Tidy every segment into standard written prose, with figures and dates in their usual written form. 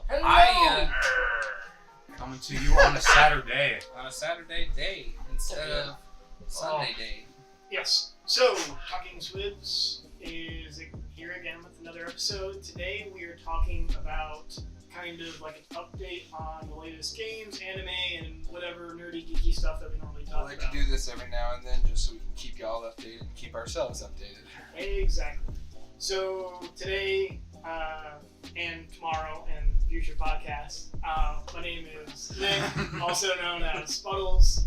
Hello. Coming to you on a Saturday. On a Saturday day instead of Sunday day. Yes. So, Talking SWBZ is here again with another episode. Today we are talking about kind of like an update on the latest games, anime, and whatever nerdy, geeky stuff that we normally talk about. I like to do this every now and then just so we can keep y'all updated and keep ourselves updated. Exactly. So, today and tomorrow and future podcasts, my name is Nick, also known as Spuddles.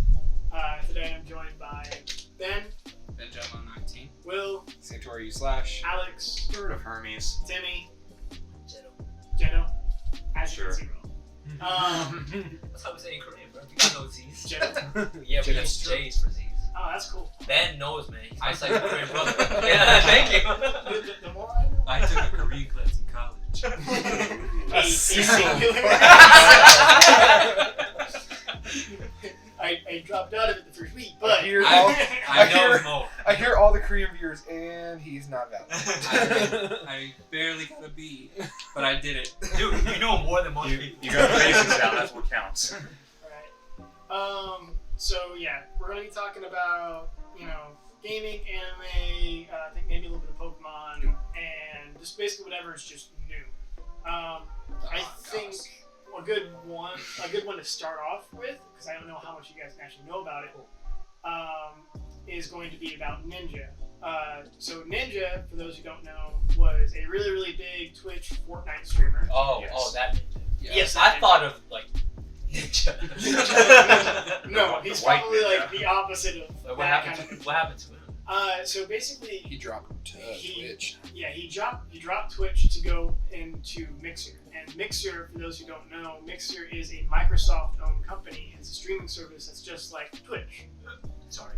Today I'm joined by Ben, Benjamin 19. Will, Sanctuary / Alex, Bird of Hermes. Timmy, Jeno, as you Sure. can see, Will. That's how we say in Korean, bro. You got no Z's. Jeno? Yeah, we Jeno. use J's for Z's. Oh, that's cool. Ben knows, man. He's my second Korean brother. Yeah, thank you. The more I know. I took a Korean class in college. A singular. I dropped out of it the first week, but I hear I- all, I know more. I hear all the Korean viewers, and he's not valid. I barely got a B, but I did it. Dude, you know more than most people. You got the basics down, that's what counts. Alright. So yeah, we're gonna be talking about, gaming, anime, I think maybe a little bit of Pokemon, and just basically whatever is just new. I think a good one to start off with, because I don't know how much you guys actually know about it, is going to be about Ninja. So Ninja, for those who don't know, was a really, really big Twitch Fortnite streamer. Oh, Yes. that ninja. Yeah. Yes, I that thought of, like, ninja. No, The he's white probably ninja. like the opposite of What that happened kind to of. What happened to him? So basically, He dropped to Twitch. yeah, he dropped Twitch to go into Mixer. And Mixer, for those who don't know, Mixer is a Microsoft-owned company. It's a streaming service that's just like Twitch. Sorry.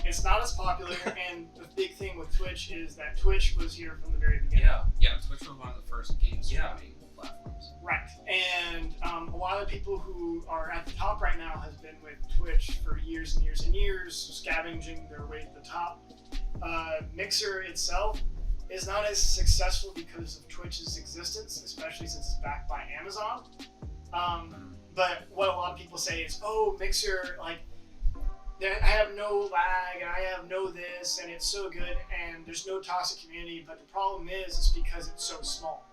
It's not as popular, and the big thing with Twitch is that Twitch was here from the very beginning. Yeah, Twitch was one of the first game streaming platforms. Right. And a lot of people who are at the top right now has been with Twitch for years and years and years, scavenging their way to the top. Mixer itself is not as successful because of Twitch's existence, especially since it's backed by Amazon. But what a lot of people say is, oh, Mixer, like, I have no lag, and I have no this, and it's so good, and there's no toxic community, but the problem is because it's so small.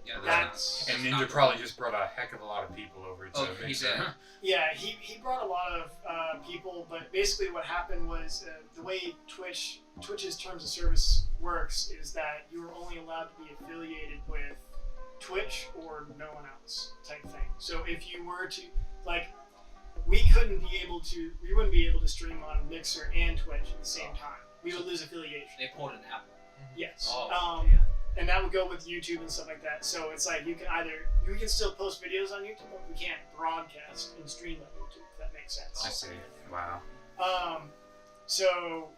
Yeah, That's- And Ninja probably just brought a heck of a lot of people over to he Mixer. did. Yeah, he brought a lot of people, but basically what happened was the way Twitch's terms of service works is that you are only allowed to be affiliated with Twitch or no one else type thing. So if you were to, like, we wouldn't be able to stream on Mixer and Twitch at the same time. We would lose affiliation. They pulled an apple. Yes. Oh, And that would go with YouTube and stuff like that. So it's like you can still post videos on YouTube, but we can't broadcast and stream on YouTube, if that makes sense. I see. Wow. So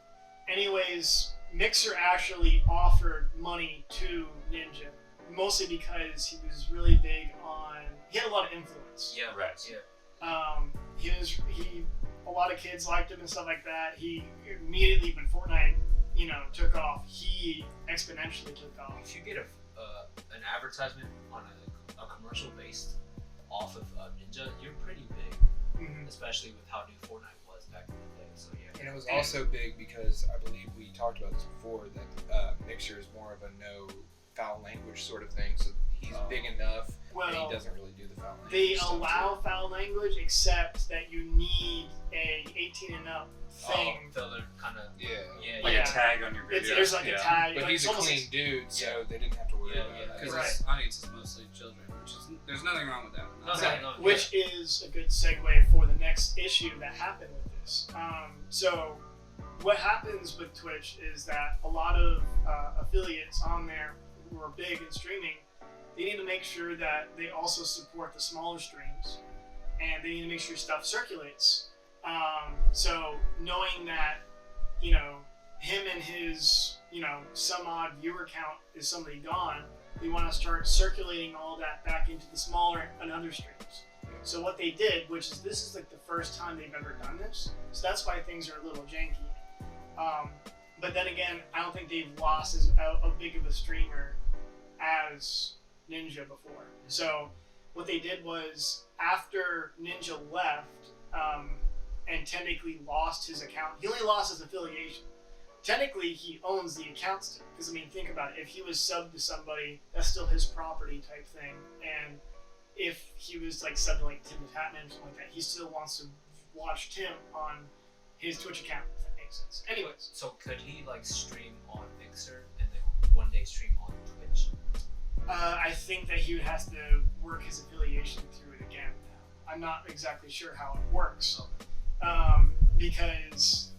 anyways, Mixer actually offered money to Ninja, mostly because he was really big on, he had a lot of influence. Yeah, Right. Yeah. A lot of kids liked him and stuff like that. He immediately, when Fortnite, took off, he exponentially took off. If you get an advertisement on a commercial based off of Ninja, you're pretty big, Mhm. especially with how new Fortnite was back in the day. So yeah. And it was also big because I believe we talked about this before, that Mixer is more of a no foul language sort of thing, so he's big enough that Well, he doesn't really do the foul language they stuff allow foul language, except that you need a 18 and up thing. Filler kind of. too. Yeah. Like Yeah. a tag on your video. There's like a tag. But like, he's it's a almost clean dude, so they didn't have to worry Yeah, about yeah. that. Because Right. his audience is mostly children, there's nothing wrong with that. I'm not saying- No. Which is a good segue for the next issue that happened with this. So what happens with Twitch is that a lot of affiliates on there who are big in streaming, they need to make sure that they also support the smaller streams, and they need to make sure stuff circulates. So knowing that, him and his, some odd viewer count is suddenly gone, we want to start circulating all that back into the smaller and other streams. So what they did, this is like the first time they've ever done this, so that's why things are a little janky. But then again, I don't think they've lost as big of a streamer as Ninja before. So what they did was after Ninja left and technically lost his account, he only lost his affiliation. Technically, he owns the account still. Because, I mean, think about it. If he was subbed to somebody, that's still his property type thing. And if he was, like, subbed to, like, Tim the Tatman or something like that, he still wants to watch Tim on his Twitch account, if that makes sense. Anyways. So could he, like, stream on Mixer and then one day stream on Twitch? I think that he would have to work his affiliation through it again. I'm not exactly sure how it works. Because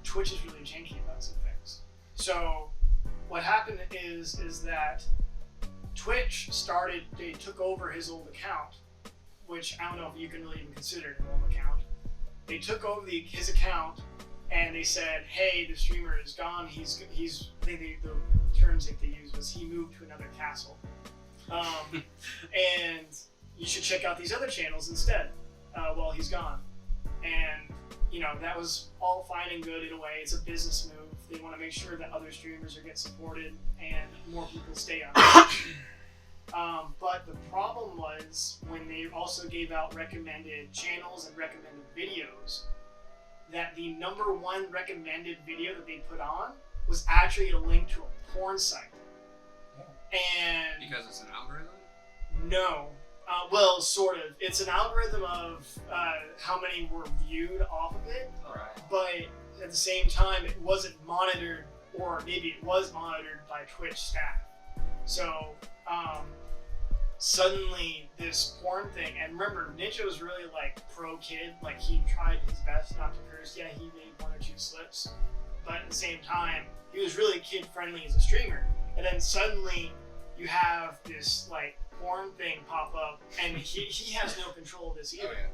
Twitch is really janky about some things. So what happened is that Twitch they took over his old account, which I don't know if you can really even consider it an old account. They took over his account and they said, hey, the streamer is gone. He's I think the terms that they used was he moved to another castle. And you should check out these other channels instead while he's gone. And, you know, that was all fine and good in a way. It's a business move. They want to make sure that other streamers are getting supported and more people stay on Twitch. But the problem was when they also gave out recommended channels and recommended videos, that the #1 recommended video that they put on was actually a link to a porn site. And Because it's an algorithm? no. Well, sort of. It's an algorithm of how many were viewed off of it, Alright. but at the same time, it wasn't monitored, or maybe it was monitored by Twitch staff. So, suddenly this porn thing, and remember, Ninja was really like pro kid, like he tried his best not to curse. Yeah, he made 1 or 2 slips, but at the same time, he was really kid friendly as a streamer. And then suddenly, you have this like porn thing pop up, and he has no control of this either. Oh, yeah.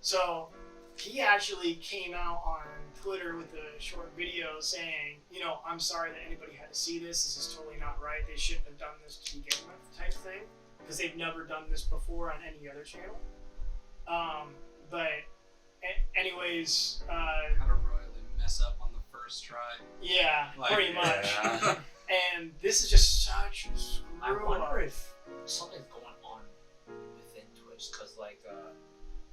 So he actually came out on Twitter with a short video saying, you know, I'm sorry that anybody had to see this. This is totally not right. They shouldn't have done this to begin with, type thing, because they've never done this before on any other channel. Anyways, How to royally mess up on the first try. yeah, Like, pretty much. Yeah. And this is just such a screw I up. wonder if something's going on within Twitch, because like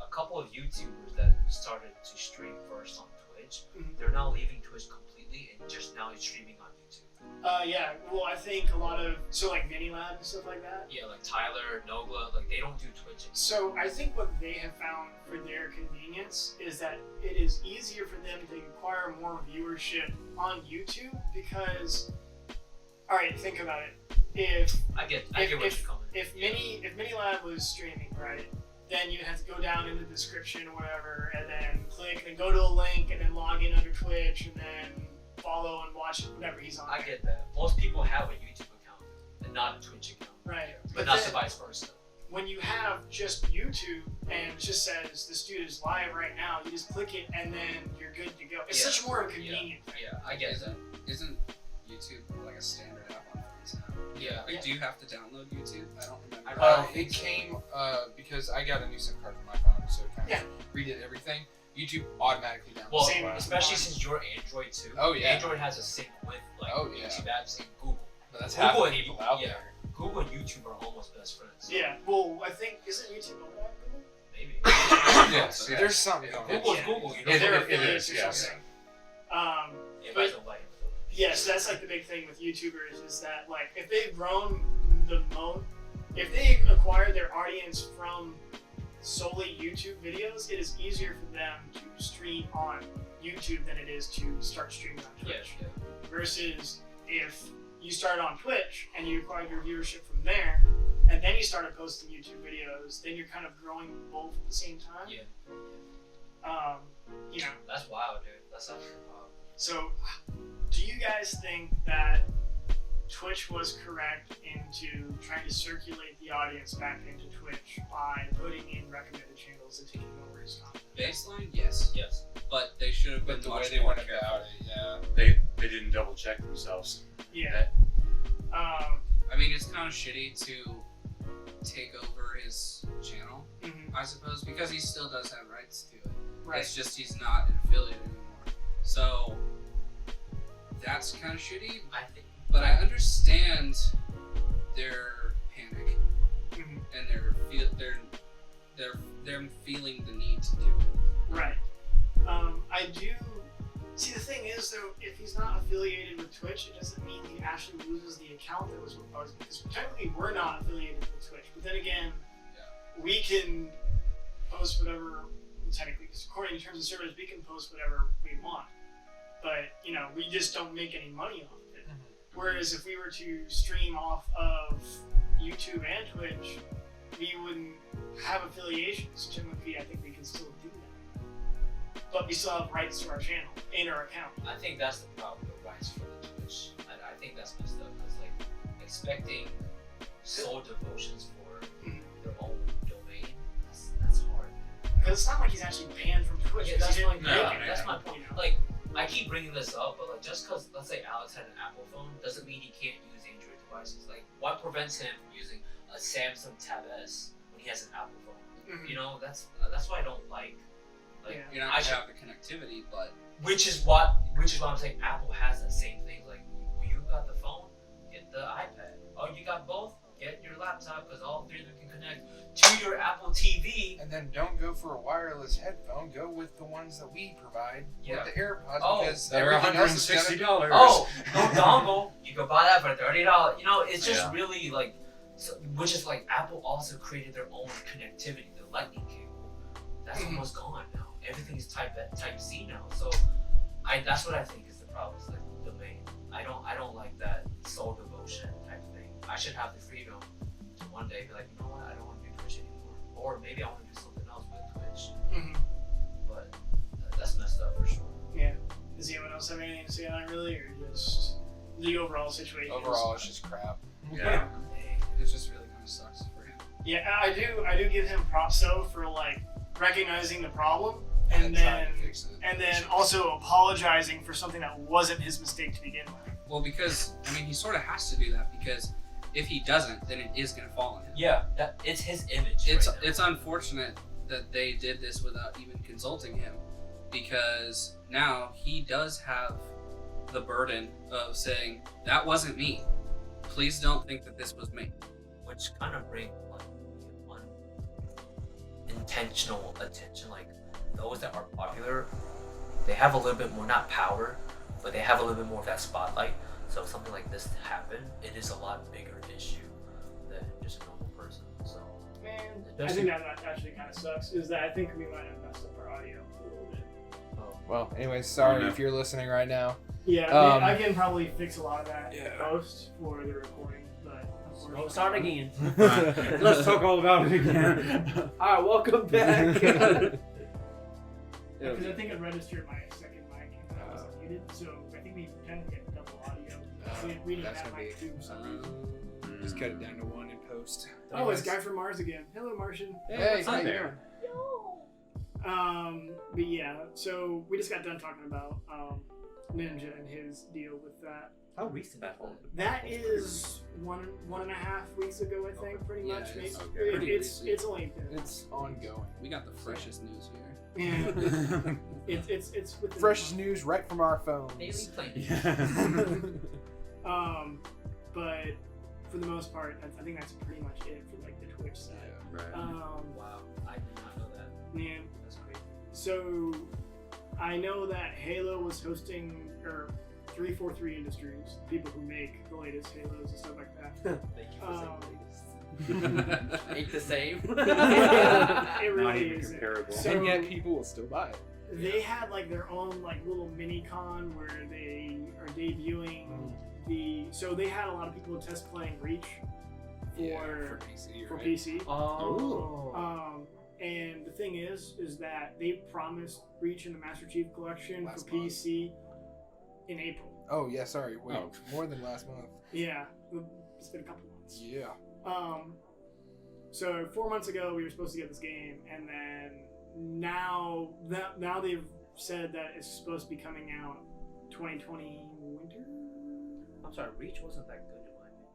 a couple of YouTubers that started to stream first on Twitch, Mhm. they're now leaving Twitch completely and just now streaming on YouTube. Yeah, well, I think a lot of, so like Minilab and stuff like that. Yeah, like Tyler, Nogla, like they don't do Twitch anymore. So I think what they have found for their convenience is that it is easier for them to acquire more viewership on YouTube because, all right, think about it. I get where you're coming. If Minilab was streaming, right, then you have to go down in the description or whatever, and then click and go to a link, and then log in under Twitch, and then follow and watch whatever he's on. I there. get that. Most people have a YouTube account and not a Twitch account. Right, But not then, the vice versa. when you have just YouTube and it just says this dude is live right now, you just click it and then you're good to go. It's Yeah. such more of a convenient thing. Yeah, I get that. Isn't YouTube like a standard app on phones now? Yeah. Like, do you have to download YouTube? I don't remember. It came because I got a new SIM card for my phone, so it kind of redid everything. YouTube automatically downloads. Well, Same especially one. since you're Android too. Oh, yeah. Android has a sync with like Oh, yeah. YouTube apps and Google. But that's Google half the and- people out yeah. there. Google and YouTube are almost best friends. Yeah, well, I think, isn't YouTube owned by Google? Maybe. Yes, there's some. Google's Yeah. Google, you know. It- They're it affiliates is, or yes. something. Yeah, but I don't like it. Yeah, so that's like the big thing with YouTubers is that like if they've grown if they acquire their audience from solely YouTube videos, it is easier for them to stream on YouTube than it is to start streaming on Twitch. Yeah. Versus if you start on Twitch and you acquired your viewership from there, and then you started posting YouTube videos, then you're kind of growing both at the same time. Yeah. You know. That's wild, dude. That's actually wild. So, do you guys think that Twitch was correct into trying to circulate the audience back into Twitch by putting in recommended channels and taking over his content? Baseline, yes. Yes. But they should have been But the way much they more went careful. about it, yeah. They didn't double check themselves. Yeah. I mean, it's kind of shitty to take over his channel, Mhm. I suppose, because he still does have rights to it. Right. It's just he's not an affiliate anymore. So that's kind of shitty. I think. But I understand their panic Mhm. and their they're feeling the need to do it. Right. I do. See, the thing is, though, if he's not affiliated with Twitch, it doesn't mean he actually loses the account that was with ours, because technically we're not affiliated with Twitch. But then again, we can post whatever, technically, because according to terms of service, we can post whatever we want. But, you know, we just don't make any money off of it. Whereas if we were to stream off of YouTube and Twitch, we wouldn't have affiliations. Technically, I think we can still do that. But we still have rights to our channel and our account. I think that's the problem with rights for the Twitch. I think that's messed up because like expecting sole devotions for their own domain, that's hard. Because it's not like he's actually banned from Twitch. Yeah, because that's my point. Like, I keep bringing this up, but like just because let's say Alex had an Apple phone doesn't mean he can't use Android devices. Like, what prevents him from using a Samsung Tab S when he has an Apple phone? You know, that's why I don't like. Like, You're not gonna have the connectivity, but which is why I'm saying Apple has that same thing. Like, you got the phone, get the iPad. Oh, you got both? Get your laptop, because all three of them can connect to your Apple TV. And then don't go for a wireless headphone. Go with the ones that we provide. Yeah. With the AirPods, Oh, because They're $160. Oh, no dongle. You can buy that for $30. You know, it's just really like, which is like Apple also created their own connectivity, the Lightning cable. That's almost gone now. Everything's Type C now. So, that's what I think is the problem. Is like the domain. I don't like that sole devotion type thing. I should have the freedom to one day be like, you know what, I don't want to do Twitch anymore, or maybe I want to do something else with Twitch. But that's messed up for sure. Yeah. Does anyone else have anything to say on it, really, or just the overall situation? Overall, it's just crap. Yeah. it just really kind of sucks for him. Yeah, I do give him props though for like recognizing the problem and trying then to fix it. and then also apologizing for something that wasn't his mistake to begin with. Well, because I mean, he sort of has to do that, because if he doesn't, then it is gonna fall on him. Yeah, it's his image. It's unfortunate that they did this without even consulting him, because now he does have the burden of saying, that wasn't me. Please don't think that this was me. Which kind of bring like unintentional attention. Like those that are popular, they have a little bit more, not power, but they have a little bit more of that spotlight. So if something like this happened, it is a lot bigger issue than just a normal person. So Man, I think that actually kind of sucks. Is that I think we might have messed up our audio a little bit. Well, anyways, sorry if you're listening right now. Yeah, I can probably fix a lot of that in post for the recording, but we'll start again. Let's talk all about it again. Alright, welcome back. Because I think I registered my second mic and I was muted, so I think we kind of get double audio. We didn't that's have gonna mic be too. just cut it down to one in post. Oh, it's Guy from Mars again. Hello, Martian. Hey, Hi there. But yeah, so we just got done talking about Ninja and his deal with that. How recent that was? That is one and a half weeks ago, I think, pretty Yeah, much. it's Maybe it's only been. It's ongoing. We got the freshest news here. Yeah. it's with the Freshest news right from our phones. Daily plane. But for the most part, I think that's pretty much it for like the Twitch side. Right. Wow, I did not know that. Yeah. That's great. So I know that Halo was hosting, or 343 Industries, people who make the latest Halos and stuff like that. Thank you for saying latest. Ain't the same. It Not really even isn't. comparable. So- And yet people will still buy it. They had like their own like little mini con where they are debuting so they had a lot of people test playing Reach for PC. for right? PC. Oh. And the thing is that they promised Reach in the Master Chief Collection Last for PC in April. Oh yeah, sorry. Wait, Oh. more than last month. Yeah, it's been a couple months. Yeah. So 4 months ago we were supposed to get this game, and then now they've said that it's supposed to be coming out 2020 winter. I'm sorry, Reach wasn't that good in my opinion.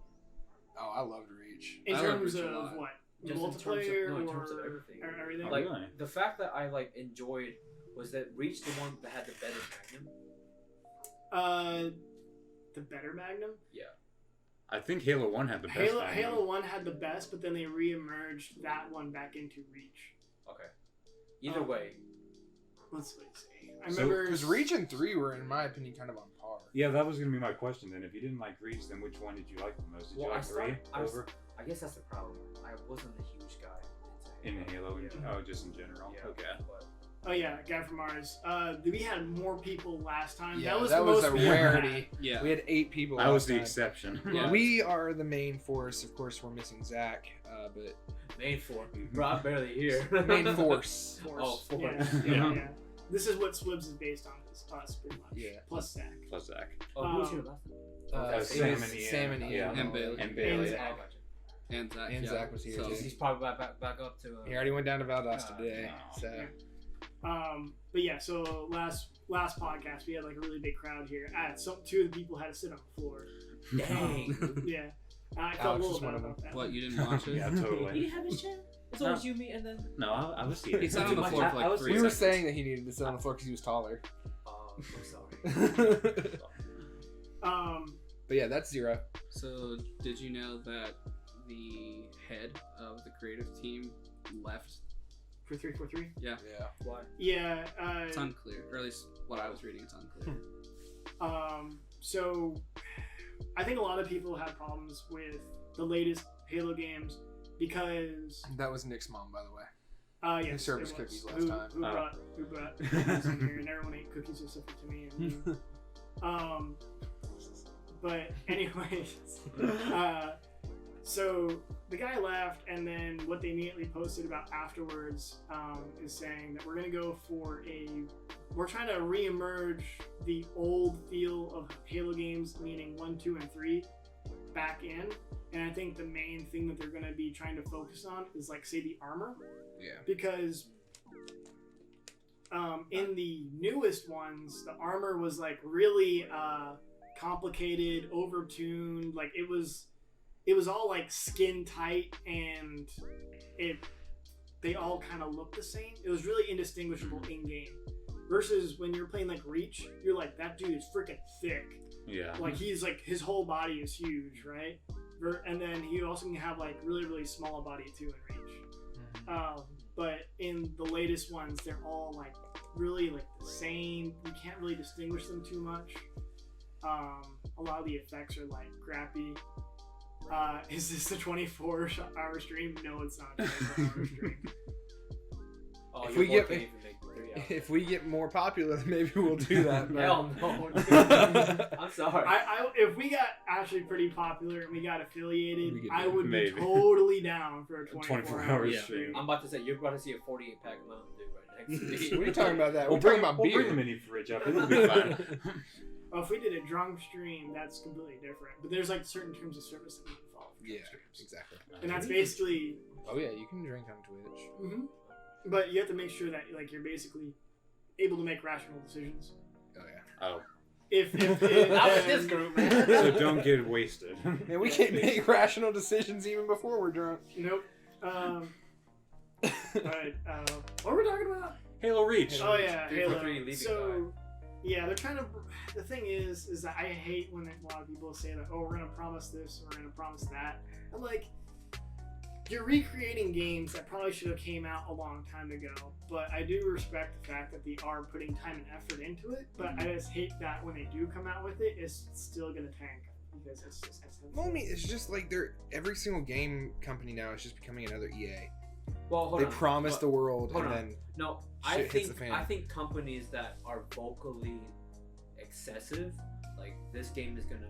Oh, I loved Reach. In I love terms Reach a of lot. what? Just in terms of- Multiplayer no, in or terms of everything. or everything? Oh, Like really? the fact that I like enjoyed was that Reach the one that had the better Magnum. The better Magnum? Yeah. I think Halo 1 had the best. Halo 1 had the best, but then they re-emerged that one back into Reach. Okay. Either way. Let's see. I So- remember Because Reach and 3 were, in my opinion, kind of on par. Yeah, that was going to be my question then. If you didn't like Reach, then which one did you like the most? Did you like 3 over? I guess that's the problem. I wasn't a huge guy In Halo? Yeah. Oh, just in general? Yeah, Okay. but Oh yeah, guy from Mars. We had more people last time. Yeah, that was that the was most a we ever had. rarity. Yeah. We had 8 people. That was last the time. exception. Yeah. We are the main force. Of course, we're missing Zach, but main four. Bro, I'm barely here. main force. Oh, force. Yeah. This is what SWBZ is based on. Is us pretty much. Yeah. Plus Zach. Plus Zach. Oh, who was here last time? Sam it was and Ian. Sam and Ian. Yeah. And Bailey. And And Bailey. Zach. Oh, gotcha. And Zach. And yeah. Zach was here, So, too. He's probably back up to. He already went down to Valdosta Oh, today. no. So But yeah, so last podcast we had like a really big crowd here. Two of the people had to sit on the floor. Dang. Yeah. I felt Alex a little was bad one of about that. what, you didn't watch it? Yeah, totally. have his chair? It's always you, me, and then. No, I was here. It's on the floor for I like was- 3 we were seconds. saying that he needed to sit on the floor because he was taller. Oh, I'm sorry. But yeah, that's 0. So, did you know that the head of the creative team left? For 343. Yeah. Why? Yeah. It's unclear, or at least what I was reading, it's unclear. So I think a lot of people have problems with the latest Halo games because That was Nick's mom, by the way. yes, Who served us it was. cookies last time? Who brought cookies in here, and everyone ate cookies except for me and you. But anyways, so the guy left, and then what they immediately posted about afterwards is saying that we're gonna go for we're trying to re-emerge the old feel of Halo games, meaning 1, 2, and 3, back in. And I think the main thing that they're gonna be trying to focus on is like say the armor, Yeah. because in the newest ones, the armor was like really complicated, overtuned. Like it was all like skin tight, and they all kind of looked the same. It was really indistinguishable in game. Versus when you're playing like Reach, you're like, that dude is freaking thick. Yeah. Like he's like, his whole body is huge, right? And then he also can have like really, really small body too in Reach. But in the latest ones, they're all like really like the same. You can't really distinguish them too much. A lot of the effects are like crappy. Is this a 24-hour stream? No, it's not a 24-hour stream. Oh, If your we boy get- can't even make 3 hours. If we get more popular, maybe we'll do that. but- Hell no. I'm sorry. If we got actually pretty popular and we got affiliated, We could I do- would maybe. be totally down for a 24 24-hour hours Yeah. stream. I'm about to say, you're about to see a 48-pack Mountain Dew right next to me. What are you talking about that? We'll We're talking about We'll bring beer. the mini fridge up. It'll be fine. Well, if we did a drunk stream, that's completely different. But there's like certain terms of service that we can follow for drunk Yeah, streams. exactly. And that's basically, Oh yeah, you can drink on Twitch. but you have to make sure that like you're basically able to make rational decisions. Oh yeah. Oh. If Not with this group, man. So don't get wasted. Man, we can't make rational decisions even before we're drunk. Nope. But what were we talking about? Halo Reach. Oh yeah, 343 Halo. leaving So yeah, they're trying to. The thing is that I hate when a lot of people say that, oh, we're gonna promise this, we're gonna promise that. I'm like, you're recreating games that probably should have came out a long time ago. But I do respect the fact that they are putting time and effort into it. But I just hate that when they do come out with it, it's still gonna tank because it's just. Well, I mean, it's just like every single game company now is just becoming another EA. Well, hold They on. promise But- the world hold and on. then No, shit hits the fan. I think companies that are vocally excessive, like this game is gonna.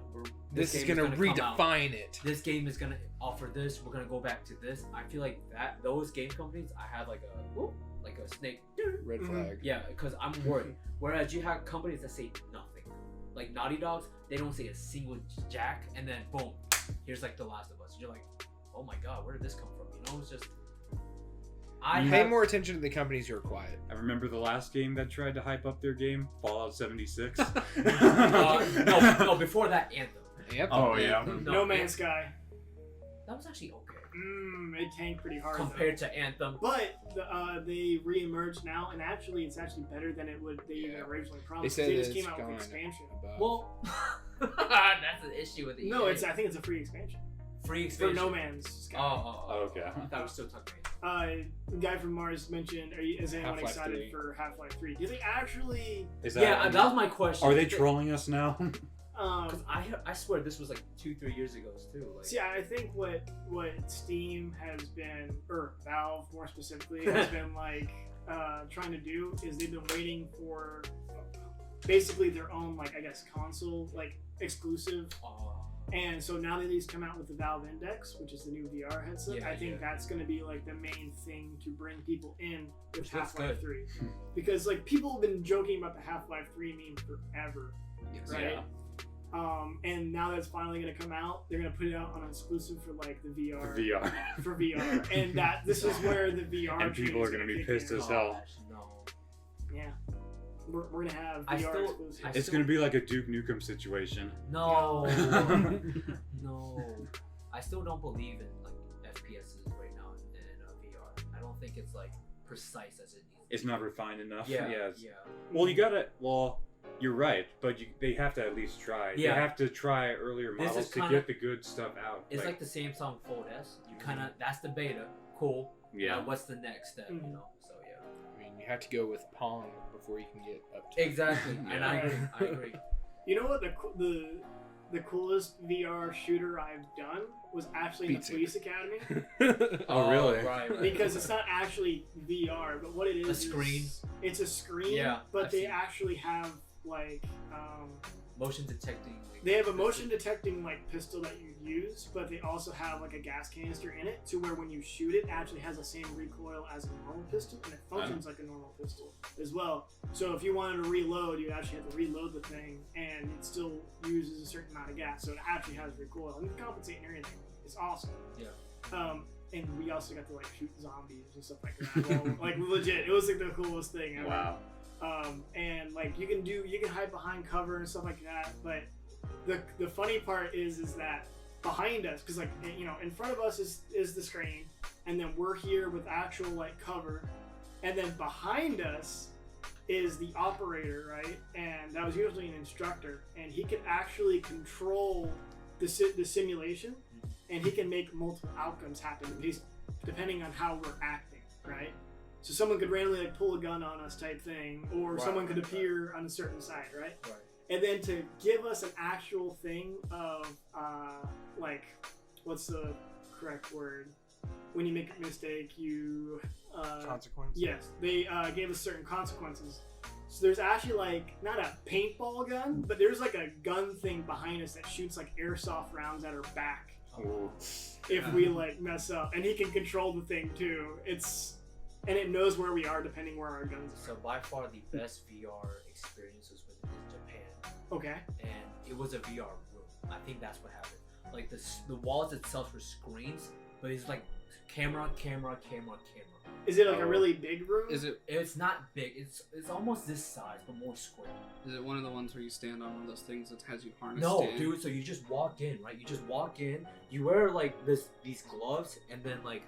this is game gonna come out. redefine it. This game is gonna offer this. We're gonna go back to this. I feel like those game companies, I had like a snake. Red flag. Yeah, because I'm worried. Whereas you have companies that say nothing, like Naughty Dogs, they don't say a single jack, and then boom, here's like The Last of Us. You're like, oh my god, where did this come from? You know, it's just. Pay more attention to the companies who are quiet. I remember the last game that tried to hype up their game, Fallout 76. No, before that, Anthem. Anthem. Oh yeah. No Man's Sky. That was actually okay. it tanked pretty hard compared to Anthem. But they re-emerged now, and it's actually better than they even originally promised. They said just that came it's out with gone expansion. above. Well, that's an issue with the No, EA. I think it's a free expansion free for expansion. No Man's Sky. Oh, Okay. I thought we were still talking. The guy from Mars mentioned, is anyone Half-Life excited 3. for Half-Life 3? Do they actually... Is Yeah, that was my question. Are they trolling us now? Because I swear this was like 2-3 years ago too. Like, See, I think what Steam has been, or Valve more specifically, has been like trying to do is they've been waiting for basically their own, like, I guess, console, like, exclusive. And so now that these come out with the Valve Index, which is the new VR headset, I think that's going to be like the main thing to bring people in with Half-Life 3. Because like people have been joking about the Half-Life 3 meme forever, right? Yeah. And now that it's finally going to come out, they're going to put it out on exclusive for like the VR. For VR. For VR. And this is where the VR And people are going to be pissed as hell. No. Yeah. We're going to have VR exclusive. It's going to be like a Duke Nukem situation. No. No. I still don't believe in like FPSs right now in VR. I don't think it's like precise as it needs. It's not refined enough. Yeah. Well, you gotta. Well, you're right, but they have to at least try. Yeah. They have to try earlier This models is to kinda- get the good stuff out. It's like the Samsung Fold S. You kind of that's the beta. Cool. Yeah. Now what's the next step? Mhm. You know. So yeah. I mean, you have to go with Pong before you can get up to Exactly. And I agree. You know what the coolest VR shooter I've done was actually Beat the Police Academy, Oh, really? Right. because it's not actually VR, but what it is A screen. It's a screen, Yeah, but I've they seen it. actually have like Motion detecting. Like, they have a motion detecting like pistol that you use, but they also have like a gas canister in it to where when you shoot it, it actually has the same recoil as a normal pistol, and it functions like a normal pistol as well. So if you wanted to reload, you actually have to reload the thing, and it still uses a certain amount of gas, so it actually has recoil and compensate and everything. It's awesome. Yeah. And we also got to like shoot zombies and stuff like that. Well, like legit, it was like the coolest thing ever. Wow. And like you can hide behind cover and stuff like that, but the funny part is that behind us, because like in front of us is the screen, and then we're here with actual like cover, and then behind us is the operator, right? And that was usually an instructor, and he can actually control the simulation, and he can make multiple outcomes happen depending on how we're acting, right? So someone could randomly like pull a gun on us type thing, or someone could appear on a certain side, right? Right. And then to give us an actual thing of like, what's the correct word? When you make a mistake, you consequence. yes, they gave us certain consequences. So there's actually like not a paintball gun, but there's like a gun thing behind us that shoots like airsoft rounds at our back Ooh. if we like mess up, and he can control the thing too. And it knows where we are depending where our guns are. So by far the best VR experiences was in Japan, Okay. and it was a VR room. I think that's what happened. Like the walls itself were screens, but it's like camera. Is it like a really big room? Is it It's not big. It's almost this size, but more square. one of the ones where you stand on one of those things that has you harnessed No, in? dude. So you just walk in, right? You just walk in. You wear like these gloves, and then like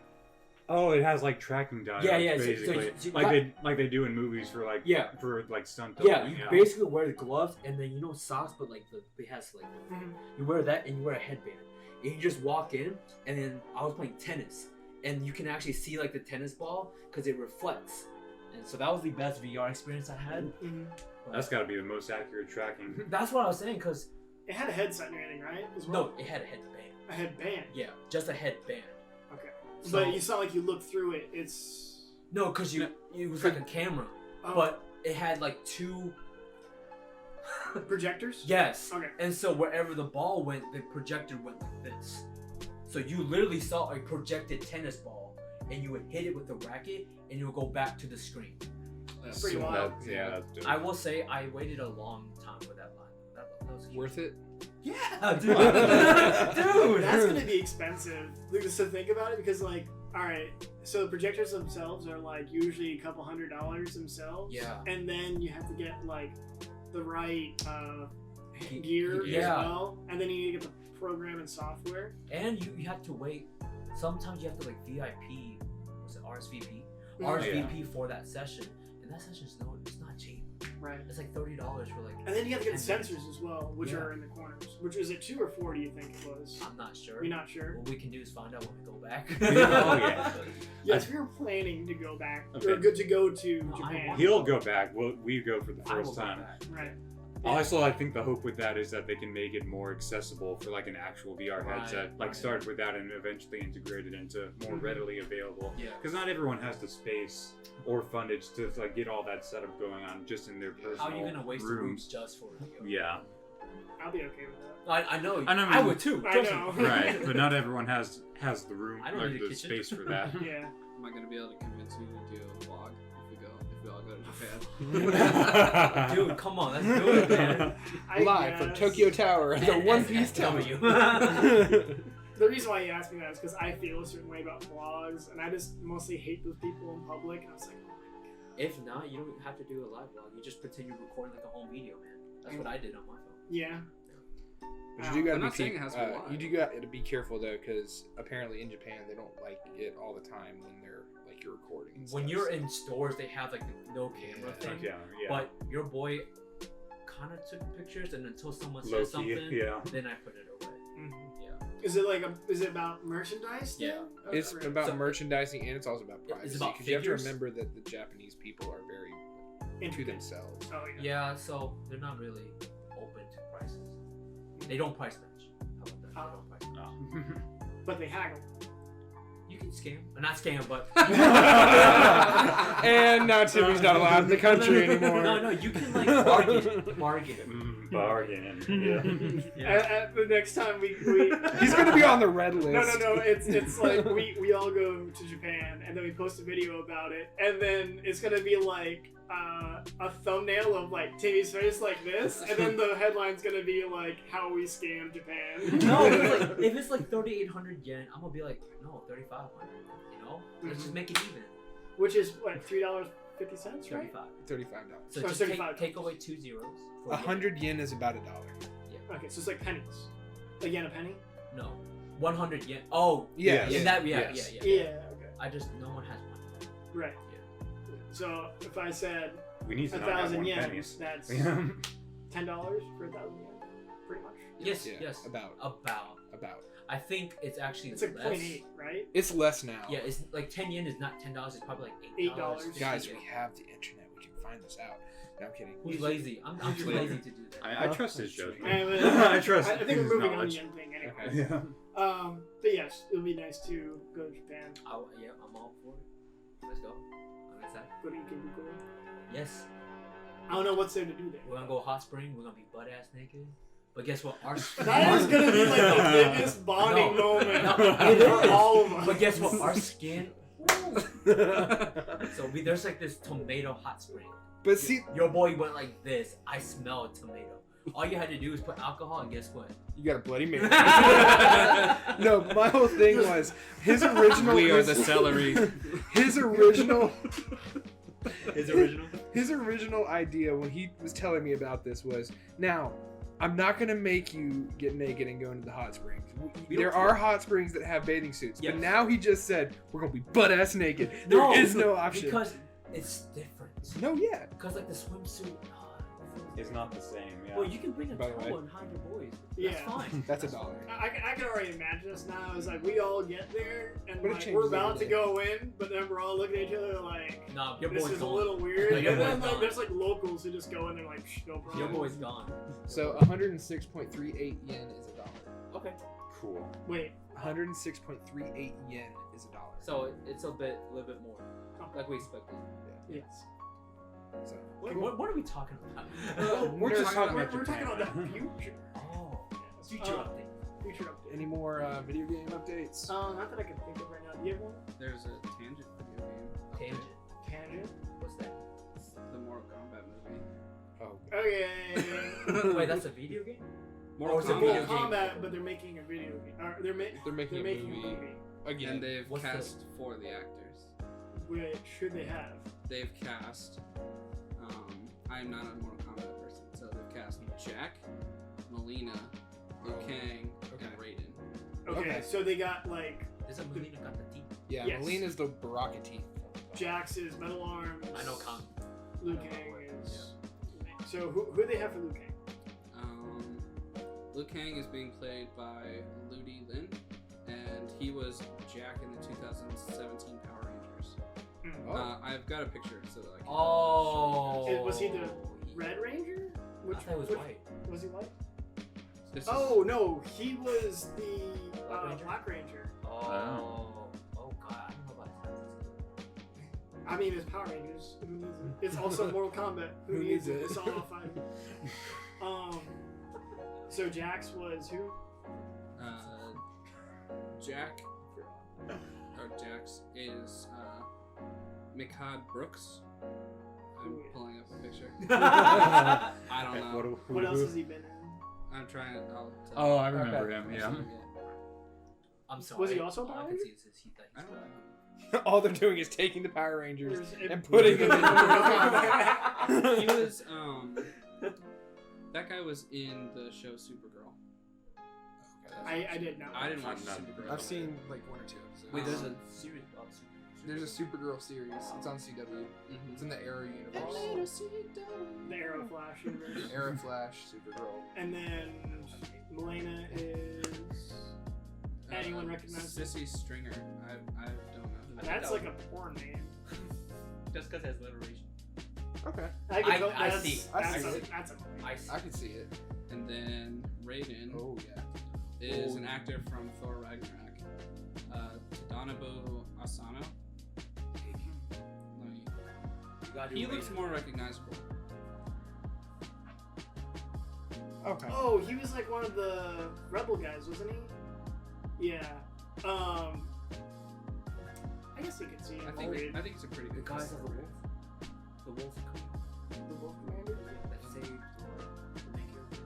Oh, it has like tracking diodes. Yeah, so Basically, you like they do in movies for like stunt. yeah, double, you basically wear the gloves, and then socks, but like it has like you wear that, and you wear a headband, and you just walk in. And then I was playing tennis, and you can actually see like the tennis ball because it reflects, and so that was the best VR experience I had. That's got to be the most accurate tracking. That's what I was saying, because It had a headset and everything, right? As well? no, it had a headband. A headband. Yeah, just a headband. Okay. So- But it's not like you look through it. It's No, because it was like a camera, but it had like two. projectors. Yes. Okay. And so wherever the ball went, the projector went like this. So you literally saw a projected tennis ball, and you would hit it with the racket, and it would go back to the screen. That's pretty wild. That's dope. I will say I waited a long time for that line. That was cute. Worth it? Yeah, dude. Dude, that's gonna be expensive. Just to think about it, because like, all right, so the projectors themselves are like usually a couple $100 themselves. Yeah. And then you have to get like the right gear as Yeah. well, and then you need to get the program and software. And you have to wait sometimes you have to like VIP, was it RSVP? Mhm. RSVP for that session, and that session it's not cheap. Right. It's like $30 for like. And then you have to get the 10 minutes. sensors as well, which Yeah. are in the corners. Which is it 2 or 4? Do you think it was? I'm not sure. You're not sure. What we can do is find out when we go back. Oh, yeah. Yes, we were planning to go back. Okay. Or good to go to No, I Japan. want- He'll go back. We go for the I will first go time. back. Right. Also, I think the hope with that is that they can make it more accessible for like an actual VR Right, headset. Like right. start with that and eventually integrate it into more Mhm. readily available. Yeah. Because not everyone has the space or fundage to like get all that setup going on just in their personal How are you gonna waste the rooms rooms. just for video? Yeah, I'll be okay with that. I know. I know, I would too. I trust know. me. right. But not everyone has the room I don't or need a the kitchen. space for that. Yeah. Am I gonna be able to convince you to do a vlog if we all go to Japan? Dude, come on, let's do it, man. I Live from guess. Tokyo Tower, the One Piece Tower. The reason why you asked me that is because I feel a certain way about vlogs, and I just mostly hate those people in public. And I was like, oh my god. If not, you don't have to do a live vlog. You just pretend you're recording like a home video, man. That's what I did on my phone. Yeah. But you do gotta I'm be not saying it has to be live. you do got to be careful though, because apparently in Japan they don't like it all the time when they're like you're recording. And When stuff. you're in stores, they have like the no camera Yeah. thing. Yeah, yeah. But your boy kind of took pictures, and until someone Low says key, something, yeah. then I put it away. Mhm. Yeah. Is it like is it about merchandise? Then? Yeah. Oh, It's great. about So- merchandising and it's also about Yeah, privacy. it's about Because you have to figures. remember that the Japanese people are very to Intricate. themselves. Oh yeah. Yeah, so they're not really open to prices. They don't price match. How about that? They don't price match. But they haggle. You can scam. Not scam, but. And now Timmy's not allowed in the country anymore. No, you can like bargain. Bargain. Yeah. Yeah. The next time we He's gonna be on the red list. No. It's like we all go to Japan and then we post a video about it, and then it's gonna be like a thumbnail of like Timmy's face like this, and then the headline's gonna be like how we scam Japan. No, if it's like 3,800 yen, I'm gonna be like, no, 3,500. You know, let's just make it even. Which is what, $3.50, right? 35. $35. So Oh, just $35. take away 2 zeros. For 100 yen is about $1. Okay, so it's like pennies. A yen a penny? No, 100 yen. Oh, Yeah. Yes. in that, yeah. Yeah. Okay. I just no one has money. Right. So if I said We need to not have 1,000 one yen, pennies. that's $10 for 1,000 yen, pretty much. Yes, Yeah, yes. About. I think it's actually It's like less. 0.8, right? It's less now. Yeah, it's like 10 yen is not $10. It's probably like $8. Guys, we have the internet. We can find this out. No, I'm kidding. Who's lazy? I'm too lazy to do that. I trust his judgment. Anyway, I trust I think his we're moving on knowledge. the yen thing anyway. Okay. Yeah. But yes, it would be nice to go to Japan, Yeah, I'm all for it. Let's go. I'm excited. go to Ikebukuro. Yes, I don't know what's there to do there. we're gonna go hot spring. We're gonna be butt ass naked. But guess what? That is gonna be like the biggest bonding No. moment No, for it is. all of us. But guess what? Our skin. So there's like this tomato hot spring. But see, Your boy went like this. I smelled tomato. All you had to do was put alcohol, and guess what? you got a Bloody Mary. No, my whole thing was his original. We are the celery. His original. His original. His original idea when he was telling me about this was, now, I'm not going to make you get naked and go into the hot springs. There are hot springs that have bathing suits. Yes. But now he just said, we're going to be butt-ass naked. No, There is no option. Because it's different. No, yeah. Because like the swimsuit. It's not the same, yeah. Well, you can bring a By the towel way. and hide your boys. Yeah. That's fine. That's $1. I can already imagine us now. It's like we all get there and But it like, changes we're about every to day. go in, but then we're all looking at each other like, Nah, your this boy's is gone. a little weird. No, your And then boy's like gone. there's like locals who just go in there like, shh, no problem. Your boy's gone. So 106.38 yen is $1. Okay. Cool. Wait, 106.38 yen is $1. So it's a little bit more, like we expected. yes. So, What are we talking about? We're just talking We're about talking Japan, about the man. future. Oh, Yes. future update. Future update. any more video game updates? Not that I can think of right now. Do you have one? There's a Tangent video game. Tangent. Tangent? What's that? It's the Mortal Kombat movie. Oh, Okay. Wait, that's a video game? Mortal it's a Mortal video game. Kombat, but they're making a video game. they're making They're a making movie a movie. again. And they've What's cast 4 of the actors. Which should they have? They've cast. I'm not a Mortal Kombat person, so they've cast Jack, Melina, Liu Kang, Okay. and Raiden. Okay, Okay. so they got like Isn't Melina got the teeth? Yeah, Yes. Melina's the Baraka teeth. Jax is Metal Arms. I know Kang. Liu Kang is. So who do they have for Liu Kang? Liu Kang is being played by Ludi Lin, and he was Jack in the 2017 Power Rangers. I've got a picture so that I can. Oh. Was he the Red Ranger? I thought it was white. Was he white? This is- Oh no, he was the Ranger? Black Ranger. Oh. Oh god, I don't know about his. I mean, it's Power Rangers. Who needs it? It's also Mortal Kombat. Who needs it? It's all fighting. So Jax was who? Jack, or Jax, is Mikad Brooks. I'm pulling up a picture. I don't know. What else has he been in? I'm trying to. I'll tell Oh, I remember him. Yeah. I'm sorry. Was he also a All Power I can Ranger? see is his heat. I don't know. All they're doing is taking the Power Rangers There's- and putting them in He was that guy was in the show Supergirl. I did know. I didn't watch None. Supergirl. I've seen like 1 or 2 episodes. Wait, there's a series about Super. There's a Supergirl series. It's on CW. Mhm. It's in the Arrow universe. The Arrow Flash universe. Arrow Flash, Supergirl. And then Melina is. Anyone recognize it? Sissy Stringer? I don't know. That's like a porn name. Just because it has alliteration. Okay. I can I- go, I that's, see. I That's, see a, it. that's a name. I see. I could see it. And then Raiden Oh yeah. is Oh. an actor from Thor Ragnarok. Tadanobu Asano. Let me- You gotta do He Raiden. looks more recognizable. Okay. Oh, he was like one of the Rebel guys, wasn't he? Yeah. I guess you could see him. I think it's a pretty The good guys cast. of the wolf. The wolf coming. The Wolf Commander? That saved the main character.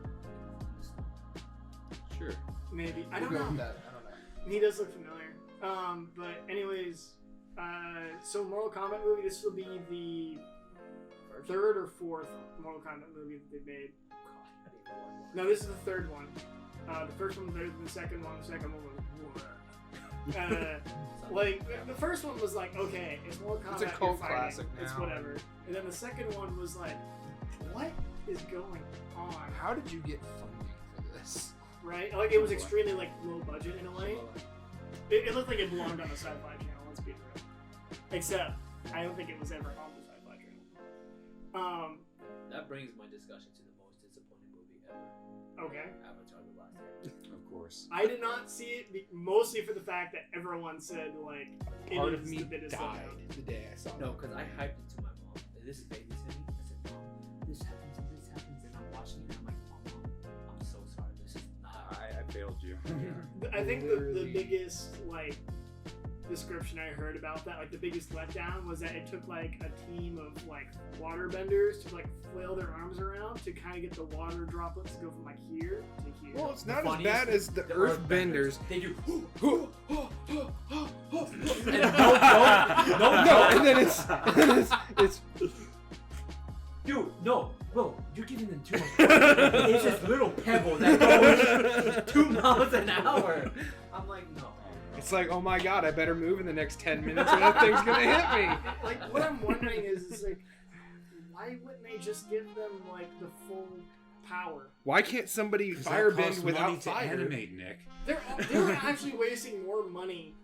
Sure. Maybe. I We'll don't go with know. that. I don't know. He does look familiar. But anyways, so Mortal Kombat movie, this will be the third or fourth Mortal Kombat movie that they made. No, this is the third one. The first one was better than the second one. The second one was like the first one was like, okay, it's Mortal Kombat. It's a you're cult fighting, classic It's now. whatever. And then the second one was like, what is going on? How did you get funding for this? Right? Like it was extremely like low budget in a way. It looked like it belonged on the Sci-Fi Channel. Let's be real. Except I don't think it was ever on the Sci-Fi Channel. That brings my discussion to the most disappointing movie ever. Okay. Avatar: The Last Airbender. Of course. I did not see it mostly for the fact that everyone said like it Part is of me the biggest died the day I saw No, it. because I hyped it to my mom. This is babysitting. I said, Mom, this happens and this happens, and I'm watching it. And I'm like, Mom, I'm so sorry. This is not. I failed you. I think the Literally. biggest like description I heard about that, like the biggest letdown, was that it took like a team of like water benders to like flail their arms around to kind of get the water droplets to go from like here to here. Well, it's The not as funniest bad as the the Earthbenders. They do. No, and then it's Dude, no, bro, you're giving them too much. It's this little pebble that goes 2 miles an hour. I'm like, no. it's like, oh my god, I better move in the next 10 minutes or that thing's gonna hit me. Like what I'm wondering is like, why wouldn't they just give them like the full power? Why can't somebody firebend without fire? Animate, Nick. They're actually wasting more money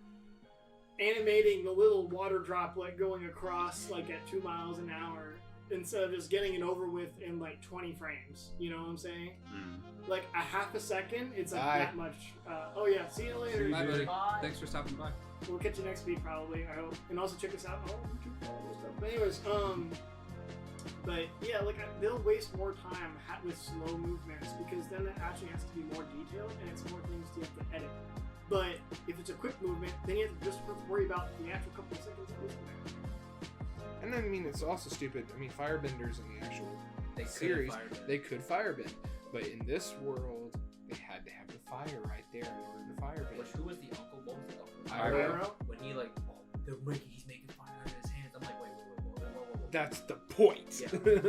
animating the little water droplet going across like at 2 miles an hour instead of just getting it over with in like 20 frames. You know what I'm saying? Like a half a second, it's like Bye. that much. Oh yeah, see you later. Bye, buddy. Bye. Thanks for stopping by. We'll catch you next week probably, I hope. And also check us out on YouTube, all this stuff. But anyways, but yeah, like they'll waste more time with slow movements because then it actually has to be more detailed and it's more things you have to edit. But if it's a quick movement, then you have to just worry about the actual couple of seconds that was there. And then, I mean, it's also stupid. I mean, firebenders in the actual They could've series, fired them. they could firebend. But in this world, they had to have the fire right there in order to firebend. Which, who was the uncle? What was the uncle? Pyro. When he like, he's making fire out of his hands. I'm like, wait. Whoa. That's the point. Yeah.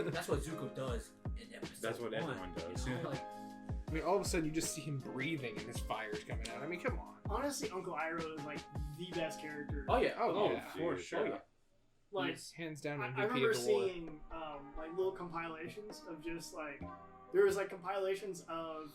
That's what Zuko does in episode That's what 1, everyone does. You know? Like, I mean, all of a sudden, you just see him breathing and his fire's coming out. I mean, come on. honestly, Uncle Iroh is like the best character. Oh yeah. Oh, yeah. for dude. sure. Oh, yeah. Like hands down I MVP remember of the war. seeing like little compilations of just like there was like compilations of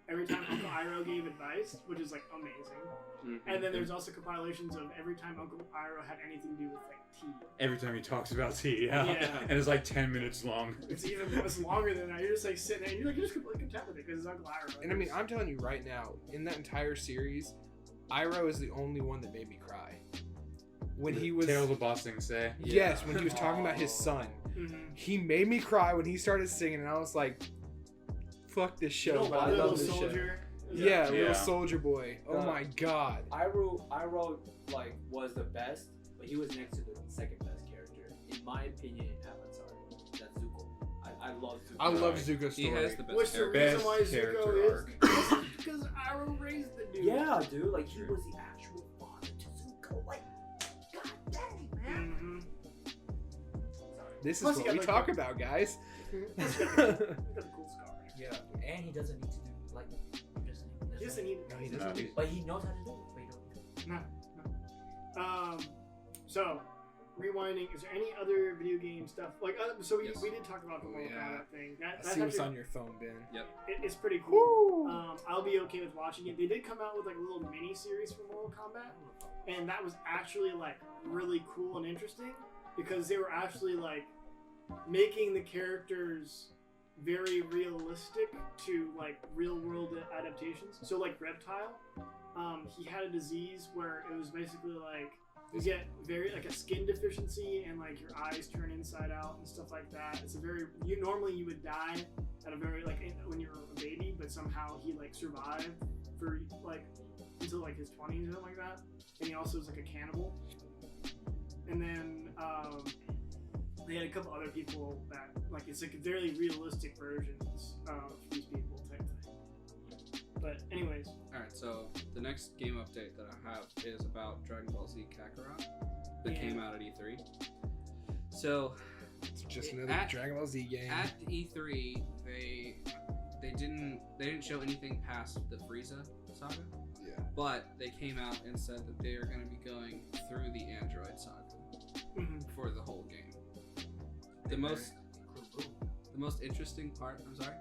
every time Uncle Iroh gave advice, which is like amazing. Mhm. And then there's also compilations of every time Uncle Iroh had anything to do with like tea. Every time he talks about tea, yeah. Yeah. And it's like 10 minutes long. It's longer than that. You're just like sitting there and you're just completely content with it because it's Uncle Iroh. And I mean, I'm telling you right now, in that entire series, Iroh is the only one that made me cry. When he was Tales of Bossing Say. yes, when he was talking about his son, he made me cry when he started singing, and I was like, "Fuck this show!" You know but I why, Little love this show. Soldier. Yeah, Yeah. Little Soldier Boy. Oh The- my god. Iroh like was the best, but he was next to the second best character in my opinion in Avatar. That's Zuko. I love Zuko. I love Zuko's He story. has the best Which the character. reason why Best Zuko character is arc. because Iroh raised the dude. Yeah, dude. Like he was the actual father to Zuko. Like, god dang, man. Mm-hmm. This is Plus he what got we like talk the- about, guys. He's got a cool scar. Yeah. And he doesn't need to do like. He doesn't need it. No, he No, doesn't. he's- But he knows how to do it. But he don't. No. So rewinding. Is there any other video game stuff like? So we, Yes. we did talk about the Oh, Mortal yeah. Kombat thing. That, I that's see what's actually- on your phone, Ben. it's pretty cool. Woo! I'll be okay with watching it. They did come out with like a little mini series for Mortal Kombat, and that was actually like really cool and interesting because they were actually like making the characters very realistic to like real world adaptations. So like Reptile, he had a disease where it was basically like you get very like a skin deficiency and like your eyes turn inside out and stuff like that. It's a very normally you would die at a very like when you were a baby, but somehow he like survived for like until like his 20s or something like that. And he also was like a cannibal. And then they had a couple other people that like it's like very realistic versions of these people type thing. But anyways, Alright, so the next game update that I have is about Dragon Ball Z Kakarot that Yeah. came out at E3. So It's just another At- Dragon Ball Z game. at E3 they didn't show anything past the Frieza saga, Yeah. but they came out and said that they are going to be going through the Android saga for the whole game. The most interesting part. I'm sorry.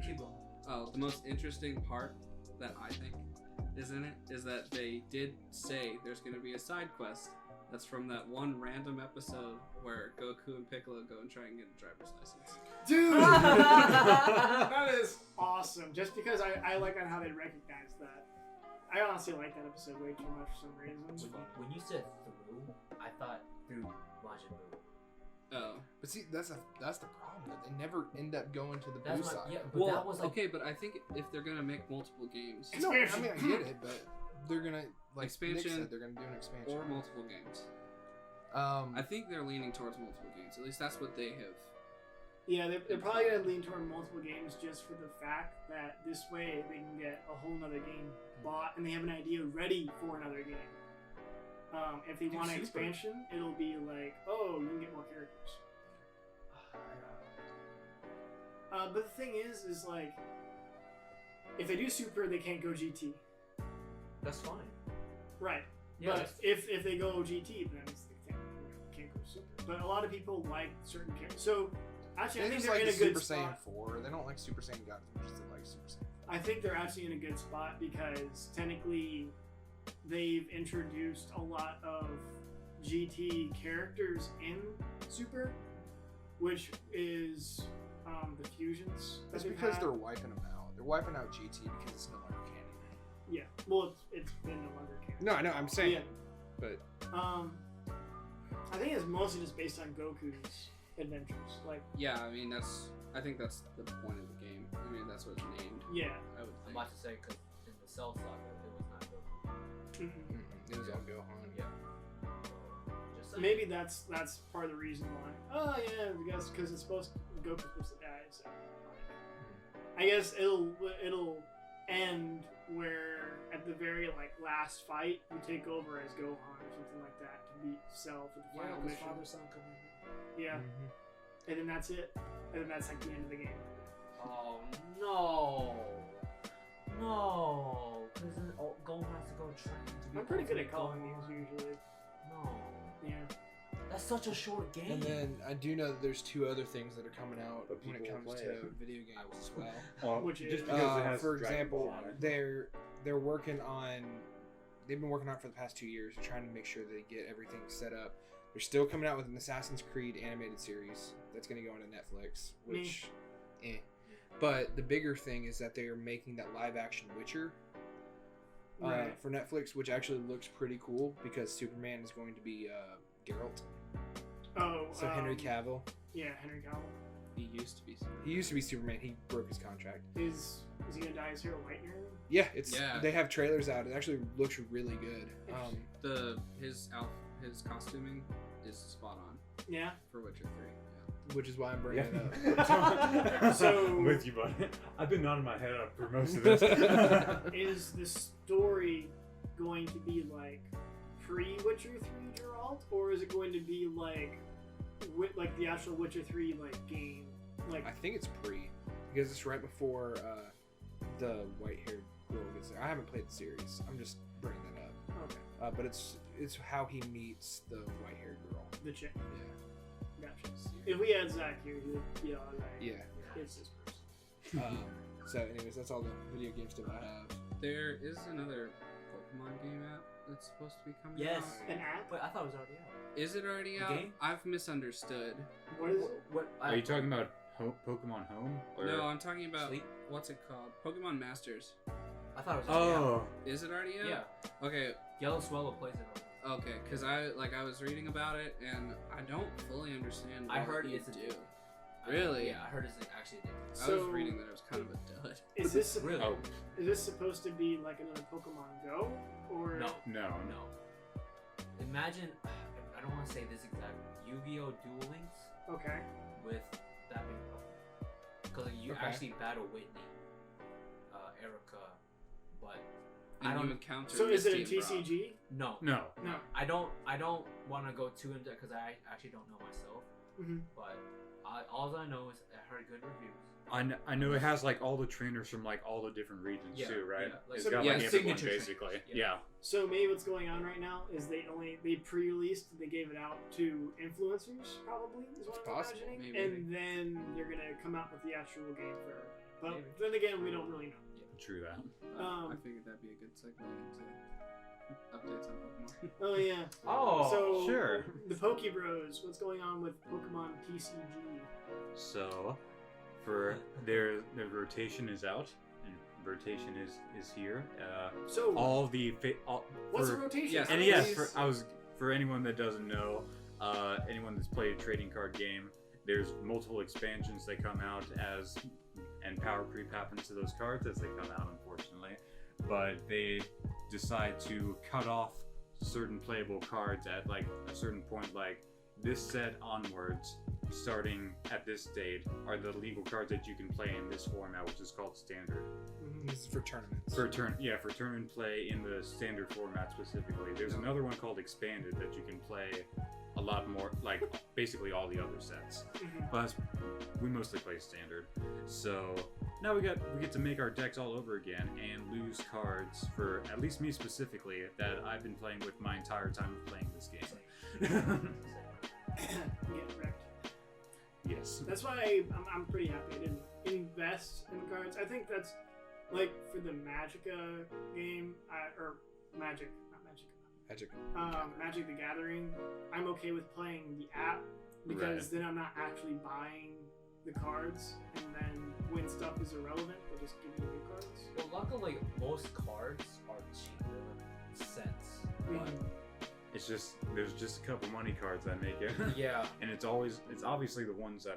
Keep going. Oh, the most interesting part that I think is in it is that they did say there's going to be a side quest that's from that one random episode where Goku and Piccolo go and try and get a driver's license. dude, that is awesome. Just because I like on how they recognize that. I honestly like that episode way too much for some reason. When you said through, I thought through Majin Buu. Oh. But see, that's the problem. Though. They never end up going to the blue That's my, side. yeah, but Well, that was like okay, but I think if they're going to make multiple games No, I mean I get it, but they're gonna like Expansion Nick said, they're gonna do an expansion. or multiple games, I think they're leaning towards multiple games. At least that's what they have. Yeah, they're probably going to lean toward multiple games just for the fact that this way they can get a whole nother game bought and they have an idea ready for another game. If they Do want an Super. expansion, it'll be like, oh, you can get more characters. But the thing is like, if they do Super, they can't go GT. that's fine. Right. Yeah, But if they go GT, then they can't go Super. But a lot of people like certain characters. So actually, I They think just they're like in a the good Super Saiyan spot. 4. They don't like Super Saiyan God as much as they like Super Saiyan 4. I think they're actually in a good spot because technically they've introduced a lot of GT characters in Super, which is the fusions. that It's they've because had. they're wiping them out. They're wiping out GT because it's no longer canon. Yeah. Well, it's been no longer canon. No, I know. I'm saying, Yeah. but I think it's mostly just based on Goku's adventures. Like, Yeah, I mean I think that's the point of the game. I mean that's what it's named. yeah. I would I'm think. about to say because in the Cell Saga it was not Goku. Mhm. it was all Gohan. Yeah. Just saying. Maybe that's part of the reason why. Oh yeah, I guess because it's Goku's supposed to die. So I guess it'll end where at the very like last fight you take over as Gohan or something like that to beat Cell for the Yeah, final because mission. Father Son coming. Yeah, and then that's it. And then that's like the end of the game. Oh no! No, because then Gon has to go train to be. I'm pretty good at ultimate calling Gohan. these usually. No, Yeah. that's such a short game. And then I do know that there's 2 other things that are coming out But when it people comes play to it. video games as well. Well, Which is- just because it has For Dragon example, Ball on it. they're working on. They've been working on it for the past 2 years. They're trying to make sure they get everything set up. They're still coming out with an Assassin's Creed animated series that's going to go into Netflix, which, But the bigger thing is that they are making that live action Witcher Right. for Netflix, which actually looks pretty cool because Superman is going to be Geralt. Oh. So Henry Cavill. Yeah, Henry Cavill. He used to be. He used to be Superman. He broke his contract. Is he gonna dye his hair white here? Yeah, Yeah. They have trailers out. It actually looks really good. His costuming is spot on Yeah. for Witcher 3. Yeah. Which is why I'm bringing it Yeah. up. So- I'm with you, bud. I've been nodding my head up for most of this. Is the story going to be like pre-Witcher 3 Geralt, or is it going to be like the actual Witcher 3 like game? Like I think it's pre because it's right before the white-haired girl gets there. I haven't played the series. I'm just bringing that up. okay, But it's how he meets the white-haired girl. the chick. Yeah. Gotcha. If we had Zach here, he'd be all like, Yeah. it's this person. So, anyways, that's all the video game stuff I have. There is another Pokemon game app that's supposed to be coming Yes. out. An app? Wait, I thought it was already out. Is it already The out? game? I've misunderstood. What is it? What? Are you talking about Pokemon Home? Or... No, I'm talking about Sleep? what's it called? Pokemon Masters. I thought it was already out. Oh. Is it already out? Yeah. Okay. Yellow Swallow plays it. Already. Okay, because I was reading about it and I don't fully understand what I heard you it's do. addictive. Really? Yeah, I heard it's actually addictive. I was So- reading that it was kind of a dud. Is this Really? Oh, is this supposed to be like another Pokemon Go, or No. no. No. Imagine, I don't want to say this exactly, Yu-Gi-Oh! Duel Links Okay. with that many Pokemon. Because you Okay. actually battle Whitney, Erica, but And I don't. you encounter So is it a Misty and Brock. TCG? No. No. No. I don't want to go too into it because I actually don't know myself. Mhm. But all I know is I heard good reviews. I know it has like all the trainers from like all the different regions Yeah, too, right? yeah, like- It's So- got yeah, like everyone signature basically. trainers, Yeah. yeah. So maybe what's going on right now is they pre-released, they gave it out to influencers, probably is what It's I'm possible, imagining, maybe. and then they're gonna come out with the actual game for. But Maybe. then again, we don't really know. True that. I figured that'd be a good segue into updates on Pokemon. Oh yeah. Oh, So sure. The Poke Bros. What's going on with Pokemon TCG? So, for their rotation is out, and rotation is here. So All the what's for, a rotation? yes, and I yes, don't for anyone that doesn't know, anyone that's played a trading card game, there's multiple expansions that come out and power creep happens to those cards as they come out, unfortunately. But they decide to cut off certain playable cards at like a certain point, like this set onwards, starting at this date, are the legal cards that you can play in this format, which is called standard. This is for tournaments. For tournament play in the standard format specifically. There's another one called expanded that you can play a lot more, like basically all the other sets. Mhm. But we mostly play standard. So now we get to make our decks all over again and lose cards for at least me specifically that I've been playing with my entire time of playing this game. Get wrecked. Yes. That's why I'm pretty happy I didn't invest in the cards. I think that's like for the Magica game, or Magic, not Magic. Magic. Magic the Gathering, I'm okay with playing the app because then I'm not actually buying the cards, and then when stuff is irrelevant, they just give me new cards. Well, luckily, most cards are cheaper sets. But It's just there's just a couple money cards that make it. yeah, And it's obviously the ones that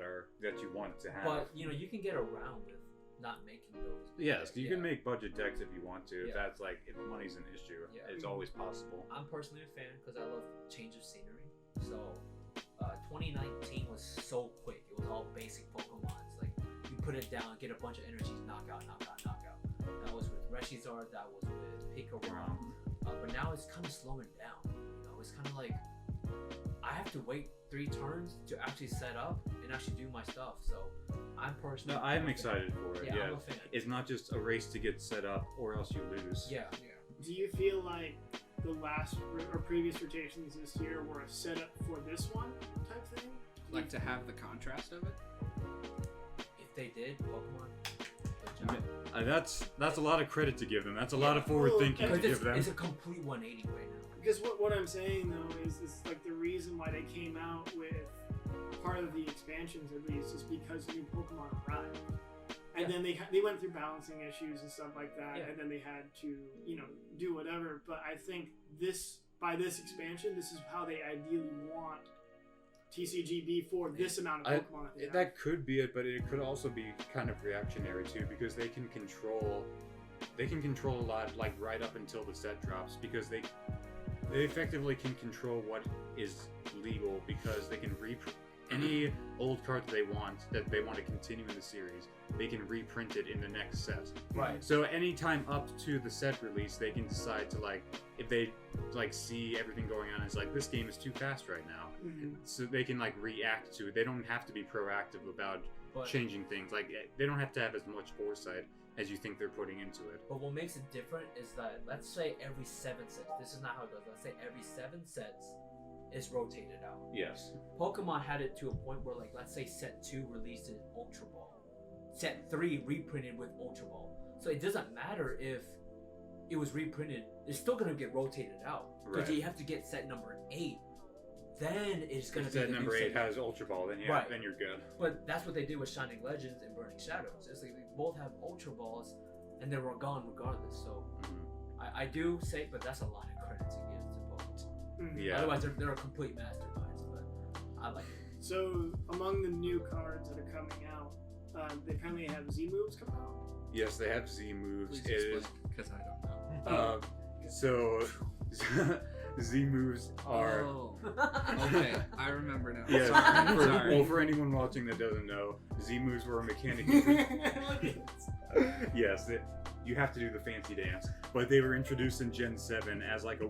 you want to have. but you can get around with not making those. Yes, you Yeah. can make budget decks if you want to. If Yeah. that's like if money's an issue, Yeah. it's always possible. I'm personally a fan because I love change of scenery. So, 2019 was so quick. It was all basic Pokemons. Like you put it down, get a bunch of energies, knockout, knockout, knockout. That was with Reshizard. That was with Pikarom. But now it's kind of slowing down. It's kind of like I have to wait 3 turns to actually set up and actually do my stuff. So I'm personally. No, I'm excited for it. Yeah, Yeah, I'm a fan. it's not just a race to get set up or else you lose. Yeah. Do you feel like the last or previous rotations this year were a setup for this one type thing? Like to have the contrast of it. If they did, Pokemon. Good job. That's a lot of credit to give them. That's a lot of forward thinking to Because give them. it's a complete 180 right now. Because what I'm saying though is like the reason why they came out with part of the expansions at least is because new Pokemon arrived, and then they went through balancing issues and stuff like that, and then they had to do whatever. But I think by this expansion, this is how they ideally want TCG be for this amount of Pokemon. That could be it, but it could also be kind of reactionary too, because they can control a lot, like right up until the set drops, because they effectively can control what is legal, because they can any old card that they want to continue in the series, they can reprint it in the next set. Right. So anytime up to the set release, they can decide to, like, if they like see everything going on, it's like, this game is too fast right now. So they can like react to it. They don't have to be proactive about changing things. Like, they don't have to have as much foresight as you think they're putting into it. But what makes it different is that, let's say every 7 sets, this is not how it goes, let's say every 7 sets is rotated out. Yes. Pokemon had it to a point where, like, let's say set 2 released an Ultra Ball, set 3 reprinted with Ultra Ball. So it doesn't matter if it was reprinted, it's still going to get rotated out. Because you have to get set number 8. Then it's going to be set number 8 has Ultra Ball, then then you're good. But that's what they did with Shining Legends and Burning Shadows. It's like they both have Ultra Balls, and they were gone regardless. So I do say, but that's a lot of credit to give to Pokemon. Yeah. Otherwise, they're a complete masterminds. But I like it. So among the new cards that are coming out, they apparently have Z moves coming out. Yes, they have Z moves. Please explain, because I don't know. So Z moves are. Oh, okay, I remember now. Yeah, Sorry. well, for anyone watching that doesn't know, Z moves were a mechanic. Yes, you have to do the fancy dance, but they were introduced in Gen 7 as like a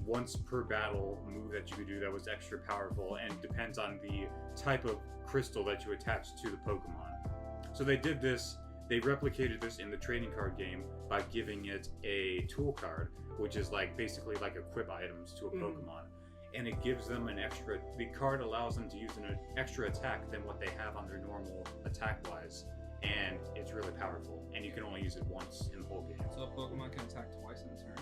once per battle move that you could do that was extra powerful, and depends on the type of crystal that you attach to the Pokemon. So they did this. They replicated this in the trading card game by giving it a tool card, which is like basically like equip items to a Pokemon. And it gives them an extra, the card allows them to use an extra attack than what they have on their normal attack wise. And it's really powerful. And you can only use it once in the whole game. So Pokemon can attack twice in a turn?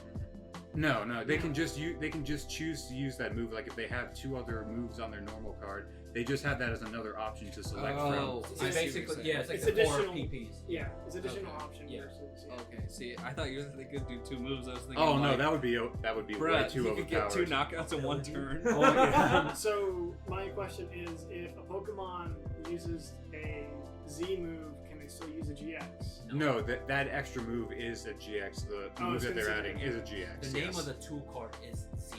No, they can just choose to use that move. Like if they have 2 other moves on their normal card, they just have that as another option to select from. I So see what basically, you're it's like It's the 4 additional- PPs. Yeah, it's additional option Yeah. versus. Okay, see, I thought you were thinking do 2 moves. I was thinking, Oh no, like, that would be way bruh, too you overpowered. could get 2 knockouts in 1 turn. Oh, yeah. So my question is, if a Pokemon uses a Z move, can they still use a GX? No, that extra move is a GX. The move it's that they're considered adding is a GX. The name yes. of the tool card is Z,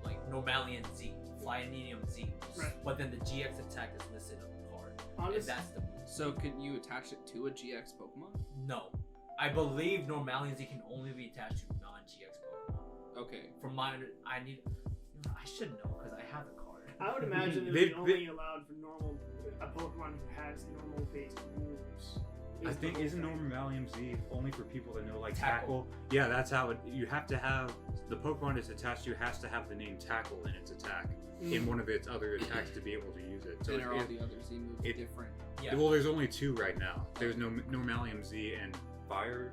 like Normalian Z, Flyanium Z. Right. But then the GX attack is listed on the card, and Honestly, that's the move. So can you attach it to a GX Pokemon? No, I believe Normalian Z can only be attached to non-GX Pokemon. Okay. From my, I should know because I have the card. I would imagine it would be only allowed for a Pokemon who has normal based moves. I think the whole isn't thing. Normalium Z only for people that know like Tackle. tackle? Yeah, that's how it. You have to have the Pokemon it's attached to has to have the name Tackle in its attack in one of its other attacks to be able to use it. So And are all it, the other Z moves different? Yeah. well, there's only 2 right now. There's no Normalium Z and Flyarium.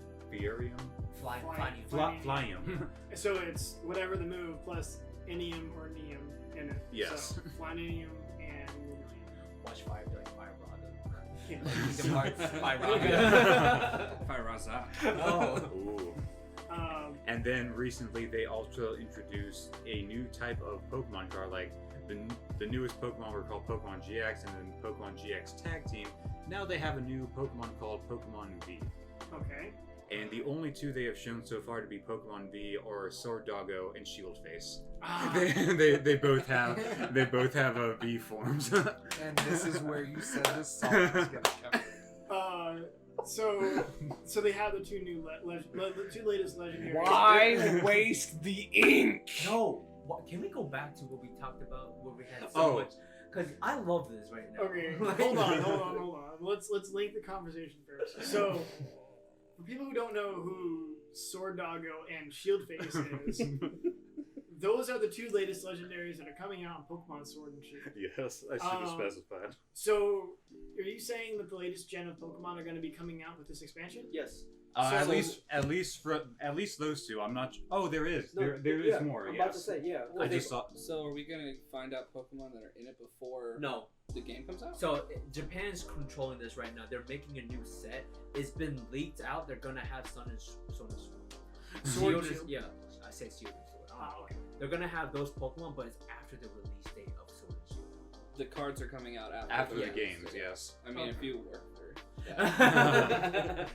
Flyum. So it's whatever the move plus Inium or Neum in it. Yes. So Flyanium and Lumineum. Watch Fire be like Fire Yeah. The parts Fire Firaza. Oh. Ooh. And then recently they also introduced a new type of Pokemon card, like the newest Pokemon were called Pokemon GX and then Pokemon GX Tag Team. Now they have a new Pokemon called Pokemon V. Okay. And the only 2 they have shown so far to be Pokemon V are Sword Doggo and Shield Face. They both have V forms. And this is where you said this song is gonna come. So they have the 2 new the 2 latest legendary. Why waste the ink? No, Can we go back to what we talked about where we had so much? Because I love this right now. Okay, hold on. Let's link the conversation first. So, for people who don't know who Sword Doggo and Shieldface is, those are the two latest legendaries that are coming out in Pokemon Sword and Shield. Yes, I should have specified. So, are you saying that the latest gen of Pokemon are going to be coming out with this expansion? Yes. At least those two. I'm not. Oh, there is. No, there is more. I'm yes. about to say, yeah. I just saw. So are we gonna find out Pokemon that are in it before No. the game comes out? So Japan's controlling this right now. They're making a new set. It's been leaked out. They're gonna have Sun and Sword. Sword and Shield is- Shield? Yeah, I say Shield and Sword. I don't know. okay. They're gonna have those Pokemon, but it's after the release date of Sword and Shield. The cards are coming out After the games, games, so- yes. I mean, if you work for. Yeah.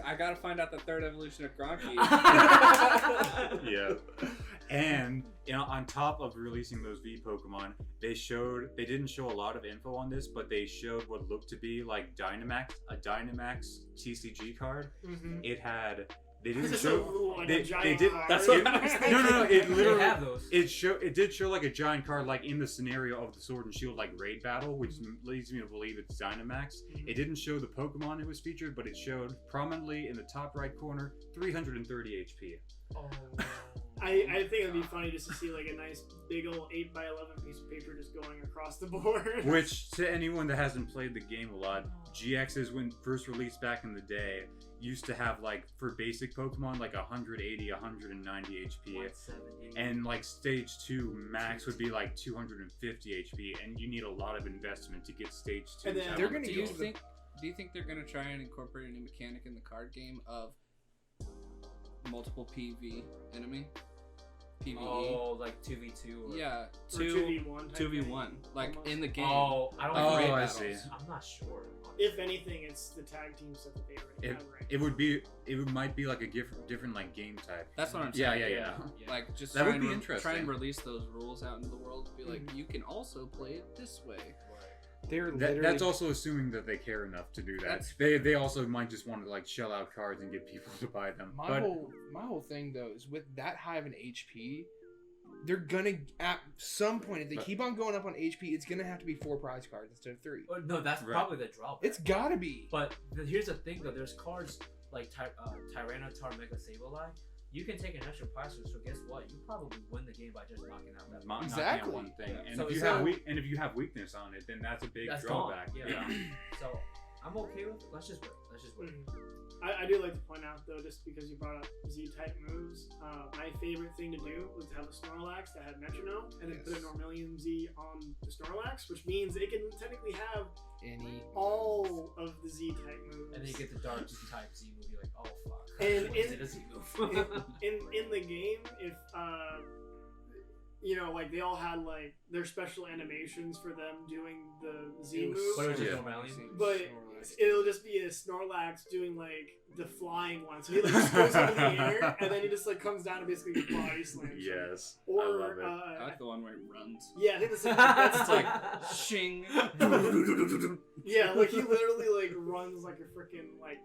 I gotta find out the third evolution of Gronky. Yeah. And on top of releasing those V Pokemon, they didn't show a lot of info on this, but they showed what looked to be like a Dynamax TCG card. Mm-hmm. It had. They This didn't is show. like They a giant did. card. That's what I was No. It They literally. have those. It did show like a giant card, like in the scenario of the Sword and Shield like raid battle, which leads me to believe it's Dynamax. Mhm. It didn't show the Pokemon it was featured, but it showed prominently in the top right corner 330 HP. Oh. I think it'd be funny just to see like a nice big old 8x11 piece of paper just going across the board. Which, to anyone that hasn't played the game a lot, GXs, when first released back in the day, used to have like for basic Pokemon like 180, 190 HP, 170. and like stage 2 max would be like 250 HP, and you need a lot of investment to get stage 2. And then They're gonna Do you use the think they're gonna try and incorporate a new mechanic in the card game of multiple PV enemy? PVE. Oh, like 2v2. Or... Yeah, Or 2v1 type 2v1, thing, like almost. in the game. Oh, I don't Oh, agree. I battles. see. I'm not sure. If anything, it's the tag team stuff that they already have right It might be like a different like game type. That's what I'm Yeah, saying. yeah. Like just That try would and be try interesting. and release those rules out into the world. Be like, Mhm. you can also play it this way. They're That's literally also assuming that they care enough to do that. That's- They also might just want to like shell out cards and get people to buy them. my But whole thing though is with that high of an HP, they're gonna at some point if they keep on going up on HP, it's gonna have to be 4 prize cards instead of 3. Oh, no, that's Right. probably the drawback. It's gotta be. But here's the thing, though. There's cards like Tyranitar Mega Sableye. You can take an extra prize, so guess what? You probably win the game by just knocking out that. knocking Exactly. out one thing, Yeah. and So if you it's have not- and if you have weakness on it, then that's a big That's drawback. gone. Yeah. So I'm okay with it. Let's just wait. Mhm. I do like to point out though, just because you brought up Z-type moves, my favorite thing to do was to have a Snorlax that had Metronome, and then put a Yes. Normalium Z on the Snorlax, which means it can technically have Any all of the Z-type moves. And then you get the Dark type Z move. You're like, oh fuck. And What's in- it a Z move? in the game, if like they all had like their special animations for them doing the Z move, What was Yeah. your Normalium? but it'll just be a Snorlax doing like the flying one. So he like just goes up in the air, and then he just like comes down and basically body slams. Yes, Or I love it. I like the one where he runs. yeah, I think that's It's like shing. yeah, like he literally like runs like a freaking like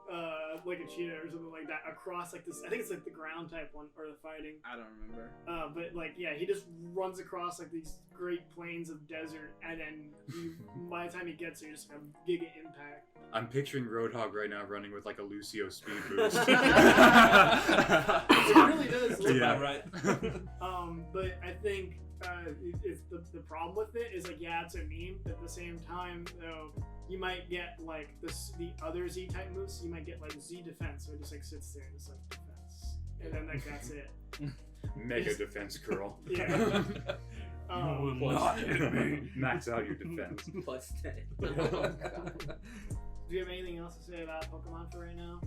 a cheetah or something like that across like this. I think it's like the ground type one or the fighting. I don't remember. But like yeah, he just runs across like these great plains of desert, and then by the time he gets there, just like a giga impact. I'm picturing Roadhog right now running with like a Lucio speed boost. It really does look Yeah. right. But I think it's the problem with it is like yeah, it's a meme, but at the same time though, you might get like the other Z type moves. You might get like Z defense, so it just like sits there and just like defense, and then like that's it. Mega defense curl. Yeah. not hit me. Max out your defense. Plus 10. Do you have anything else to say about Pokemon for right now?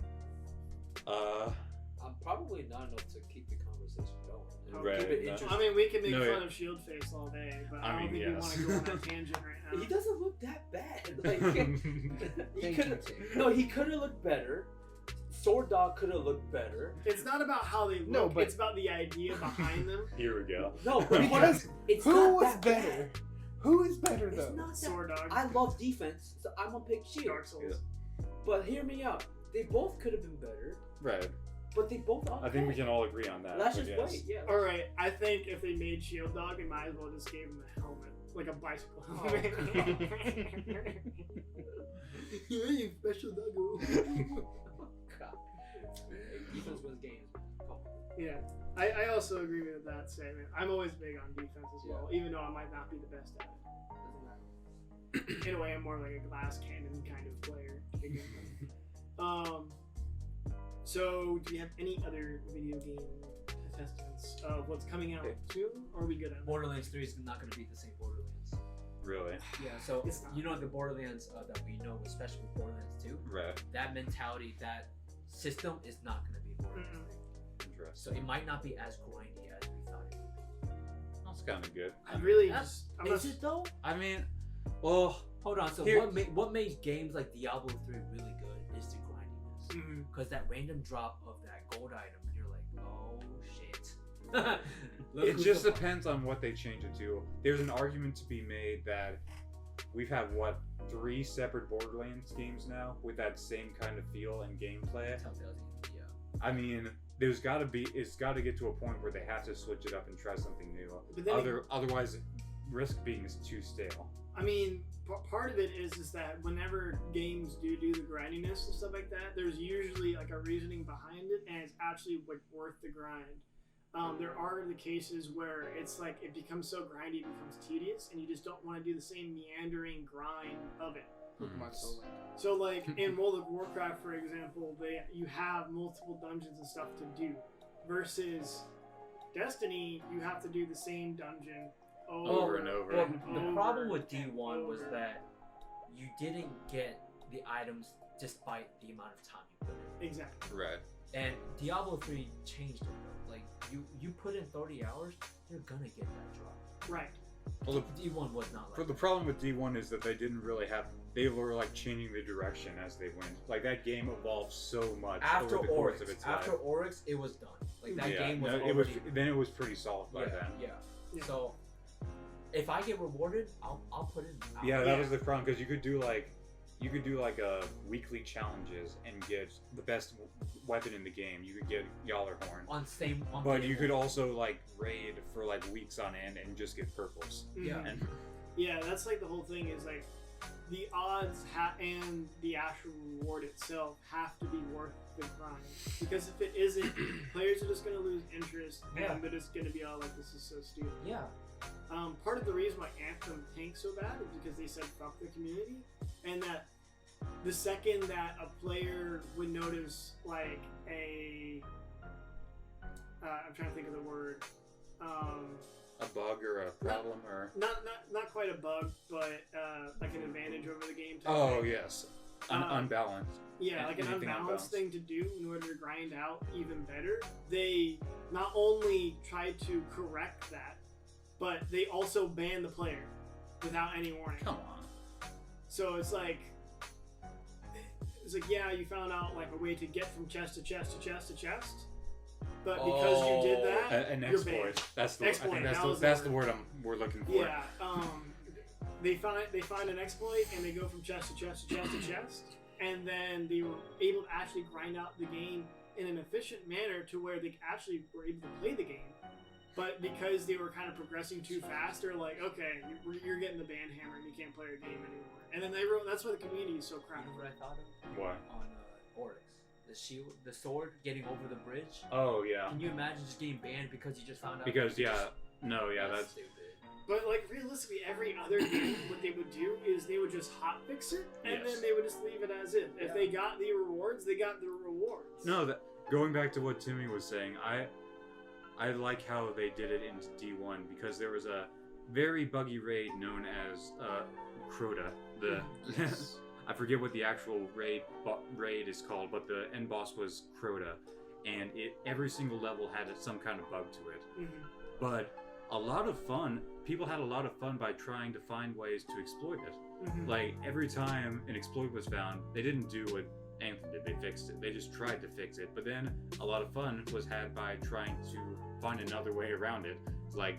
I'm probably not enough to keep the conversation going. Right, Keep it no. interesting. I mean, we can make No, fun yeah. of Shield Face all day, but I I don't mean, think yes. we want to go on that tangent right now. He doesn't look that bad. Like, he Thank could you, have. Tim. No, he could have looked better. Sword Dog could have looked better. It's not about how they look, No, but- it's about the idea behind them. Here we go. No, but Because it's who not was that better? bad. Who is better It's though? not that. Sword Dog, I love defense, so I'm gonna pick Shield. Dark Souls. But hear me out. They both could have been better. Right. But they both are. I think we can all agree on that. Let's I just guess. wait. Yeah. All right, I think if they made Shield Dog, they might as well just gave him a helmet, like a bicycle helmet. Yeah, you special doggo. God. Defense wins games. Come on. Yeah, I also agree with that statement. I'm always big on defense as well, even though I might not be the best at it. Doesn't matter. In a way, I'm more like a glass cannon kind of player to begin with. So, do you have any other video game testaments of what's coming out soon, or are we good on that? Borderlands 3 is not going to be the same Borderlands. Really? Yeah, so It's not. you know the Borderlands that we know, especially with Borderlands 2, Right. that mentality, that system is not going to be Borderlands 3. Interesting. So it might not be as grindy as we thought it would be. That's kind of good. I really That's- just. I'm Is not, it though? I mean, well, Hold on. So Here- what made games like Diablo 3 really good is the grindiness. Mhm. Because that random drop of that gold item, you're like, oh shit. Look it who's just the- depends on what they change it to. There's an argument to be made that we've had, 3 separate Borderlands games now with that same kind of feel and gameplay. Telltale's, yeah. I mean, it's got to get to a point where they have to switch it up and try something new. But then Otherwise, risk being is too stale. I mean, part of it is that whenever games do the grindiness and stuff like that, there's usually like a reasoning behind it, and it's actually like worth the grind. There are the cases where it's like it becomes so grindy, it becomes tedious, and you just don't want to do the same meandering grind of it. Pokemon Soul Link. So, like in World of Warcraft, for example, you have multiple dungeons and stuff to do, versus Destiny, you have to do the same dungeon Over and over. Well, and the over problem with and D1 was over. that you didn't get the items despite the amount of time you put in. Exactly. Right. And Diablo 3 changed it though. Like you put in 30 hours, you're gonna get that drop. Right. Well, D1 was not like the that. problem with D1 is that they didn't really have. They were like changing the direction as they went. Like that game evolved so much After over the course Oryx, of its after life. Oryx, it was done. Like that Yeah, game was no, already. then it was pretty solid by yeah, then. yeah. Yeah. So if I get rewarded, I'll put in. Yeah, Yeah. that was the problem because you could do like weekly challenges and get the best weapon in the game. You could get Yallarhorn, on but day you one. could also like raid for like weeks on end and just get purples. Yeah. Mhm. And Yeah, that's like the whole thing is like the odds and the actual reward itself have to be worth the grind. Because if it isn't, players are just going to lose interest Yeah. and they're just going to be all like, this is so stupid. Yeah. Part of the reason why Anthem tanked so bad is because they said fuck the community, and that the second that a player would notice like I'm trying to think of the word, a bug or a problem or not quite a bug, but like an advantage over the game. Type oh thing. yes, Uh, unbalanced. Yeah, like an Anything unbalanced unbalanced. thing to do in order to grind out even better. They not only tried to correct that, but they also banned the player without any warning. Come on. So it's like, yeah, you found out like a way to get from chest to chest to chest to chest, but because you did that, An you're exploit. banned. That's the. Exploit, I think that was that's the the word we're looking for. Yeah, they find an exploit and they go from chest to chest to chest to chest, and then they were able to actually grind out the game in an efficient manner to where they actually were able to play the game. But because they were kind of progressing too fast, they're like, okay, you're getting the ban hammer and you can't play your game anymore. And then that's why the community is so You crowded. know what I thought of? What? On Oryx, the shield, the sword getting over the bridge. Oh yeah. Can you imagine just getting banned because you just found out? Because yeah, no, yeah, that's stupid. But like realistically, every other game, what they would do is they would just hotfix it, and Yes. then they would just leave it as is. If they got the rewards, they got the rewards. no. That going back to what Timmy was saying, I like how they did it in D1 because there was a very buggy raid known as Crota. The I forget what the actual raid is called, but the end boss was Crota, and every single level had some kind of bug to it. Mhm. But a lot of fun. People had a lot of fun by trying to find ways to exploit it. Mhm. Like every time an exploit was found, they didn't do what Anthem did. They fixed it. They just tried to fix it. But then a lot of fun was had by trying to find another way around it. Like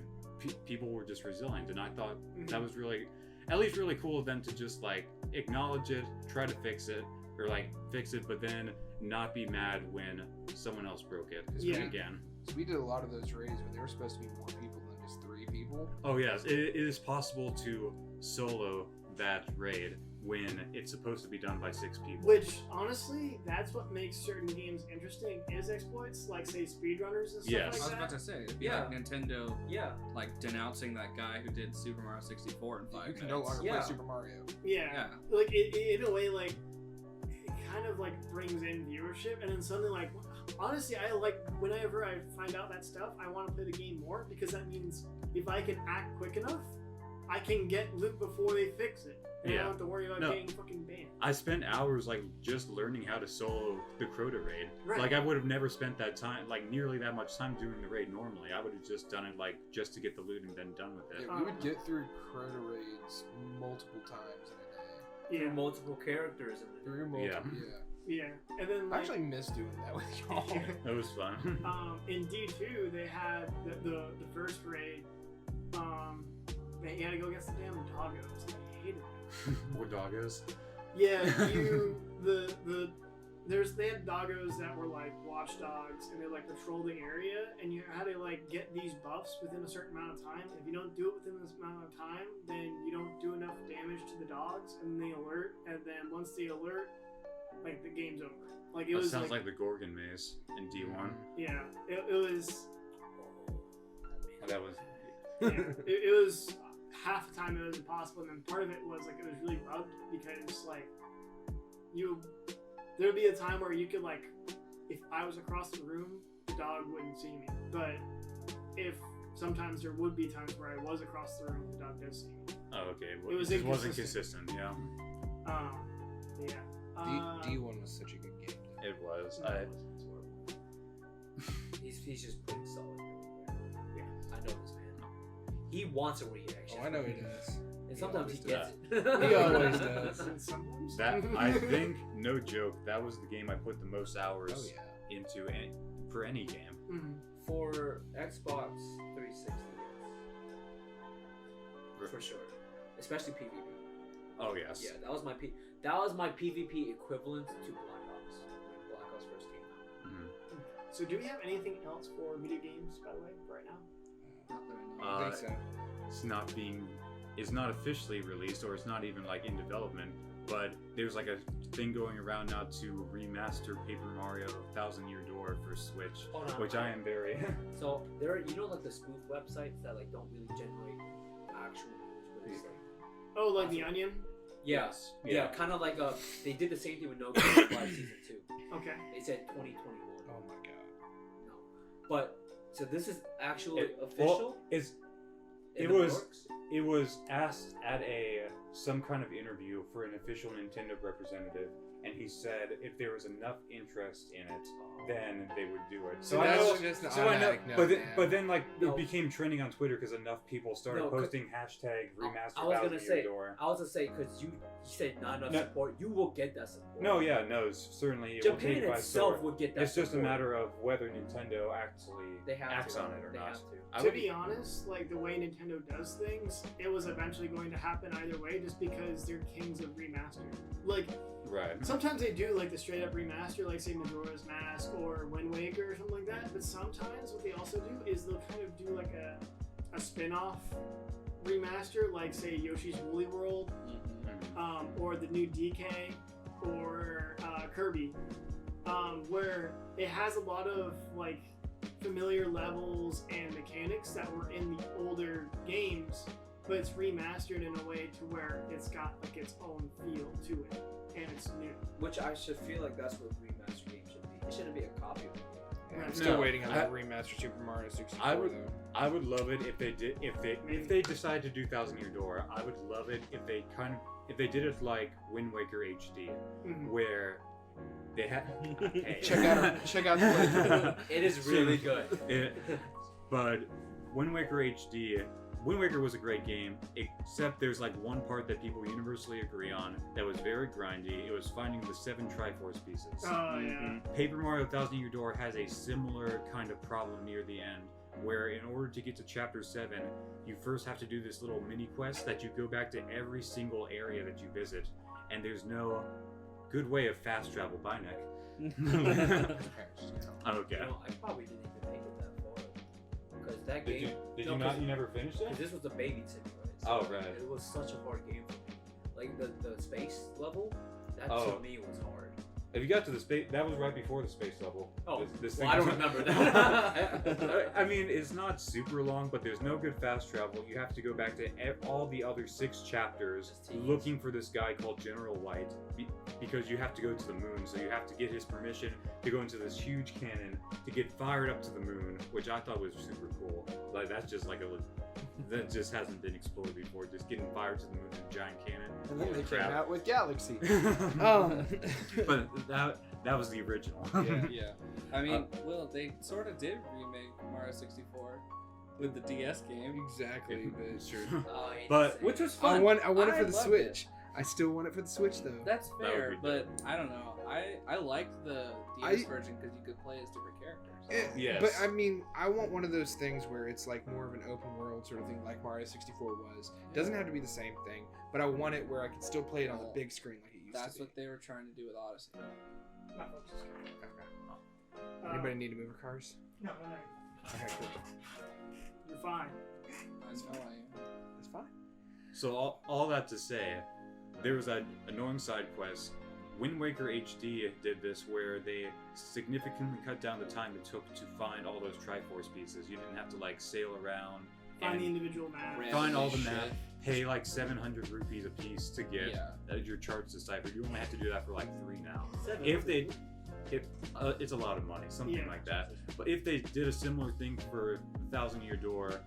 people were just resilient, and I thought that was really, at least really cool of them to just like acknowledge it, try to fix it, or like fix it, but then not be mad when someone else broke it. Because Yeah. again, So we did a lot of those raids where there were supposed to be more people than just 3 people. oh yes, it is possible to solo that raid when it's supposed to be done by 6 people. Which honestly, that's what makes certain games interesting is exploits, like say speedrunners and stuff Yes. I was like about that. to say, it'd be Yeah. like Nintendo Yeah. like denouncing that guy who did Super Mario 64 in 5 You minutes. can no longer Yeah. play Super Mario. Yeah. Yeah. Like in a way, like it kind of like brings in viewership, and then suddenly, like honestly, I like whenever I find out that stuff, I want to play the game more because that means if I can act quick enough, I can get loot before they fix it. And I Yeah. don't have to worry about No. getting fucking banned. I spent hours like just learning how to solo the Crota raid. Right. Like I would have never spent that time, like nearly that much time doing the raid normally. I would have just done it like just to get the loot and then done with it. Yeah, we would get through Crota raids multiple times in a day. Yeah. Multiple characters in it. Through multiple, Yeah. And then I like, actually miss doing that with y'all. It was fun. in D2, they had the first raid. They had to go against the damn doggos. I hated it. More doggos. Yeah, they had doggos that were like watchdogs, and they like patrol the area, and you had to like get these buffs within a certain amount of time. If you don't do it within this amount of time, then you don't do enough damage to the dogs, and they alert. And then once they alert, like the game's over. Like it That was sounds like the Gorgon maze in D1. yeah, it was. That was Yeah, it was half the time it was impossible, and then part of it was like it was really bugged because like there would be a time where you could like if I was across the room, the dog wouldn't see me, but if sometimes there would be times where I was across the room, the dog does see me. oh okay. Well, It was just wasn't inconsistent. consistent. Yeah, Yeah. D1 was such a good game. it was. He's just pretty solid. Yeah, I know this man. He wants a reaction. Oh, I know he does. And sometimes he always gets He it. always does. And sometimes That I think, no joke, that was the game I put the most hours Oh yeah. into for any game. Mhm. For Xbox 360, yes. For sure. Especially PvP. Oh yes. Yeah, that was my PvP equivalent to Black Ops when Black Ops first came out. Mhm. So do we have anything else for video games, by the way, right now? I think so. It's not officially released, or it's not even like in development, but there's like a thing going around now to remaster Paper Mario Thousand Year Door for Switch, Hold on. which I am very So there are, like the spoof websites that like don't really generate actual news, but it's like Oh, like the Onion. yes, Yeah. yeah, kind of like they did the same thing with No Game Live Season 2. Okay. They said 2021. Oh my god. No, but so this is actually It- official. well, in it the was- works? It was asked at some kind of interview for an official Nintendo representative, and he said if there was enough interest in it, then they would do it. So I that's know, just an so I know, automatic no, but then like No. it became trending on Twitter because enough people started No, 'cause- posting hashtag remaster I was gonna Thousand say, Year Door. I was gonna say because you said not enough No. support, you will get that support. No, yeah, no, certainly it will Japan take it by itself storm. would get that. It's just a support. matter of whether Nintendo actually They have acts to. on it or They not. have to. I To would- be honest, like the way Nintendo does things, it was eventually going to happen either way just because they're kings of remaster. Like, right. sometimes they do like the straight up remaster, like say Majora's Mask or Wind Waker or something like that, but sometimes what they also do is they'll kind of do like a spin off remaster, like say Yoshi's Woolly World, or the new DK, or Kirby, where it has a lot of like familiar levels and mechanics that were in the older games, but it's remastered in a way to where it's got like its own feel to it, and it's new. Which I should feel like that's what remaster games should be. It shouldn't be a copy of it. Yeah, I'm No, still waiting on I- the remastered Super Mario 64 I would- though. I would love it if they did if they decide to do Thousand Year Door. I would love it if they did it like Wind Waker HD, Mhm. where they had hey. check out the playthrough. It is really good. But Wind Waker HD, Wind Waker was a great game, except there's like one part that people universally agree on that was very grindy. It was finding the 7 Triforce pieces. Oh yeah. Paper Mario Thousand Year Door has a similar kind of problem near the end, where in order to get to Chapter 7, you first have to do this little mini quest that you go back to every single area that you visit, and there's no good way of fast travel by Nick. Okay. You know, I probably didn't even make it that far because that Did game. you not? You never finished Because it? this was a baby Timmy, right? Oh, right. It was such a hard game for me. Like the space level, that Oh. to me was hard. If you got to the space, that was right before the space level. Oh, this well, I don't remember that. I mean, it's not super long, but there's no good fast travel. You have to go back to all the other 6 chapters looking for this guy called General White because you have to go to the moon. So you have to get his permission to go into this huge cannon to get fired up to the moon, which I thought was super cool. Like that's just like that just hasn't been explored before. Just getting fired to the moon in a giant cannon. And then they came Crap. out with Galaxy. But that was the original. Yeah. I mean, well, they sort of did remake Mario 64 with the DS game. Exactly, but Sure. Oh, I hate But- to say Which that. was fun. I want it for the loved Switch. it. I still want it for the Switch though. That's That would fair, be but I don't know. I liked the DS version because you could play as different characters. Yes. But I mean, I want one of those things where it's like more of an open world sort of thing, like Mario 64 was. Doesn't have to be the same thing, but I want it where I can still play it on the big screen like it used That's to be. what they were trying to do with Odyssey. My folks is good. Anybody need to move her cars? No. Okay, cool. You're fine. I know I am. That's fine. So all that to say, there was that annoying side quest. Wind Waker HD did this where they significantly cut down the time it took to find all those Triforce pieces. You didn't have to like sail around Find the and individual map. find all the Shit. map, pay like 700 rupees a piece to get Yeah. your charts deciphered. You only have to do that for like 3 now. 700. It's a lot of money, something Yeah. like that. But if they did a similar thing for Thousand Year Door,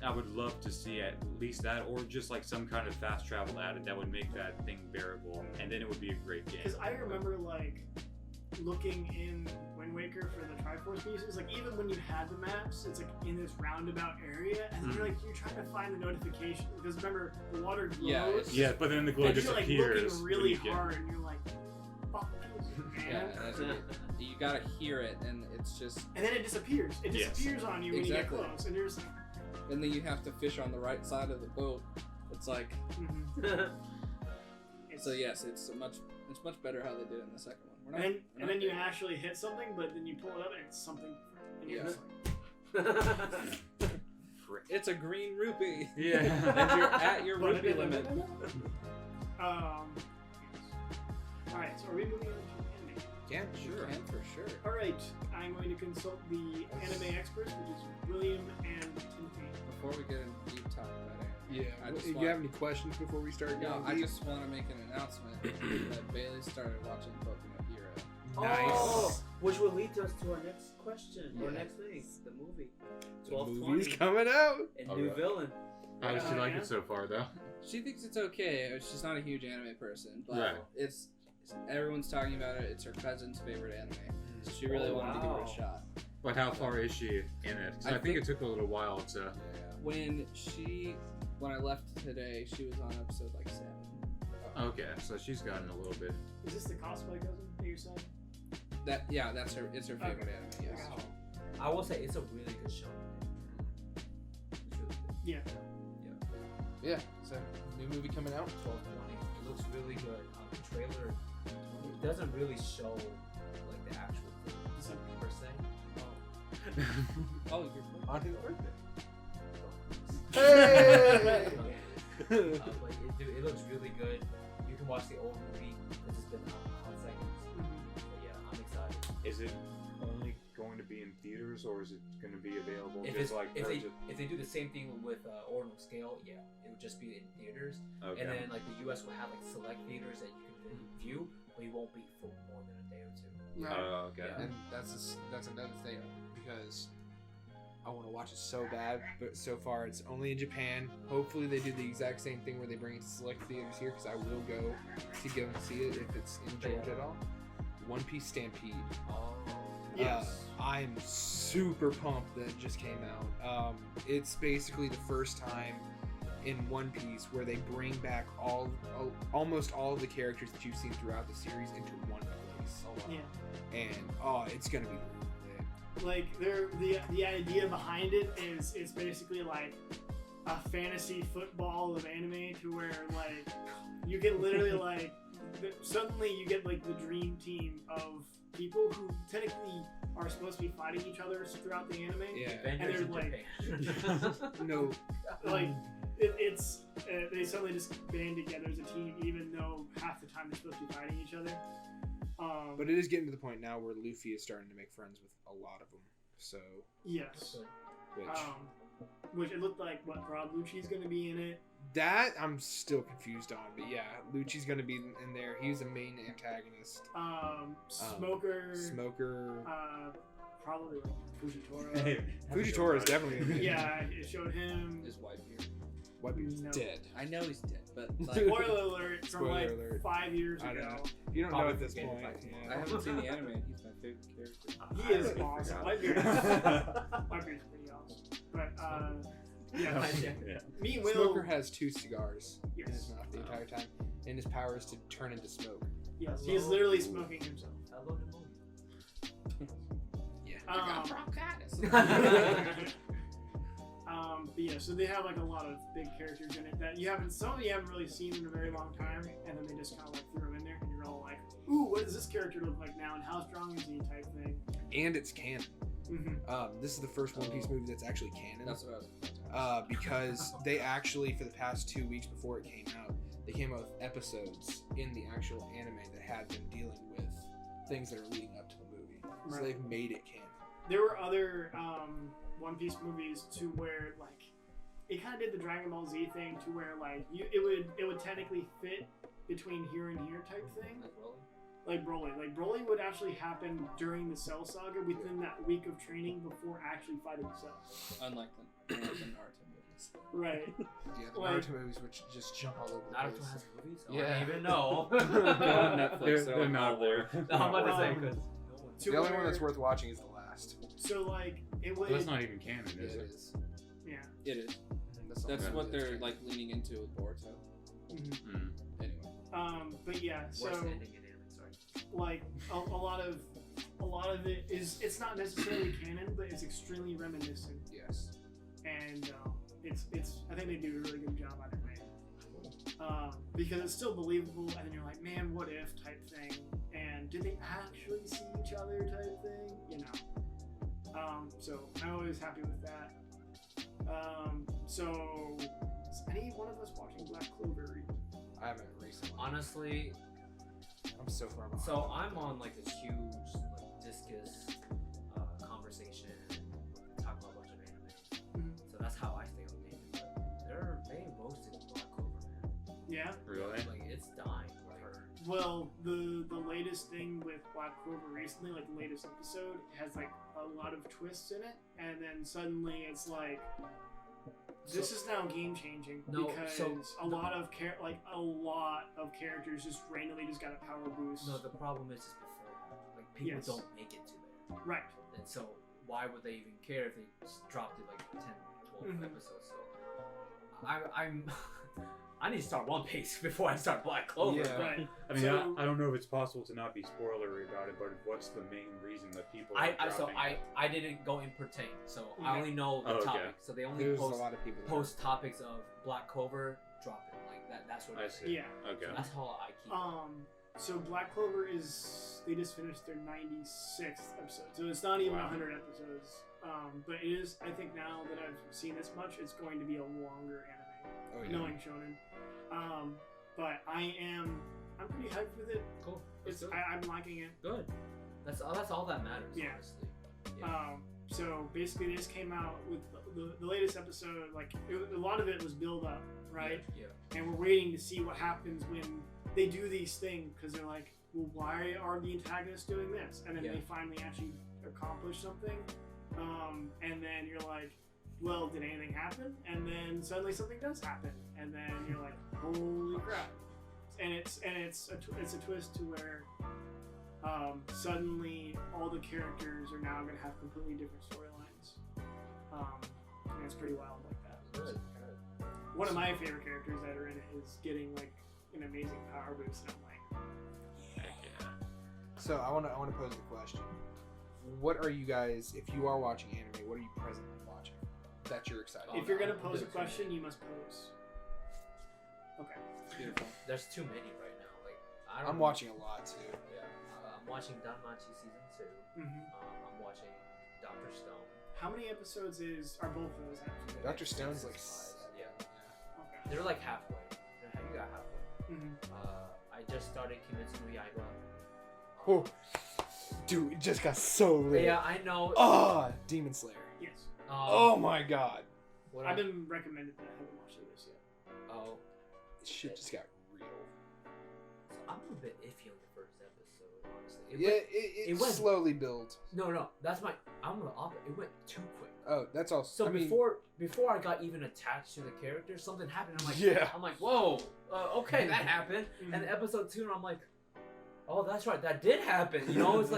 I would love to see at least that, or just like some kind of fast travel added that would make that thing bearable, and then it would be a great game. Because I remember like looking in Wind Waker for the Triforce pieces, like even when you had the maps, it's like in this roundabout area, and you're like you're trying to find the notification because remember the water glows. Yeah, it's- Yeah, but then the glow and you're like disappears. looking when really you get- hard, and you're like, "Fuck, Yeah, man!" that's it. You gotta hear it, and it's just, And then it disappears. It Yes. disappears on you when Exactly. you get close, and you're just like, and then you have to fish on the right side of the boat. It's like, so yes, it's much better how they did it in the second one. We're not, and we're then not you there. actually hit something, but then you pull it up and it's something different. And you're Yeah. just like, Frick. It's a green rupee. Yeah. And you're at your rupee limit. Alright, so are we moving on to anime? Yeah, Sure. Can for sure. Alright, I'm going to consult the anime experts, which is William and Timothy. Before we get into deep talk about it, Yeah. I just You want- have any questions before we start no, going I deep? just want to make an announcement that Bailey started watching Pokemon Hero. Nice. Oh, which will lead us to our next question, or Yes. next thing, the movie. The 1220. movie's coming out. And All new right. villain. How does she Oh, like yeah? it so far, though? She thinks it's okay. She's not a huge anime person, but Right. it's everyone's talking about it. It's her cousin's favorite anime, so she really Oh, wanted to give it wow. a shot. But how far is she in it? 'Cause I think it took a little while to. When I left today, she was on episode like 7. Okay, so she's gotten a little bit. Is this the cosplay cousin that you're saying? That's her. It's her favorite anime. Yes. Wow. I will say it's a really good show. It's really good. Yeah. Yeah. So new movie coming out. 1220. It looks really good. The trailer, it doesn't really show like the actual thing per se. Oh, you're cool. On his birthday. But it looks really good. You can watch the old movie because it's been out a hot seconds. But yeah, I'm excited. Is it only going to be in theaters, or is it going to be available If, just it's, like if they do the same thing with Ordinal Scale, yeah, it would just be in theaters. Okay. And then like the US will have like select theaters that you can view, but you won't be for more than a day or two. Oh, okay. Yeah. And that's another thing because I want to watch it so bad, but so far it's only in Japan. Hopefully they do the exact same thing where they bring it to select theaters here because I will go and see it if it's in Georgia at all. One Piece Stampede. Oh. Yes. I'm super pumped that it just came out. It's basically the first time in One Piece where they bring back almost all of the characters that you've seen throughout the series into one place. Yeah. And it's gonna be lit. Like the idea behind it is it's basically like a fantasy football of anime to where like you can literally like suddenly you get like the dream team of people who technically are supposed to be fighting each other throughout the anime. Yeah. Avengers And in they're Japan. No. Like it's they suddenly just band together as a team, even though half the time they're supposed to be fighting each other. But it is getting to the point now where Luffy is starting to make friends with a lot of them. So, yes, which which it looked like Rob Lucci's going to be in it. that I'm still confused on. But yeah, Lucci's going to be in there. He's the main antagonist. Smoker. Probably like Fujitora. Fujitora is definitely in there. Yeah, it showed him. His Whitebeard. Whitebeard's No. dead. I know he's dead, but like, Spoiler alert from Spoiler like alert. 5 years I ago. know. You don't Probably know at this forget point. if I can. Yeah. I haven't seen the anime. And he's my favorite character. He is I awesome. forgot. Whitebeard's pretty awesome. But yeah. Yeah. Meanwhile, Smoker has 2 cigars in his yes, mouth the entire time, and his power is to turn into smoke. yes, he is literally smoking himself. Hello, pneumonia. But yeah, so they have like a lot of big characters in it that some of you haven't really seen in a very long time, and then they just kind of like threw them in there, and you're all like, ooh, what does this character look like now, and how strong is he, type thing. And it's canon. Mm-hmm. This is the first One Piece movie that's actually canon. That's what I was. Because they actually, for the past 2 weeks before it came out, they came out with episodes in the actual anime that had them dealing with things that are leading up to the movie. So Right. they've made it canon. There were other One Piece movies to where like it kind of did the Dragon Ball Z thing to where like it would technically fit between here and here type thing. Like Broly would actually happen during the Cell Saga within that week of training before actually fighting Cell. Unlike the Naruto movies. Right. Yeah, the Like- Naruto movies, which just jump all over the Naruto place. has movies? Oh, Yeah. I didn't even know. They're on Netflix. They're not there. No, I'm about to say, Um, because To The only where- one that's worth watching is the last. So like it would. Well, that's not even canon, Yeah, is it it? is. Yeah. It is. the That's only what one they're canon. like leaning into with Boruto. Mhm. Anyway. But yeah. So worst ending in anime, sorry. like a lot of it is it's not necessarily canon, but it's extremely reminiscent, Yes. and it's I think they do a really good job either way. Because it's still believable, and then you're like, man, what if type thing, and did they actually see each other type thing, you know? So I'm always happy with that. So is any one of us watching Black Clover? I haven't recently. Honestly, I'm so far behind. so I'm on like this huge like discus conversation, talk about a bunch of anime. Mhm. So that's how I stay updated. But they roasted Black Clover, man. Yeah. Really? Like it's dying. Like, Well, the latest thing with Black Clover recently, like the latest episode, has like a lot of twists in it, and then suddenly it's like this is now game changing No, because so a lot of characters just randomly just got a power boost. no, the problem is just before, like people Yes. don't make it to there, Right. and so why would they even care if they just dropped it like 10, 12 Mhm. episodes? So I'm I need to start One Piece before I start Black Clover. Yeah. but- Right. I mean, So- I don't know if it's possible to not be spoilery about it, but what's the main reason that people are So dropping it? I didn't go in pertain, so I Okay. only know the Oh, okay. topic. So they only There's a post lot of people there. post topics of Black Clover, drop it like that. That's what I it is. see. Yeah. Okay. That's how I keep. So Black Clover they just finished their 96th episode, so it's not even Wow. 100 episodes. But it is. I think now that I've seen this much, it's going to be a longer anime. Oh, yeah. Knowing shonen. But I'm pretty hyped with it. Cool. It's I'm liking it. good. That's all that matters. Yeah. Honestly. Yeah. So basically, they just came out with the latest episode. Like a lot of it was build up, right? Yeah. And we're waiting to see what happens when they do these things because they're like, well, why are the antagonists doing this? And then Yeah. they finally actually accomplish something. And then you're like, well, did anything happen? And then suddenly something does happen, and then you're like, holy crap! And it's a twist to where suddenly all the characters are now going to have completely different storylines. And it's pretty wild like that. Good. One of my favorite characters that are in it is getting like an amazing power boost, and I'm like, So I want to pose the question: what are you guys, if you are watching anime, what are you presently watching that you're excited? if you're gonna pose a question, you must pose. Okay. Beautiful. There's too many right now. Like I don't I'm know. watching a lot too. Yeah, I'm watching Danmachi season 2. Mhm. I'm watching Doctor Stone. How many episodes are both of those actually? Dr. Stone's like Yeah, Okay. they're like halfway. You got halfway. Mhm. I just started Kimetsu no Yaiba. Oh, dude, it just got so lit. Yeah, I know. Oh, Demon Slayer. Yes. Oh my god. What I've been recommended that. I haven't watched it this yet. Oh, This shit just got real. so I'm a bit iffy on the first episode, honestly. It it went- slowly built. No, that's my. I'm the opposite. It went too quick. Oh, that's all. So I mean, before I got even attached to the character, something happened. I'm like, Yeah. I'm like, whoa, okay, that happened. And episode 2, and I'm like, oh, that's right, that did happen. You know, it's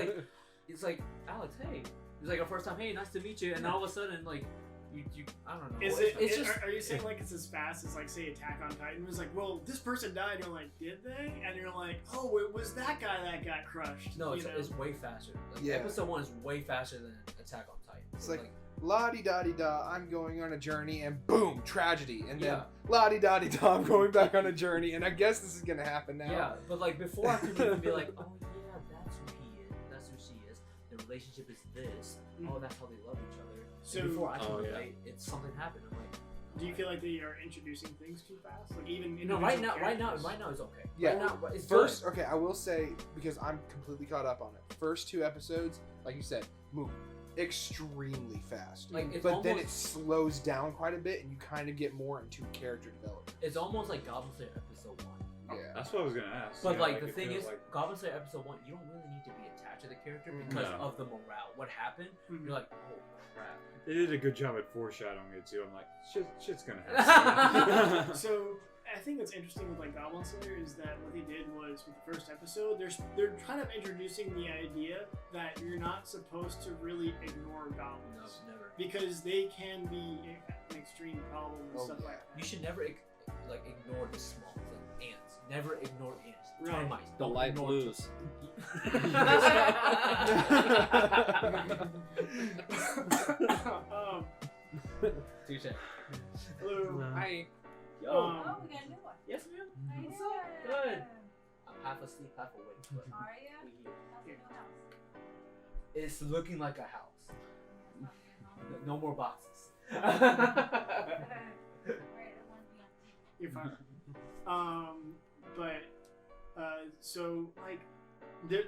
like Alex, hey, it's like our first time, hey, nice to meet you, and all of a sudden, like, you I don't know. It's just. Are you saying like it's as fast as like say Attack on Titan? It was like, well, this person died. You're like, did they? And you're like, oh, it was that guy that got crushed. No, you know? it's way faster. Like, Yeah. Episode 1 is way faster than Attack on Titan. It's like la-di-da-di-da, I'm going on a journey, and boom, tragedy. And then Yeah. la-di-da-di-da, I'm going back on a journey, and I guess this is gonna happen now. yeah, but like before I could even be like, oh yeah, that's who he is, that's who she is. The relationship is this. Oh, that's how they love each other. So- And before I could Oh, yeah. relate, it's something happened. I'm like, Do you feel like they are introducing things too fast? Like even no, right individual now characters? it's okay. Yeah. Right now, it's First, good. okay, I will say, because I'm completely caught up on it, first 2 episodes, like you said, move extremely fast. Like it's But then it almost, slows down quite a bit, and you kind of get more into character development. it's almost like Goblin Slayer episode 1. Yeah. That's what I was gonna ask. But Yeah, like the it thing feels is, like- Goblin Slayer episode 1, you don't really need to be attached to the character because No. of the morale. What happened? Mhm. You're like, oh crap. they did a good job at foreshadowing it too. I'm like, shit's gonna happen. So I think what's interesting with like Goblin Slayer is that what they did was with the first episode, they're kind of introducing the idea that you're not supposed to really ignore No, goblins never. because they can be an extreme problem and Oh, stuff yeah. like that. You should never ignore the small, like ants. Never ignore ants. Right. Termites. The Don't light ignore blues. Touche. Hello. Hi. Yo. Oh, we got a new one. Yes, ma'am. How you What's doing? up? Good. I'm half asleep, half awake. But Are ya? we here. How's the new house? It's looking like a house. Yeah, it's No more boxes. not getting home. Alright, I want to be on TV. You're fine. So like they're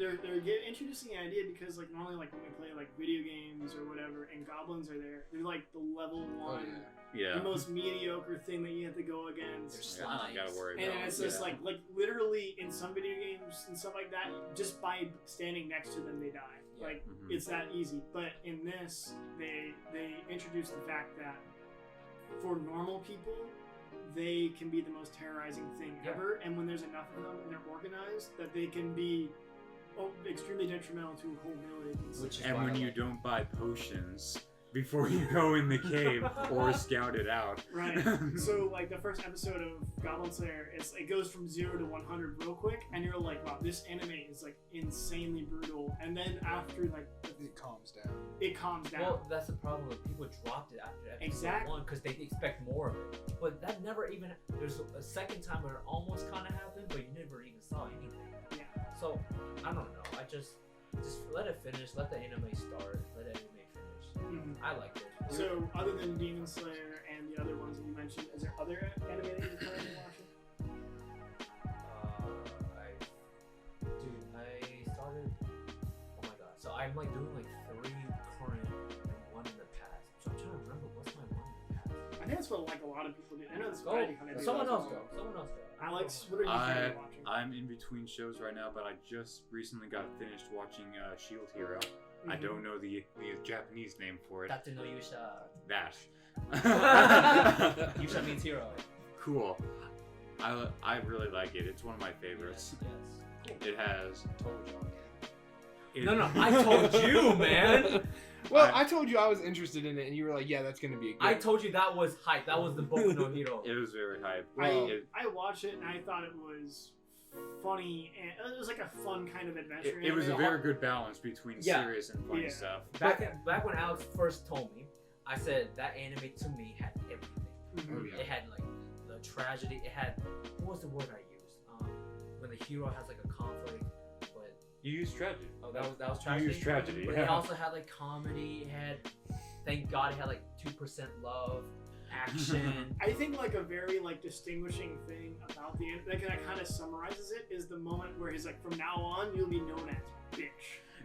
introducing the idea because like normally like when we play like video games or whatever and goblins are there, they're like the level Oh, one, yeah. the most mediocre thing that you have to go against. They're Yeah, I gotta worry And about it's it. just Yeah. like literally in some video games and stuff like that, just by standing next to them they die. Yeah. Like Mhm. it's that easy. But in this, they introduce the fact that for normal people, they can be the most terrorizing thing Yeah. ever. And when there's enough of them and they're organized, that they can be extremely detrimental to a whole village. And stuff. Which is And why when I you like- don't buy potions before you go in the cave or scout it out. Right. So like the first episode of Goblin Slayer, it goes from 0 to 100 real quick, and you're like, wow, this anime is like insanely brutal. And then after like It calms down. it calms down. Well, that's the problem. People dropped it after episode Exactly. 1 because they expect more of it. But that never even. There's a second time where it almost kind of happened, but you never even saw anything. Yeah. So I don't know. I just let it finish. Let the anime start. Let the anime finish. Mhm. I liked it. So other than Demon Slayer and the other ones that you mentioned, is there other anime that you're currently watching? I started. Oh my god! So I'm like doing like 3 current and 1 in the past. So I'm trying to remember what's my 1 in the past. I think that's what like a lot of people do. I know that's Go. what I kind of do. Someone as else well. go. Someone else go. Alex, what are you currently watching? I'm in between shows right now, but I just recently got finished watching Shield Hero. I Mhm. don't know the Japanese name for it. Date no Yusha. That. Yusha means hero. Cool. I really like it. It's one of my favorites. Yes. It has. It, No, I told you, man. Well, I told you I was interested in it, and you were like, "Yeah, that's gonna be a good." I told you that was hype. That was the Boku no Hero. It was very hype. Well, I watched it and I thought it was funny and it was like a fun kind of adventure. It was a anime. very good balance between Yeah. serious and funny Yeah. stuff. Back when Alex first told me, I said that anime to me had everything. Mhm. Oh, yeah. It had like the tragedy. It had what was the word I used? When the hero has like a conflict, but You use tragedy. oh, that was You tragedy. use tragedy. But Yeah. it also had like comedy. It had, thank God, it had like 2% love, action. I think like a very like distinguishing thing about the anime that kind of summarizes it is the moment where he's like, from now on you'll be known as bitch.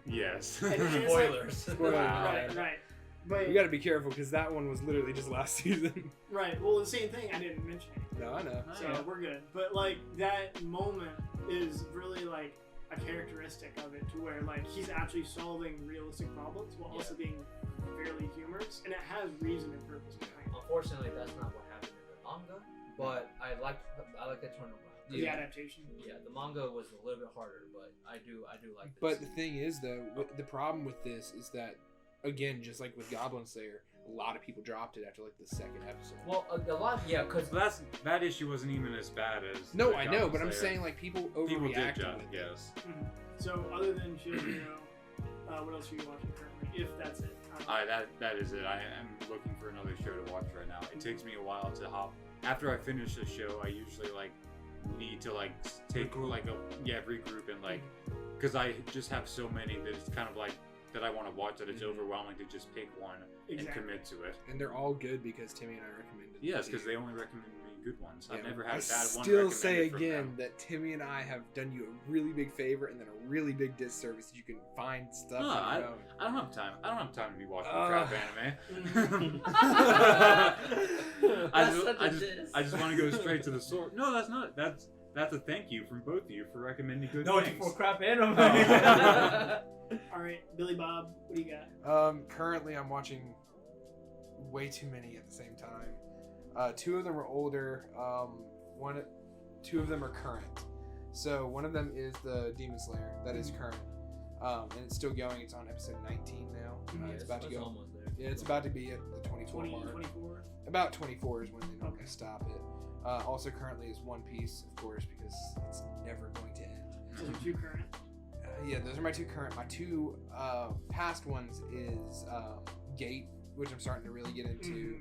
Yes. And it's like- Spoilers. Spoiler. Right. But You got to be careful because that one was literally just last season. right. Well, the same thing. I didn't mention it, No, I know. so we're good. But like that moment is really like a characteristic of it, to where like he's actually solving realistic problems while also being fairly humorous, and it has reason and purpose behind it. Unfortunately, that's not what happened in the manga. But I like that turnaround. The adaptation. Yeah, the manga was a little bit harder, but I do like this. But the thing is, though, the problem with this is that, again, just like with Goblin Slayer, a lot of people dropped it after like the second episode. well, a lot, yeah, because So that issue wasn't even as bad as. No, the I know, Goblin but I'm Slayer. saying like people People did overreacted jump, with it. yes. So other than Shield Hero, what else are you watching currently? If that's it. That is it. I am looking for another show to watch right now. It takes me a while to hop. After I finish a show, I usually like need to like take like regroup and like, because I just have so many that it's kind of like that I want to watch that it's overwhelming to just pick one and commit to it. And they're all good because Timmy and I recommended. Yes, them to because you. they only recommend me good ones. I've Yeah, never had I a bad one. still say recommended from again them. that Timmy and I have done you a really big favor and then a really big disservice. You can find stuff No, on your own. I don't have time. I don't have time to be watching crap anime. I just want to go straight to the source. No, that's not. That's a thank you from both of you for recommending good no, things. for crap anime. All right, Billy Bob, what do you got? Currently, I'm watching way too many at the same time. Two of them are older. Two of them are current. So one of them is the Demon Slayer that is current, and it's still going. It's on episode 19 now. It's about to go. Almost there. Yeah, it's about to be at the 24 20, mark. 24? About 24 is when they normally stop it. Also, currently is One Piece, of course, because it's never going to end. Those are two current. Yeah, those are my two current. My two past ones is Gate, which I'm starting to really get into.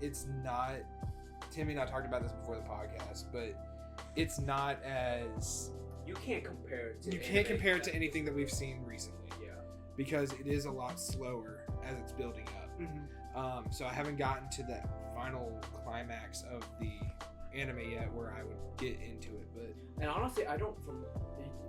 It's not. Timmy and I talked about this before the podcast, but it's not as. You can't compare it to. You can't compare it to anything that we've seen recently. Yeah. Because it is a lot slower as it's building up. So I haven't gotten to that final climax of the anime yet where I would get into it, but And honestly, I don't. From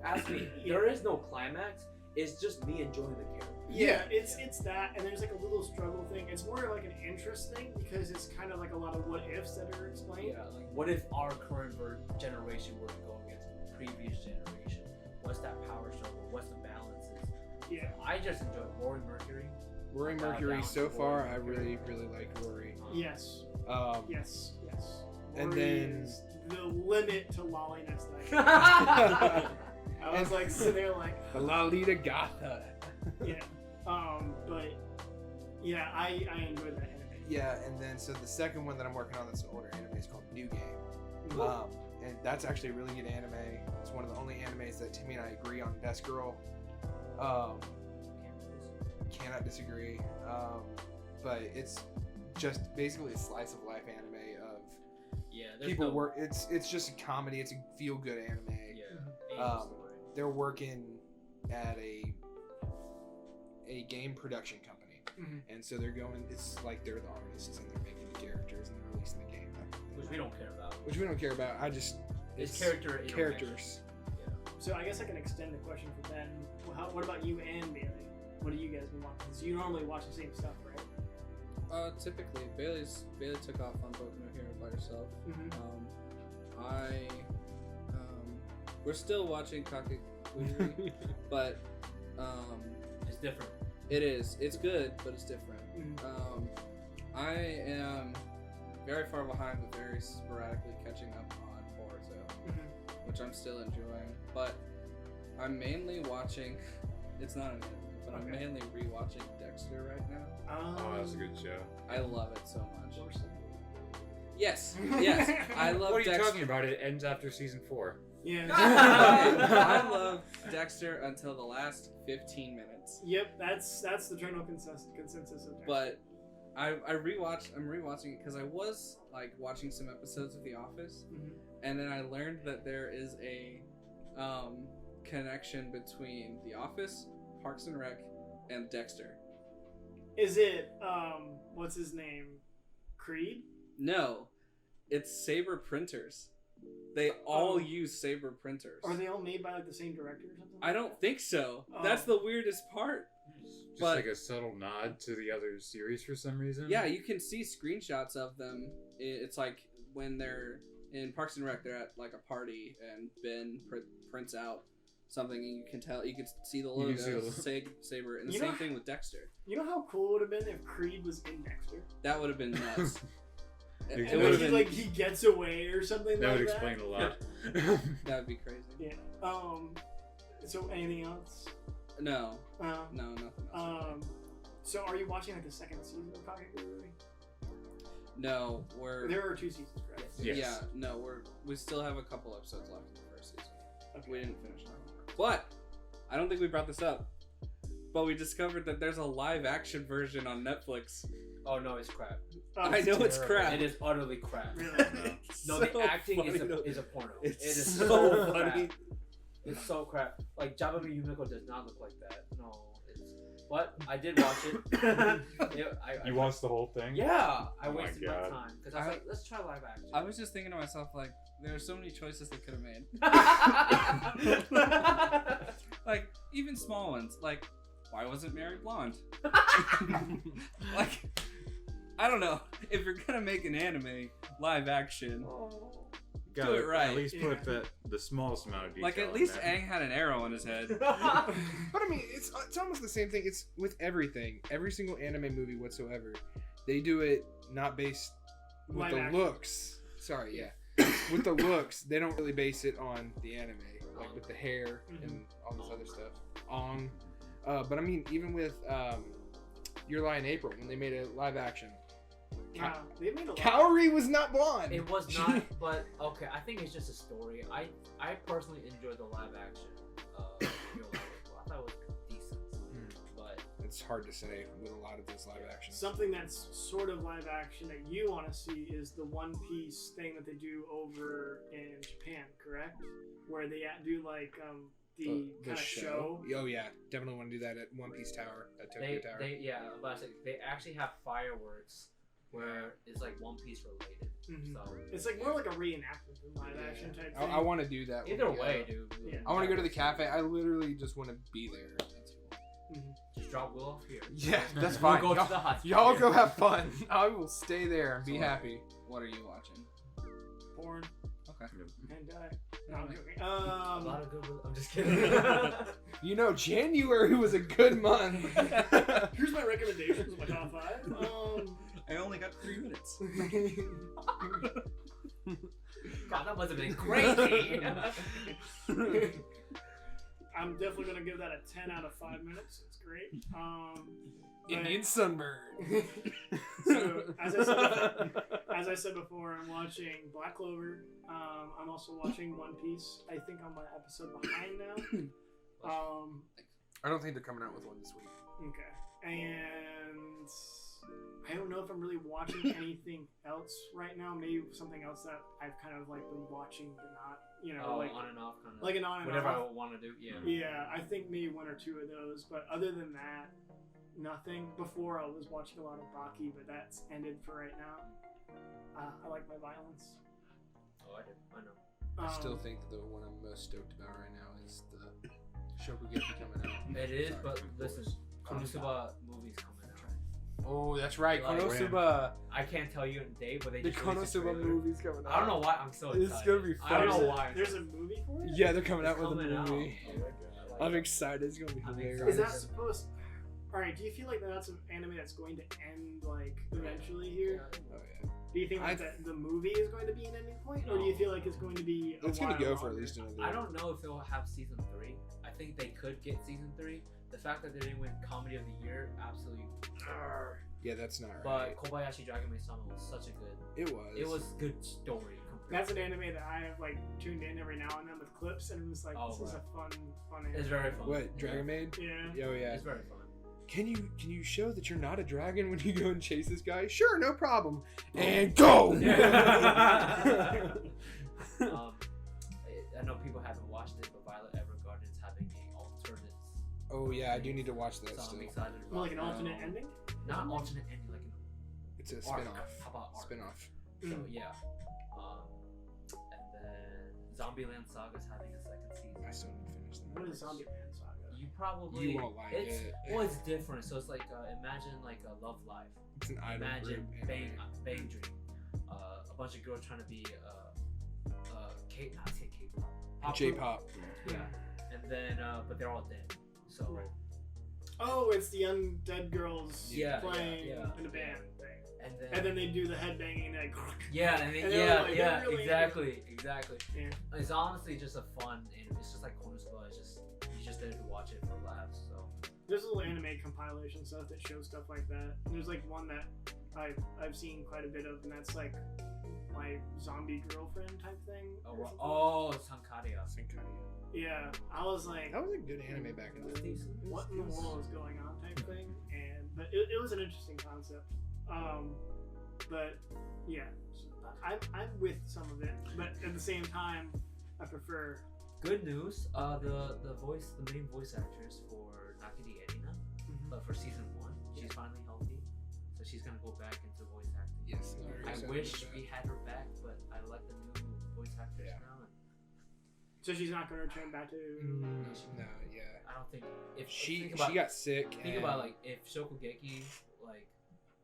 ask me, there is no climax. It's just me enjoying the character. Yeah, it's that, and there's like a little struggle thing. It's more like an interest thing because it's kind of like a lot of what ifs that are explained. Yeah, like what if our current generation were to go against the previous generation? What's that power struggle? What's the balances? Yeah. I just enjoy Rory Mercury. Rory Bow Mercury down so to far Rory I Mercury. really like Rory. Yes. Yes. And And then- is the limit to lolliness. yeah, I was like sitting there like, The Lolita Gatha. yeah. But yeah, I enjoy that anime. Yeah, and then so the second one that I'm working on that's an older anime is called New Game. And that's actually a really good anime. It's one of the only animes that Timmy and I agree on best girl. Cannot disagree. But it's just basically a slice of life anime of there's people no, work. It's just a comedy. It's a feel good anime. Yeah, They're working at a game production company, and so they're going. It's like they're the artists and they're making the characters and they're releasing the game. which we don't care about. Which we don't care about. I just It's character interaction. characters. So I guess I can extend the question for Ben. What about you and Bailey? What do you guys been watching? So you normally watch the same stuff, right? Typically, Bailey took off on Boku no Hero by herself. We're still watching Kakegurui, but It's different. it is. It's good, but it's different. I am very far behind, but very sporadically catching up on Boruto, which I'm still enjoying. But I'm mainly watching. It's not an anime, but I'm mainly rewatching Dexter right now. Oh, that's a good show. I love it so much. Yes, I love. What are you Dexter. talking about? It ends after season 4. Yeah. I love Dexter until the last 15 minutes. Yep, that's the general consensus of Dexter. But I'm rewatching it because I was like watching some episodes of The Office, and then I learned that there is a connection between The Office, Parks and Rec, and Dexter. Is it what's his name? Creed? No, it's Saber printers. They all use Saber printers. Are they all made by like the same director or something? I don't think so. That's the weirdest part. Just But- like a subtle nod to the other series for some reason. Yeah, you can see screenshots of them. It's like when they're in Parks and Rec, they're at like a party, and Ben prints out something, and you can see the You logo, can see the- Saber, and the You same know- thing with Dexter. You know how cool it would have been if Creed was in Dexter? That would have been nuts. And It And would like, have he, been. like he gets away or something That like would that. explain a lot. That would be crazy. Yeah. So anything else? No, No. nothing else. So are you watching like the second season of Comic Book Movie? No, we're. There are 2 seasons, correct? Yes. Yeah, no, we still have a couple episodes left in the first season. Okay. We didn't finish that. But I don't think we brought this up. But we discovered that there's a live action version on Netflix. Oh no, it's crap. I know it's crap. It is utterly crap. Really? No, So the acting funny though. is a porno. It's It is so so funny. crap. It's so crap. Like Jabba Yumiko does not look like that. No, it's. But I did watch it. I You watched the whole thing? Yeah, I Oh my wasted my God. time because I was like, let's try live action. I was just thinking to myself, like, there are so many choices they could have made. Like, even small ones. Like, why wasn't Mary blonde? Like, I don't know. If you're gonna make an anime live action, Gotta Do it right. At least put the smallest amount of detail. like at in least there. Aang had an arrow on his head. But I mean, it's almost the same thing. It's with everything. Every single anime movie whatsoever, they do it not based with Live the action. looks. Sorry, yeah, with the looks. They don't really base it on the anime, like with the hair and all this other stuff. But I mean, even with Your Lie in April, when they made a live action, Yeah, they made a lot. Kaori was not blonde. It was not, but okay. I think it's just a story. I personally enjoyed the live action. Your Lie in April. I thought it was decent, but It's hard to say with a lot of this live action. Something that's sort of live action that you want to see is the One Piece thing that they do over in Japan, correct? Where they do like the kind of show. Oh yeah, definitely want to do that at One Piece Tower, at Tokyo Tower. but they actually have fireworks where it's like One Piece related. Mhm. So It's like more like a reenactment than live action type thing. I want to do that. when either we go. way, dude. Yeah. I want to go to the cafe. I literally just want to be there. Just drop Will off here. Yeah, that's We'll fine. go y'all, to the hospital. y'all go have fun. I will stay there and be So- happy. What are you watching? Porn Okay. and die. No, No, I'm wait. joking. A lot of good. I'm just kidding. You know, January was a good month. Here's my recommendations of my top 5. I only got 3 minutes. God, that must have been crazy. I'm definitely gonna give that a 10 out of 5 minutes. It's great. Indian sunburn. So as I said before, I'm watching Black Clover. I'm also watching One Piece. I think I'm an episode behind now. I don't think they're coming out with one this week. Okay, and I don't know if I'm really watching anything else right now. Maybe something else that I've kind of like been watching, but not, you know, like on and off kind of. like an on and whatever off. I want to do. Yeah. Yeah, I think maybe 1 or 2 of those, but other than that, nothing. Before I was watching a lot of Baki, but that's ended for right now. I like my violence. Oh, I did. I know. I still think that the one I'm most stoked about right now is the Shokugeki coming out. It is, Sorry. but listen, Konosuba movie's coming out. Oh, that's right, Like, Konosuba. I can't tell you a date, but they The just released a Konosuba trailer. movie's coming out. I don't know why I'm so excited. It's gonna be I don't fun. know why. There's a movie for it? Yeah, they're coming It's out with a coming out. movie. Oh my God, I'm excited. It's gonna be I'm hilarious. Is that supposed... Alright, do you feel like that's an anime that's going to end, like, eventually here? Oh yeah. Do you think like, that the movie is going to be an ending point? Or do you feel like it's going to be a It's gonna while go for longer? at least another. I don't know if they'll have season 3. I think they could get season 3. The fact that they didn't win Comedy of the Year, absolutely. Yeah, that's not But right. Kobayashi Dragon Sama was such a good. It was. Good story. That's an anime that I have like tuned in every now and then with clips, and it was like, Oh, this is a right. fun anime. It's very fun. What, Dragon Maid? Yeah. Oh yeah. It's very fun. Can you show that you're not a dragon when you go and chase this guy? Sure, no problem. And go. I know people haven't watched it, but Violet Evergarden's having an alternate. Oh yeah, I do need to watch that So I'm still. excited about More like an that. alternate ending. Not alternate ending, like an It's a arc. spin-off. How about arc? Spin-off. So Mm. yeah. And then Zombieland Saga's having a second season. I still need to finish that. What is Zombieland Saga? You probably You won't like it's, it. Well, it's different. So it's like imagine like a Love Life. It's an idol Imagine group Bang anime. Bang Dream. A bunch of girls trying to be K-pop. J-pop. Yeah. And then but they're all dead. So Right. Oh, it's the undead girls Yeah, playing yeah. in a band thing. and And then they do the headbanging like. yeah, and then, and they're like, yeah, they're really exactly. Yeah. It's honestly just a fun anime. It's just like Konosuba. It's just you just there to watch it for laughs. So There's little anime compilation stuff that shows stuff like that. There's like one that I've seen quite a bit of, and that's like my zombie girlfriend type thing. Sankaria. Yeah, I was like, That was a good anime back in the day. what in the world is going on type thing, and but it was an interesting concept. But yeah, I'm with some of it, but at the same time, I prefer. Good news. The main voice actress for Nakiri Erina, for season 1, she's finally healthy, so she's gonna go back into voice acting. Yes. I'm very I excited wish about we that. had her back, but I like the new voice actress Yeah. now. And So she's not going to return back to. No, yeah. I don't think if She think about, got sick. think about like if Shokugeki like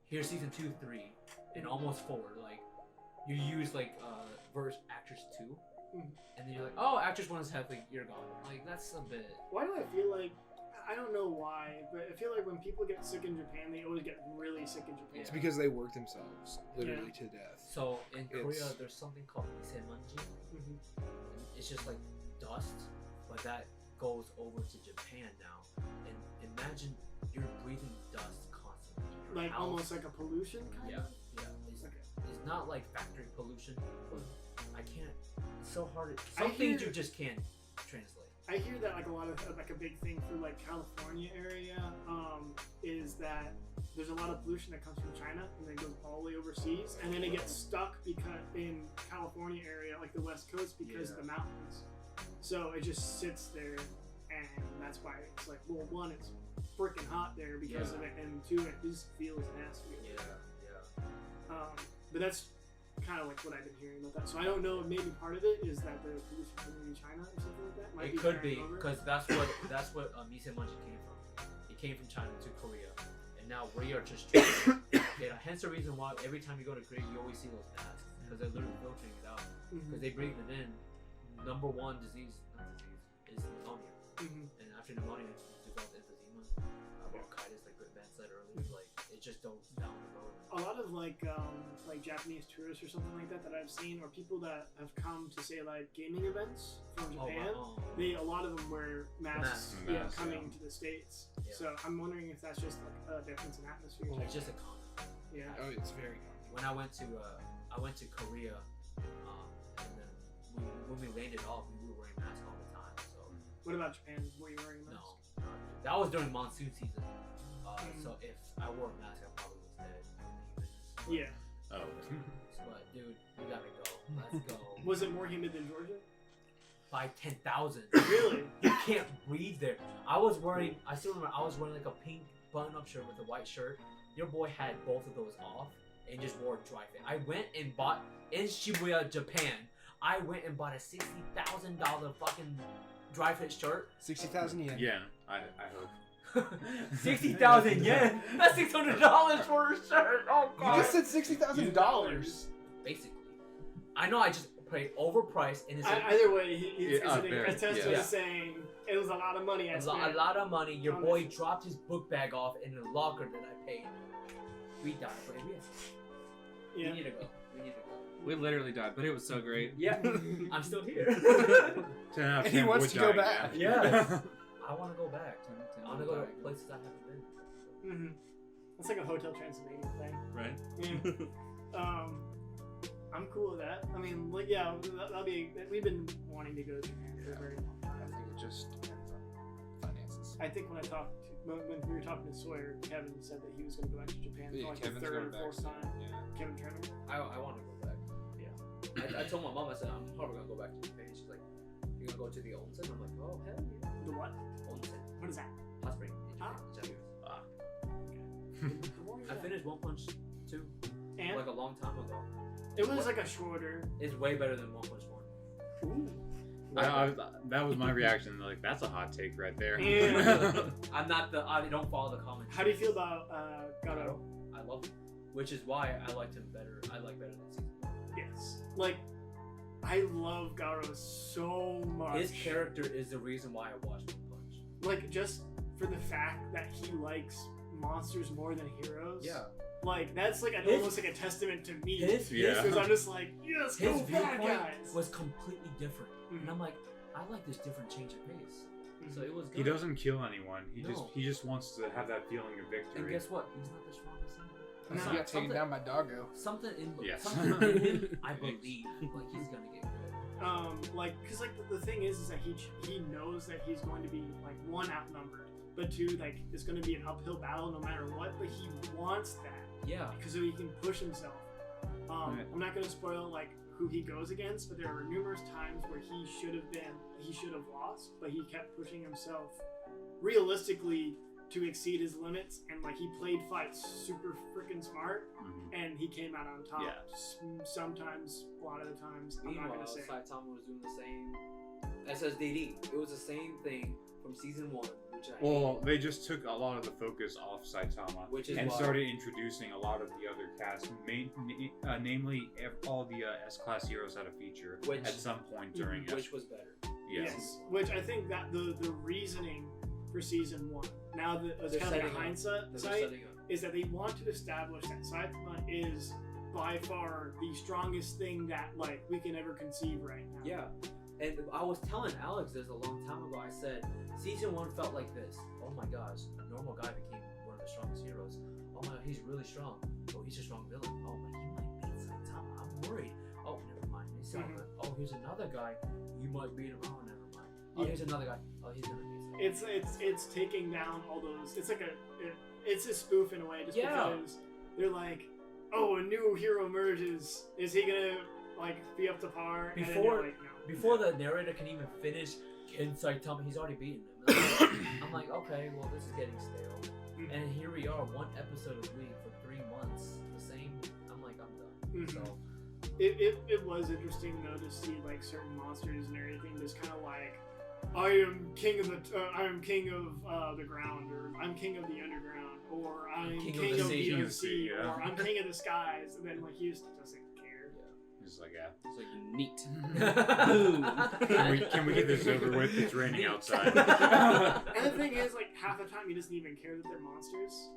here's season 2, 3, and almost 4, like you use like verse actress 2, and then you're like, oh, actress 1 is healthy, you're gone. Like that's a bit. Why do I feel like? I don't know why, but I feel like when people get sick in Japan, they always get really sick in Japan. It's because they work themselves literally to death. So in Korea, It's- there's something called misemanji. Mhm. It's just like dust, but that goes over to Japan now. And imagine you're breathing dust constantly. Your Like house- almost like a pollution kind Yeah, of. yeah. It's, Okay. it's not like factory pollution, but I can't. It's so hard. I Some things hear- you just can't translate. I hear that like a lot of like a big thing for like California area is that there's a lot of pollution that comes from China and then goes all the way overseas, and then it gets stuck because in California area, like the West Coast, because of the mountains. So it just sits there, and that's why it's like, well, one, it's freaking hot there because of it, and two, it just feels nasty. Yeah. But that's kind of like what I've been hearing about that. So I don't know if maybe part of it is that the pollution coming in China or something like that. Might It could be carrying over. because that's what misemanji came from. It came from China to Korea, and now we are just trying to get. Hence the reason why every time you go to Korea, you always see those masks because they're literally filtering it out because they breathe it in. Number one not disease, is pneumonia, and after pneumonia, you develop emphysema, bronchitis, like Ben said earlier. Like it just goes down the road. A lot of like Japanese tourists or something like that I've seen, or people that have come to say like gaming events from Japan. Oh, wow. A lot of them wear masks, Masks, coming to the States. Yeah. So I'm wondering if that's just like a difference in atmosphere. It's just a common. Yeah. Oh, it's very common. When I went to Korea, and then when we landed off, we were wearing masks all the time. So What about Japan? Were you wearing a no, mask? that was during monsoon season. So if I wore a mask, I probably was dead. Yeah. Oh. But dude, we gotta go. Let's go. Was it more humid than Georgia? By 10,000. Really? You can't breathe there. I still remember I was wearing like a pink button-up shirt with a white shirt. Your boy had both of those off and just wore a dry fit. I went and bought in Shibuya, Japan. I went and bought a $60,000 fucking dry fit shirt. 60,000 yen. Yeah, I hope. 60,000 yen. That's $600 for a shirt. Oh You god. just said $60,000. Basically, I know I just paid overpriced and it's Either way, he's Yeah, a tester yeah. saying it was a lot of money. I a spent. lot of money. Your on boy this. dropped his book bag off in the locker that I paid. We died, but we Yeah. need to go. We need to go. We literally died, but it was so great. Yeah, I'm still here. And he wants to go back. Yeah. I want to go back. I want to go to places I haven't been. Mm-hmm. It's like a Hotel Transylvania thing. Right? Yeah. I'm cool with that. I mean, like, yeah, that'll be. We've been wanting to go to Japan for a very long I time. think it just depends on finances. I think when we were talking to Sawyer, Kevin said that he was going to go back to Japan Yeah, for like Kevin's the third going or back fourth soon. time. Yeah. Kevin Turner. I want to go back. Yeah. I told my mom, I said, I'm probably going to go back to Japan. She's like, to go to the onsen? I'm like, oh hell yeah. The what? Onsen. What is that? Hot spring. In Ah. Japan. What is I that? finished One Punch 2 And like a long time ago. it was like a shorter. It's way better than One Punch 1. Ooh. That was my reaction. Like, that's a hot take right there. Yeah. I don't follow the comments. How do you feel about Gato? I love him, which is why I liked him better. I like better than season 1. Yes. Like, I love Gato so much. His character is the reason why I watched One Punch. Like, just for the fact that he likes monsters more than heroes. Yeah. Like, that's like His- almost like a testament to me. His Because I'm just like, yes, his go bad viewpoint guys. was completely different, Mhm. and I'm like, I like this different change of pace. So it was good. He doesn't kill anyone. No. He just wants to have that feeling of And victory. guess what? He's not the strongest. No. He got taken down by Doggo. Something in Yes. something in him, I believe, like he's gonna get good. Like, cause like the thing is that he knows that he's going to be like one outnumbered, but two, like it's going to be an uphill battle no matter what. But he wants that Yeah. because so he can push himself. Right. I'm not going to spoil like who he goes against, but there were numerous times where he should have lost, but he kept pushing himself realistically to exceed his limits, and like he played fights super freaking smart, Mhm. and he came out on top. Yeah. Sometimes, a lot of the times, I'm not Meanwhile, going to say. Saitama was doing the same. SSDD. It was the same thing from season 1, which I Well, hate. they just took a lot of the focus off Saitama Which is and why- started introducing a lot of the other cast, namely all the S-class heroes had a feature Which- at some point during it. which was better. Yes. Which I think that the reasoning for season 1, now that it's They're kind of like a setting up. hindsight, They're sight, setting up. is that they want to establish that Saitama is by far the strongest thing that like we can ever conceive right now. Yeah. And I was telling Alex this a long time ago. I said, season 1 felt like this. Oh my gosh, a normal guy became one of the strongest heroes. Oh my god, he's really strong. Oh, he's a strong villain. Oh my, he might beat Saitama. I'm worried. Oh, never mind. He's Mhm. Oh, here's another guy. You might beat him. Oh, never mind. Oh, Yeah. here's another guy. Oh, he's gonna beat Saitama. It's taking down all those. It's like it's a spoof in a way, just Yeah. because they're like, oh, a new hero emerges. Is he gonna like be up to par? And then Before- you're like, no. Before the narrator can even finish, Ken Saitama, he's already beaten him. I'm like, okay, well, this is getting stale. Mhm. And here we are, one episode a week for 3 months. The same. I'm like, I'm done. Mhm. So, It was interesting though to see like certain monsters and everything just kind of like, I am king of the ground, or I'm king of the underground, or I'm king, of the sea, yeah. or I'm king of the skies, and then like he just doesn't care. Just like, yeah. It's like neat. Can we get this over with? It's raining outside. And the thing is, like half the time he doesn't even care that they're monsters.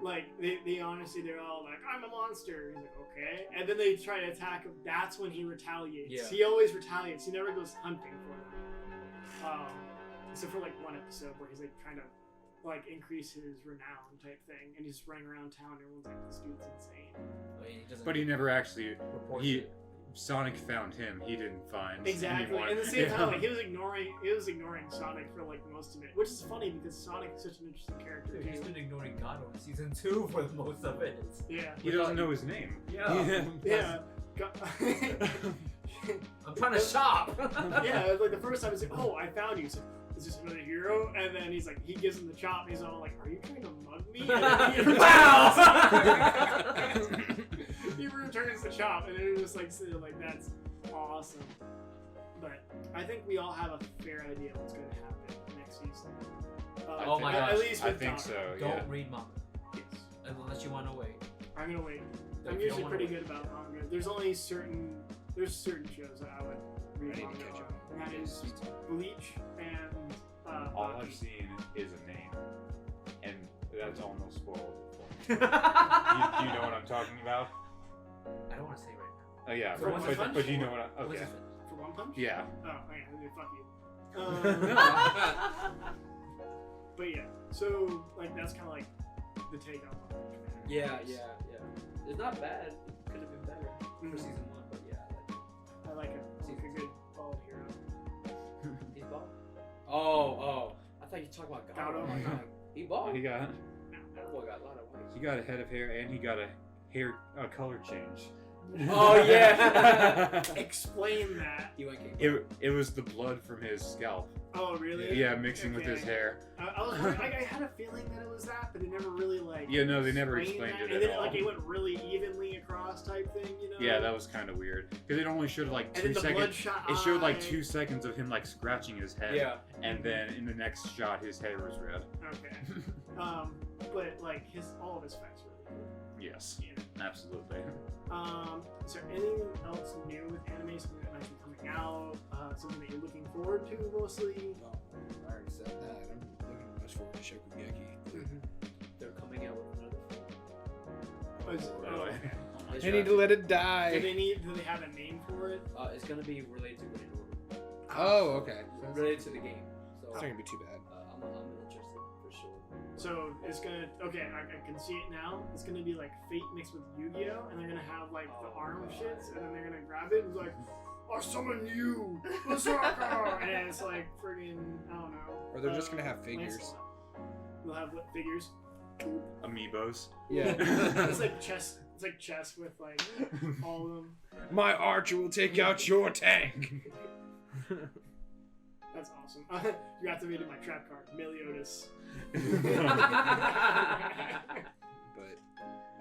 Like they honestly, they're all like, I'm a monster. He's like, okay, and then they try to attack him. That's when he retaliates. Yeah. He always retaliates. He never goes hunting for them. Except for like one episode where he's like trying to like increase his renown type thing, and he's running around town. Everyone's like, this dude's insane. I mean, he doesn't But he never actually. report He it. Sonic found him. He didn't find Exactly. anyone. And at the same Yeah. time, like he was ignoring Sonic for like most of it, which is funny because Sonic is such an interesting character Dude, he's too. been ignoring Gato in season 2 for most of it. Yeah. He doesn't know his name. Yeah. Yeah. I'm trying to shop. Yeah, it's like the first time he's like, oh, I found you. So, is this another hero? And then he's like, he gives him the chop, and he's all like, are you trying to mug me? And then he Wow! he returns the chop, and they're just like, sitting like, that's awesome. But I think we all have a fair idea what's going to happen next season. Oh my At gosh. least I with think Doc. so. Don't Yeah. read manga Yes. unless you want to wait. I'm gonna wait. If I'm you usually don't wanna pretty wait. good about manga. There's certain shows that I would read I need to manga catch on. up. And that is Bleach and All Baki. I've seen is a name, and that's almost spoiled. I Do you know what I'm talking about? don't want to say right now. Oh yeah, For One Punch? but you know what? What's Okay. his For One Punch? Yeah. Oh, okay. Then fuck you. But yeah, so like that's kind of like the take on One Punch Man. Yeah. It's not bad. Could have been better Mhm. for season 1, but yeah. I like it. It's like a good bald hero. He's bald. Oh. I thought you were talking about Gato. Gato. I'm like, he bald. He got That boy got a lot of weight. a head of hair, and he got a hair color change. Oh yeah. Explain that. He went king. It was the blood from his scalp. Oh, really? Yeah, mixing with his Okay. hair. I was wondering, like, I had a feeling that it was that, but they never really like. Yeah, no, they never explained that. it And at then all. like it went really evenly across type thing, you know? Yeah, that was kind of weird because it only showed like And 2 then the seconds. bloodshot It showed like eye. 2 seconds of him like scratching his head. Yeah. And then in the next shot, his hair was red. Okay. But like all of his facts were really good. Yes, Yeah. absolutely. Is there anything else new with anime? Something that might be coming out? Something that you're looking forward to mostly? Well, I already said that. I'm looking most forward to Shokugeki. They're coming out with another film. Oh, Really? okay. It's, I need to let it Do die. they have a name for it? it's gonna be related to Green Order. Oh, okay. Related to the game. So It's not gonna be too bad. I'm interested for sure. So it's gonna I can see it now. It's gonna be like Fate mixed with Yu-Gi-Oh, and they're gonna have like the arm shits, and then they're gonna grab it and be like, "I summon you, Berserker!" And it's like friggin' I don't know. Or they're just gonna have figures. Lancelot. They'll have what, figures. Amiibos. Yeah. It's like chess. It's like chess with like all of them. My archer will take out your tank. That's awesome. You activated my trap card, Meliodas.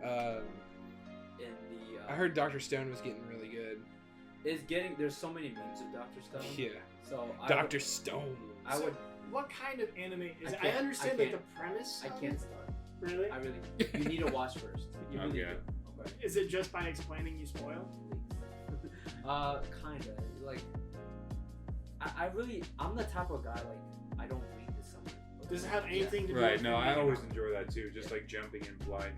But In the I heard Dr. Stone was getting really good. it's getting there's so many memes of Dr. Stone. Yeah. So Dr. Stone. I would What kind of anime is it? I can't- understand I like the can't- premise. I of can't it. start. Really. I really you need to watch first. You really Okay. do. Okay. Is it just by explaining you spoil? Kinda. Like I'm the type of guy like I don't read the summary. Does it have anything to do Right, with no, the I main always arc? enjoy that too, just like jumping in blind.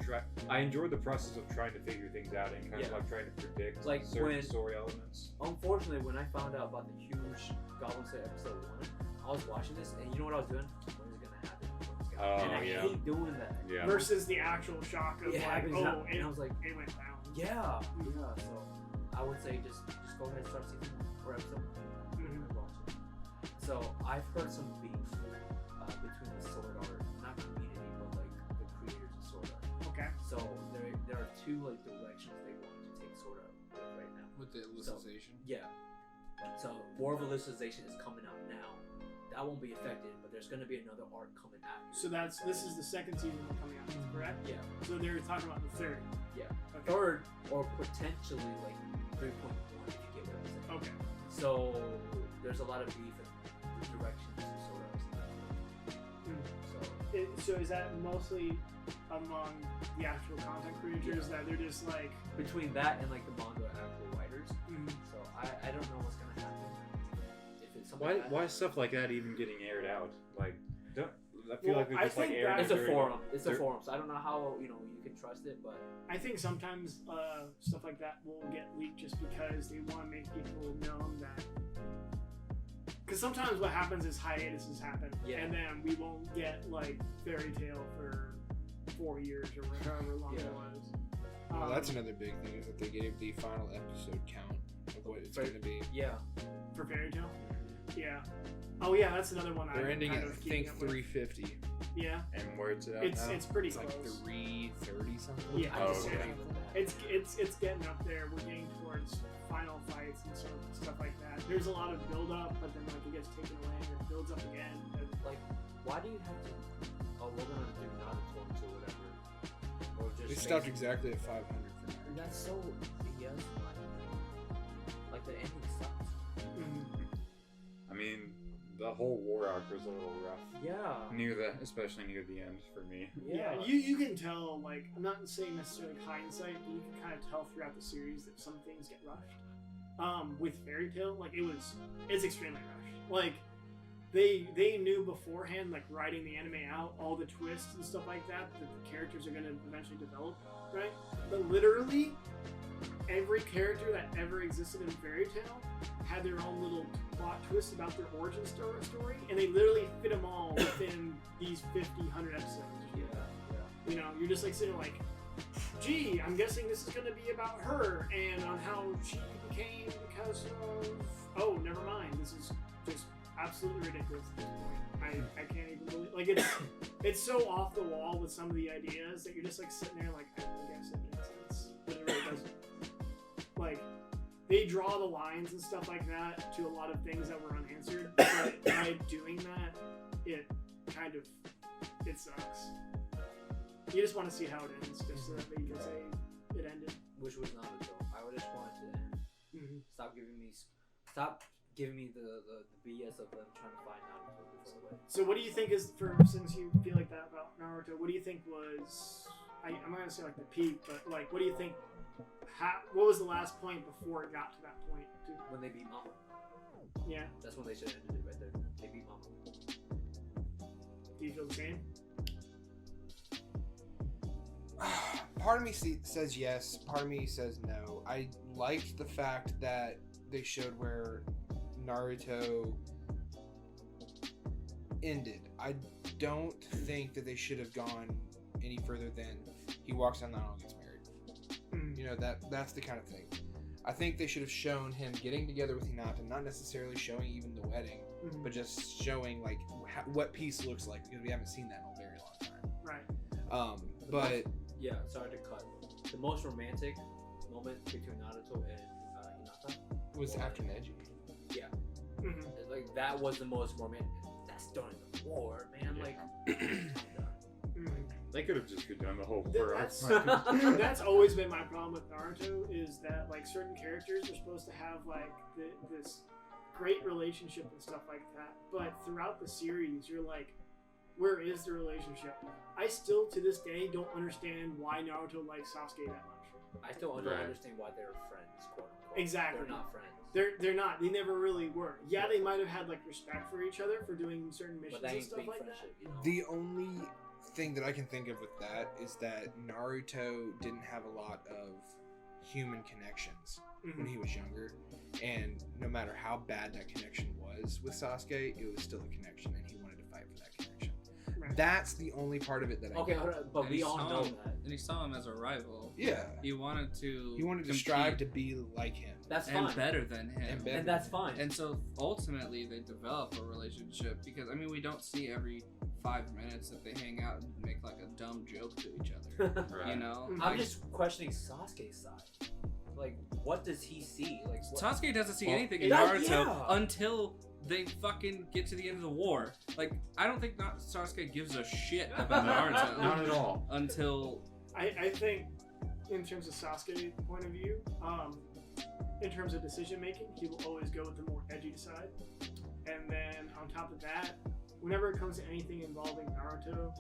I enjoy the process of trying to figure things out and kind of Yeah. like trying to predict Like certain when- story elements. Unfortunately, when I found out about the huge Goblin Slayer episode 1, I was watching this and you know what I was doing? When is it gonna happen? When is it gonna happen? Oh, And I yeah. hate doing that. Yeah. Versus the actual shock of It like, happens oh, now, it, and I was like, it went down. yeah. So I would say just go ahead and start season 1 or episode 1 Mhm. and watch it. So I've heard some beef between the Sword Art, not community, but like the creators of Sword Art. Okay. So there are two like directions they want to take Sword Art with right now. With the alicization. Yeah. So War of Alicization is coming out now. That won't be affected, but there's going to be another arc coming after. So this is the second season coming out, correct? Yeah. So they're talking about the third. Yeah. Okay. Third, or potentially like 3.1 if you get what I'm saying. Okay. So there's a lot of beef in the directions to Sword Art. So So is that mostly among the actual content creators that they're just like? between that and like the manga actual writers. Mhm. So I don't know what's gonna happen. If it's something Why is stuff like that even getting aired out? Like, I feel Well, like they're I just like think airing It's it a during- forum. It's a There- forum. So I don't know how you can trust it, but I think sometimes stuff like that will get leaked just because they want to make people know that. Because sometimes what happens is hiatuses happen, Yeah. and then we won't get like Fairy Tail for 4 years or however long Yeah. it was. Well, that's another big thing is that they gave the final episode count of what it's going to be. yeah. For Fairy Tail. Yeah. Oh yeah, that's another one. They're I'm ending kind at I of keeping think up with. 350. Yeah, And where's it at it's now? it's pretty It's like close. 330 something. Yeah, I Oh, just okay. agree with that. It's getting up there. We're getting towards final fights and sort of stuff like that. There's a lot of build up, but then like it gets taken away and it builds up again. And, Like, why do you have to? Oh, we're gonna do Naruto until whatever. Or just They make- stopped exactly at 500 for now. And that's so BS. Like the ending sucks. I mean, the whole war arc was a little rough. Yeah. Especially near the end for me. yeah, you can tell. Like I'm not saying necessarily hindsight, but you can kind of tell throughout the series that some things get rushed. With Fairy Tail, like it's extremely rushed. Like they knew beforehand, like writing the anime out, all the twists and stuff like that the characters are going to eventually develop, right? But literally, every character that ever existed in Fairy Tail had their own little plot twist about their origin story, and they literally fit them all within these 50, 100 episodes. Yeah. You know, you're just like sitting like, gee, I'm guessing this is going to be about her and on how she became because of. Oh, never mind. This is just absolutely ridiculous at this point. I can't even believe. Like it's so off the wall with some of the ideas that you're just like sitting there like, I guess it makes sense, but it really doesn't. like they draw the lines and stuff like that to a lot of things that were unanswered. But by doing that, it sucks. You just want to see how it ends, just so that you can say it ended. Which was Naruto. I would just want it to end. Mm-hmm. Stop giving me the BS of them trying to find Naruto before the wedding. So what do you think is, since you feel like that about Naruto, what do you think was, I'm not going to say like the peak, but like what do you think, what was the last point before it got to that point? When they beat Mama. Yeah. That's when they should have ended it right there. They beat Mama. Do you feel the same? Part of me says yes, part of me says no. I liked the fact that they showed where Naruto ended. I don't think that they should have gone any further than he walks down the aisle and gets married. You know, that's the kind of thing. I think they should have shown him getting together with Hinata, not necessarily showing even the wedding, but just showing like what peace looks like, because we haven't seen that in a very long time. Right. But yeah, sorry to cut. The most romantic moment between Naruto and Hinata was after Neji. Yeah. Mm-hmm. Like that was the most romantic. That's during the war, man. Like. They could have just done the whole That's always been my problem with Naruto, is that like certain characters are supposed to have like this great relationship and stuff like that, but throughout the series you're like, where is the relationship? I still to this day don't understand why Naruto likes Sasuke that much. I still don't understand why they're friends, quote unquote. Exactly. They're not friends. They're not. They never really were. Yeah, they might have had like respect for each other for doing certain missions and stuff like that. You know? The only thing that I can think of with that is that Naruto didn't have a lot of human connections when he was younger, and no matter how bad that connection was with Sasuke, it was still a connection, and he wanted to fight for that connection. Right. That's the only part of it that I get. But we all know that. And he saw him as a rival. Yeah. He wanted to strive to be like him. That's fine. And better than him. And that's fine. And so ultimately they develop a relationship, because I mean we don't see every 5 minutes that they hang out and make like a dumb joke to each other. Right. You know? I'm just questioning Sasuke's side. Like, what does he see? Like, Sasuke doesn't see anything in Naruto until they fucking get to the end of the war. Like, I don't think Sasuke gives a shit about Naruto. Not at all. Until I think, in terms of Sasuke's point of view, in terms of decision making, he will always go with the more edgy side. And then on top of that, whenever it comes to anything involving Naruto,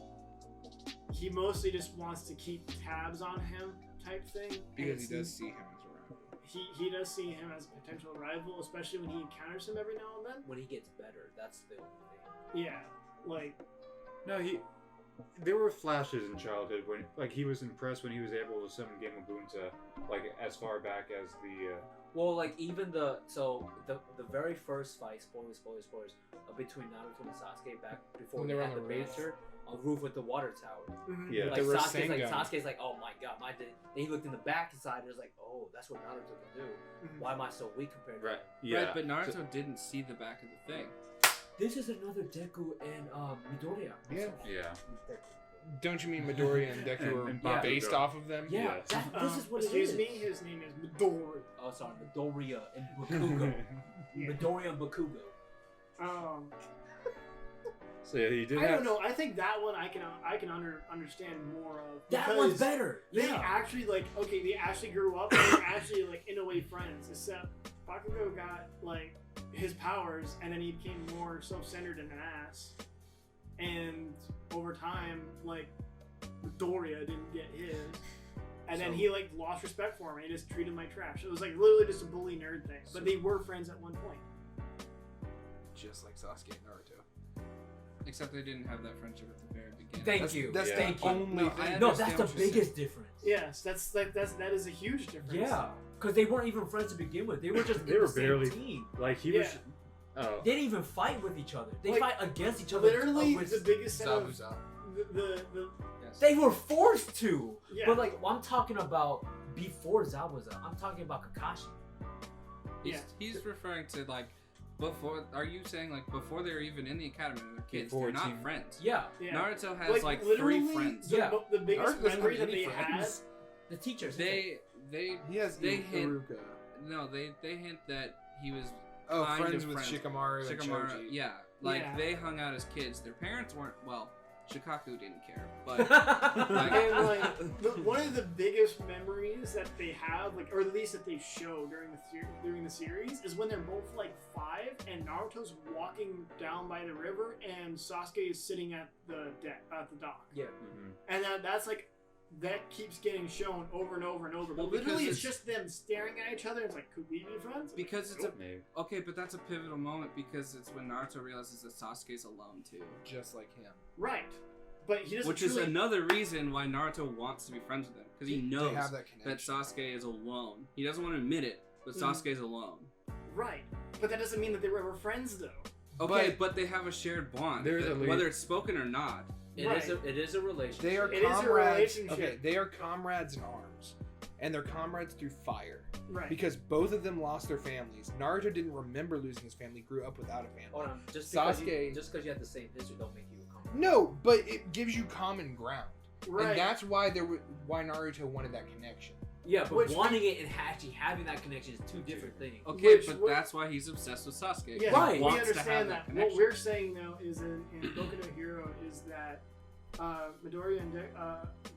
he mostly just wants to keep tabs on him, type thing. Because he does see him as a rival. He does see him as a potential rival, especially when he encounters him every now and then. When he gets better, that's the only thing. Yeah, like. No, there were flashes in childhood when, like, he was impressed when he was able to summon Gamabunta, like, as far back as the. Well, like, even the very first fight, spoilers, between Naruto and Sasuke back before when they were had on the the roof. banter on the roof with the water tower. Mm-hmm. Yeah. Like, The Sasuke's like, oh my god, then he looked in the back side and was like, oh, that's what Naruto can do. Mhm. Why am I so weak compared to him? Yeah. Right, but Naruto didn't see the back of the thing. This is another Deku and Midoriya. Yeah. Yeah. Don't you mean Midoriya and Deku And are based Bakugo. off of them? Yeah, Yes. this is what it excuse is. me, his name is Midori. Oh, sorry, Midoriya and Bakugo. Yeah. Midoriya and Bakugo. So yeah, he did. I don't know. I think that one I can understand more of. That one's because better. They Yeah. actually they actually grew up and they're actually in a way friends. Except Bakugo got like his powers and then he became more self-centered and an ass. And over time, Midoriya didn't get his. And then he lost respect for him and he just treated him like trash. It was literally just a bully nerd thing. But they were friends at one point. Just like Sasuke and Naruto. Except they didn't have that friendship at the very beginning. Thank you. That's Yeah. Thank the you. only No, thing. No, understand that's the what you're biggest difference. Yes, that is a huge difference. Yeah, because they weren't even friends to begin with. They were just They in were the same barely- team. Like he Yeah. was. Oh. They didn't even fight with each other. They Like, fight against each other. Literally, which the biggest set of Zabuza. the Yes. they were forced to. yeah. But I'm talking about before Zabuza. I'm talking about Kakashi. He's referring to before. Are you saying before they were even in the academy when they're kids? Before They're not team- friends. Yeah, yeah. Naruto has three literally, friends. The, Yeah. the biggest Naruto doesn't memory have that any they friends. the teachers. They He has they hint. Iruka. No, they hint that he was Oh, kind friends of with friends. Shikamaru and Shikamaru, Choji. yeah, like Yeah. they hung out as kids. Their parents weren't. Well, Shikaku didn't care, but And like one of the biggest memories that they have, like, or at least that they show during the series, is when they're both like 5 and Naruto's walking down by the river and Sasuke is sitting at the dock. Yeah. Mhm. And that's like that keeps getting shown over and over and over. Well, But literally, because it's just them staring at each other. It's like, could we be friends? because it's Nope. Maybe. okay, but that's a pivotal moment because it's when Naruto realizes that Sasuke's alone too, Just like him. Right, but he doesn't. which is truly- another reason why Naruto wants to be friends with him because he knows They have that that connection. Sasuke is alone. He doesn't want to admit it, but Mhm. Sasuke's alone. right, but that doesn't mean that they were ever friends though. Okay, but they have a shared bond, There's that- a lead- whether it's spoken or not. Right. It is a relationship. They are It is a comrades. relationship. Okay, they are comrades in arms, and they're comrades through fire. Right. Because both of them lost their families. Naruto didn't remember losing his family, grew up without a family. Hold on. Just because Sasuke- you have the same history don't make you a comrade. No, but it gives you common ground, Right. and that's why why Naruto wanted that connection. Yeah, but Which- wanting it and actually having that connection is two different things. Okay, Which- but what- that's why he's obsessed with Sasuke. Yeah, He Right. we wants to have understand that. What connection. we're saying though is in Boku no Hero is that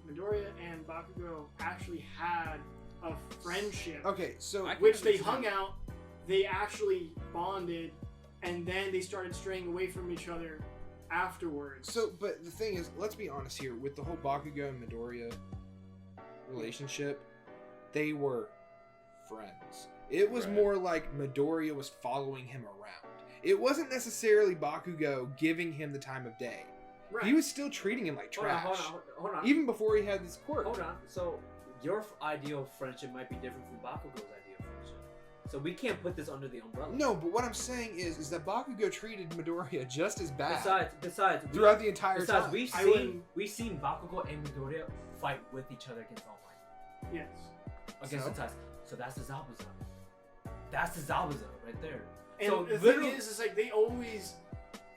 Midoriya and Bakugo actually had a friendship, Okay, so I can which they understand. hung out, they actually bonded, and then they started straying away from each other afterwards. but the thing is, let's be honest here. With the whole Bakugo and Midoriya relationship, they were friends. It was Right. more like Midoriya was following him around. It wasn't necessarily Bakugo giving him the time of day. right. He was still treating him like trash, Hold on. even before he had this quirk. Hold on. So your ideal friendship might be different from Bakugo's ideal friendship. So we can't put this under the umbrella. No, but what I'm saying is that Bakugo treated Midoriya just as bad Besides, throughout the entire besides time. we've seen Bakugo and Midoriya fight with each other against All Might. yes. Against So? the Ties. So that's the Zabuza. That's the Zabuza right there. And So the thing literally- is like they always,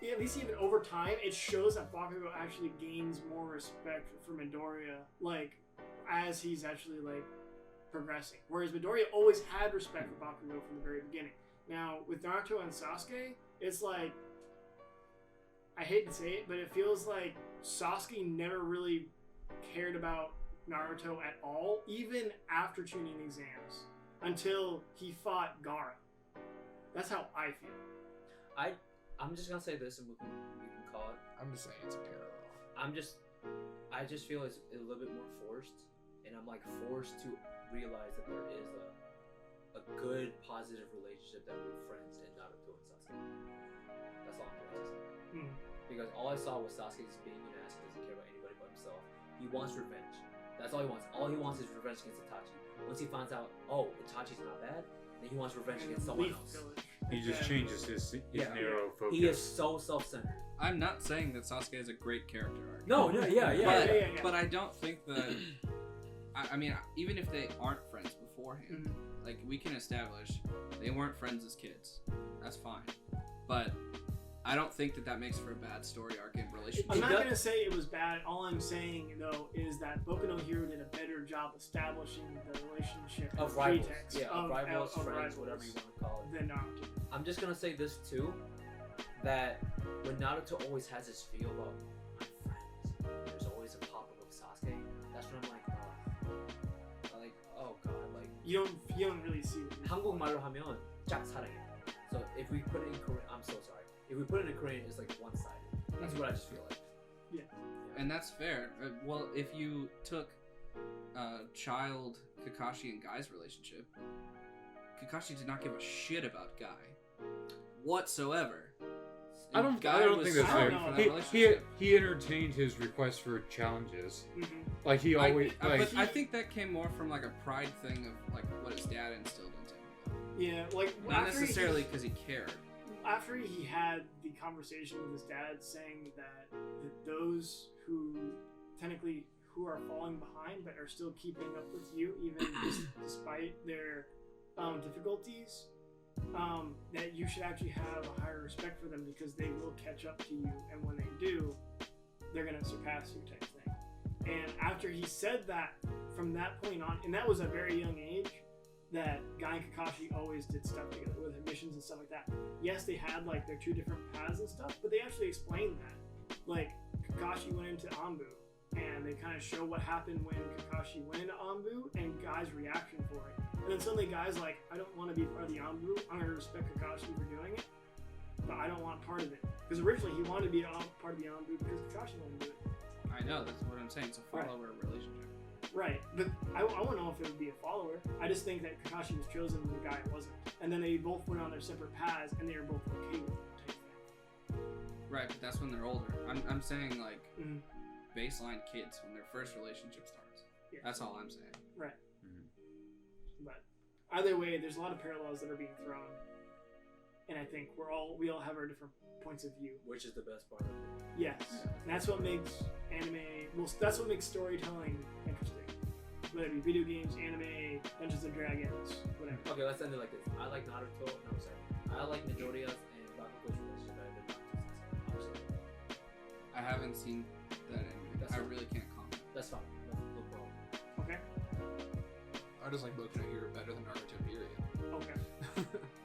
at least even over time, it shows that Bakugo actually gains more respect for Midoriya, like as he's actually like progressing. Whereas Midoriya always had respect for Bakugo from the very beginning. Now with Naruto and Sasuke, it's like, I hate to say it, but it feels like Sasuke never really cared about Naruto at all, even after tuning exams, until he fought Gaara. That's how I feel. I'm just gonna say this, and we can call it. I'm just saying it's a parallel. I just feel it's a little bit more forced, and I'm like forced to realize that there is a good positive relationship that we're friends in Naruto and Sasuke. That's all I'm trying to say. Hmm. Because all I saw was Sasuke just being an ass, doesn't care about anybody but himself. He wants revenge. That's all he wants. All he wants is revenge against Itachi. Once he finds out, oh, Itachi's not bad, then he wants revenge against someone Leaf else. Village. He just And- changes his Yeah. narrow focus. He is so self-centered. I'm not saying that Sasuke is a great character arc. No, yeah. But, yeah. but I don't think that. I mean, even if they aren't friends beforehand, Mhm. like we can establish they weren't friends as kids. That's fine. But I don't think that makes for a bad story arc in relationship. I'm It not does- gonna say it was bad. All I'm saying though is that Boku no Hero did a better job establishing the relationship Of and rivals. pretext Yeah, of rivals, of friends, rivals whatever you want to call it. than Naruto. I'm just gonna say this too, that when Naruto always has this feel about my friends, there's always a pop-up of Sasuke. That's when I'm like, oh god, like You don't really see it. 한국말로 하면 짝 사랑해. So if we put it in Korean, I'm so sorry. If we put it in Korean, it's like one-sided. That's what I just feel like. And that's fair. Well, if you took child Kakashi and Guy's relationship, Kakashi did not give a shit about Guy whatsoever. I And don't Guy was think that's I don't fair. know. for that He relationship. he entertained his request for challenges. Mhm. Like he always But I think that came more from like a pride thing of like what his dad instilled into him. Yeah, like Not after necessarily because he cared. after he had the conversation with his dad saying that those who technically who are falling behind but are still keeping up with you even despite their difficulties, that you should actually have a higher respect for them because they will catch up to you, and when they do, they're gonna surpass you type thing. And after he said that, from that point on, and that was a very young age, that Guy and Kakashi always did stuff together with missions and stuff like that. Yes, they had like their two different paths and stuff, but they actually explained that. Like Kakashi went into Anbu, and they kind of show what happened when Kakashi went into Anbu and Guy's reaction for it. And then suddenly Guy's like, I don't want to be part of the Anbu. I'm gonna respect Kakashi for doing it, but I don't want part of it. Because originally he wanted to be part of the Anbu because Kakashi wanted to do it. I know, that's what I'm saying. It's a follower relationship. Right, but I want to know if it would be a follower. I just think that Kakashi was chosen and the guy wasn't. And then they both went on their separate paths and they were both okay with it, type thing. Right, but that's when they're older. I'm saying like baseline kids when their first relationship starts. Yeah. That's all I'm saying. Right. Mhm. But either way, there's a lot of parallels that are being thrown. And I think we all have our different points of view. Which is the best part of it. Yes. And that's what makes anime, that's what makes storytelling interesting. Whether it be video games, anime, Dungeons and Dragons, whatever. Okay, let's end it like this. I like Naruto. No, I'm sorry. I like Midoriya's and Bakugo's relationship better than Naruto's. I'm sorry. I haven't seen that anime. That's I fine. really can't comment. That's fine. No problem. Okay. I just like Boku no Hero better than Naruto. Period. Okay.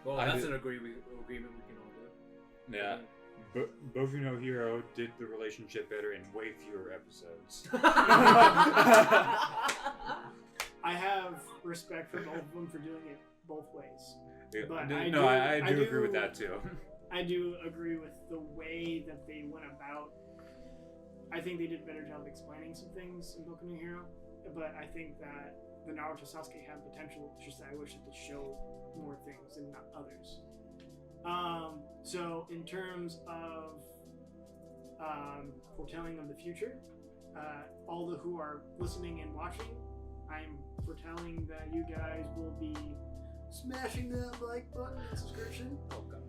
Well, I that's did- an agreement we can all do. Yeah. Boku no Hero did the relationship better in way fewer episodes. I have respect for both of them for doing it both ways. Yeah, But I do agree with do- that too. I do agree with the way that they went about. I think they did a better job of explaining some things in Boku no Hero, but I think that the Naruto Sasuke had potential. It's just that I wish it could show more things and not others. So in terms of foretelling of the future, all the who are listening and watching, I'm foretelling that you guys will be smashing that like button and subscription. Oh god.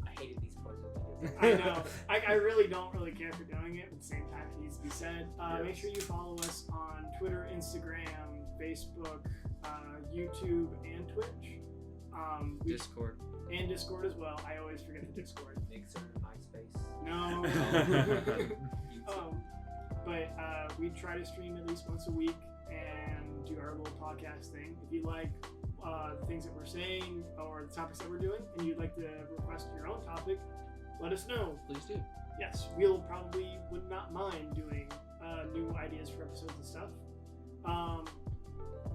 I hated these parts of the I know. I really don't really care for doing it, but at the same time, it needs to be said. Make sure you follow us on Twitter, Instagram, Facebook, YouTube, and Twitch. Discord. And Discord as well. I always forget the Discord. Mixer, MySpace. No. YouTube. But we try to stream at least once a week and do our little podcast thing. If you like the things that we're saying or the topics that we're doing, and you'd like to request your own topic, let us know. Please do. Yes, we'll probably would not mind doing new ideas for episodes and stuff.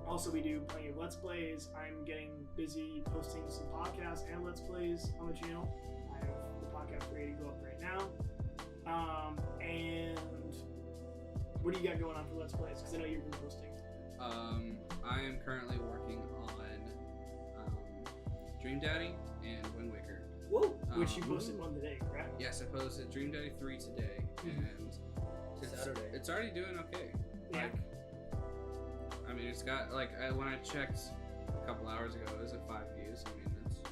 Also, we do plenty of Let's Plays. I'm getting busy posting some podcasts and Let's Plays on the channel. I have the podcast ready to go up right now. And what do you got going on for Let's Plays? Because I know you've been posting. I am currently working on Dream Daddy and Wind Waker. Whoa! Which you Um, posted one today, correct? Yes, I posted Dream Daddy 3 today, and Saturday. it's already doing okay. Yeah. Like, I mean, it's got like when I checked a couple hours ago, it was at 5 views. I mean,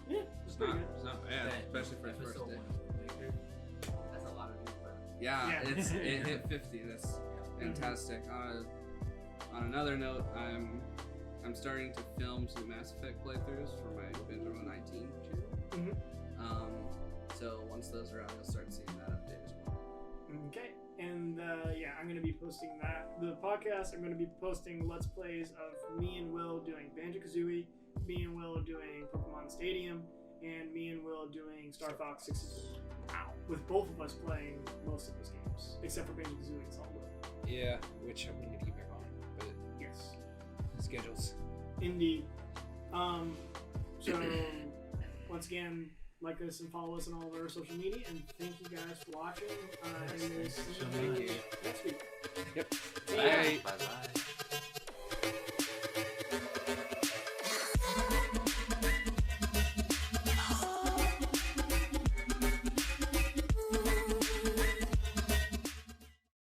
Yeah, it's pretty not good. it's not bad, That especially for the first episode day. one, Maker, that's a lot of views, bro. Yeah, Yeah. it hit 50. That's fantastic. On another note, I'm starting to film some Mass Effect playthroughs for my Benjamin 19 channel. So once those are out, you'll start seeing that update as well. Okay, and yeah, I'm going to be posting that. The podcast, I'm going to be posting Let's Plays of me and Will doing Banjo-Kazooie, me and Will doing Pokemon Stadium, and me and Will doing Star Fox 64. With both of us playing most of those games, except for Banjo-Kazooie, it's all Will. Yeah, which I'm gonna need to get back on, but Yes. schedules. Indeed. So, once again, like us and follow us on all of our social media, and thank you guys for watching, and we'll see you Thank you. next week. Yep. See ya. Bye. Bye bye.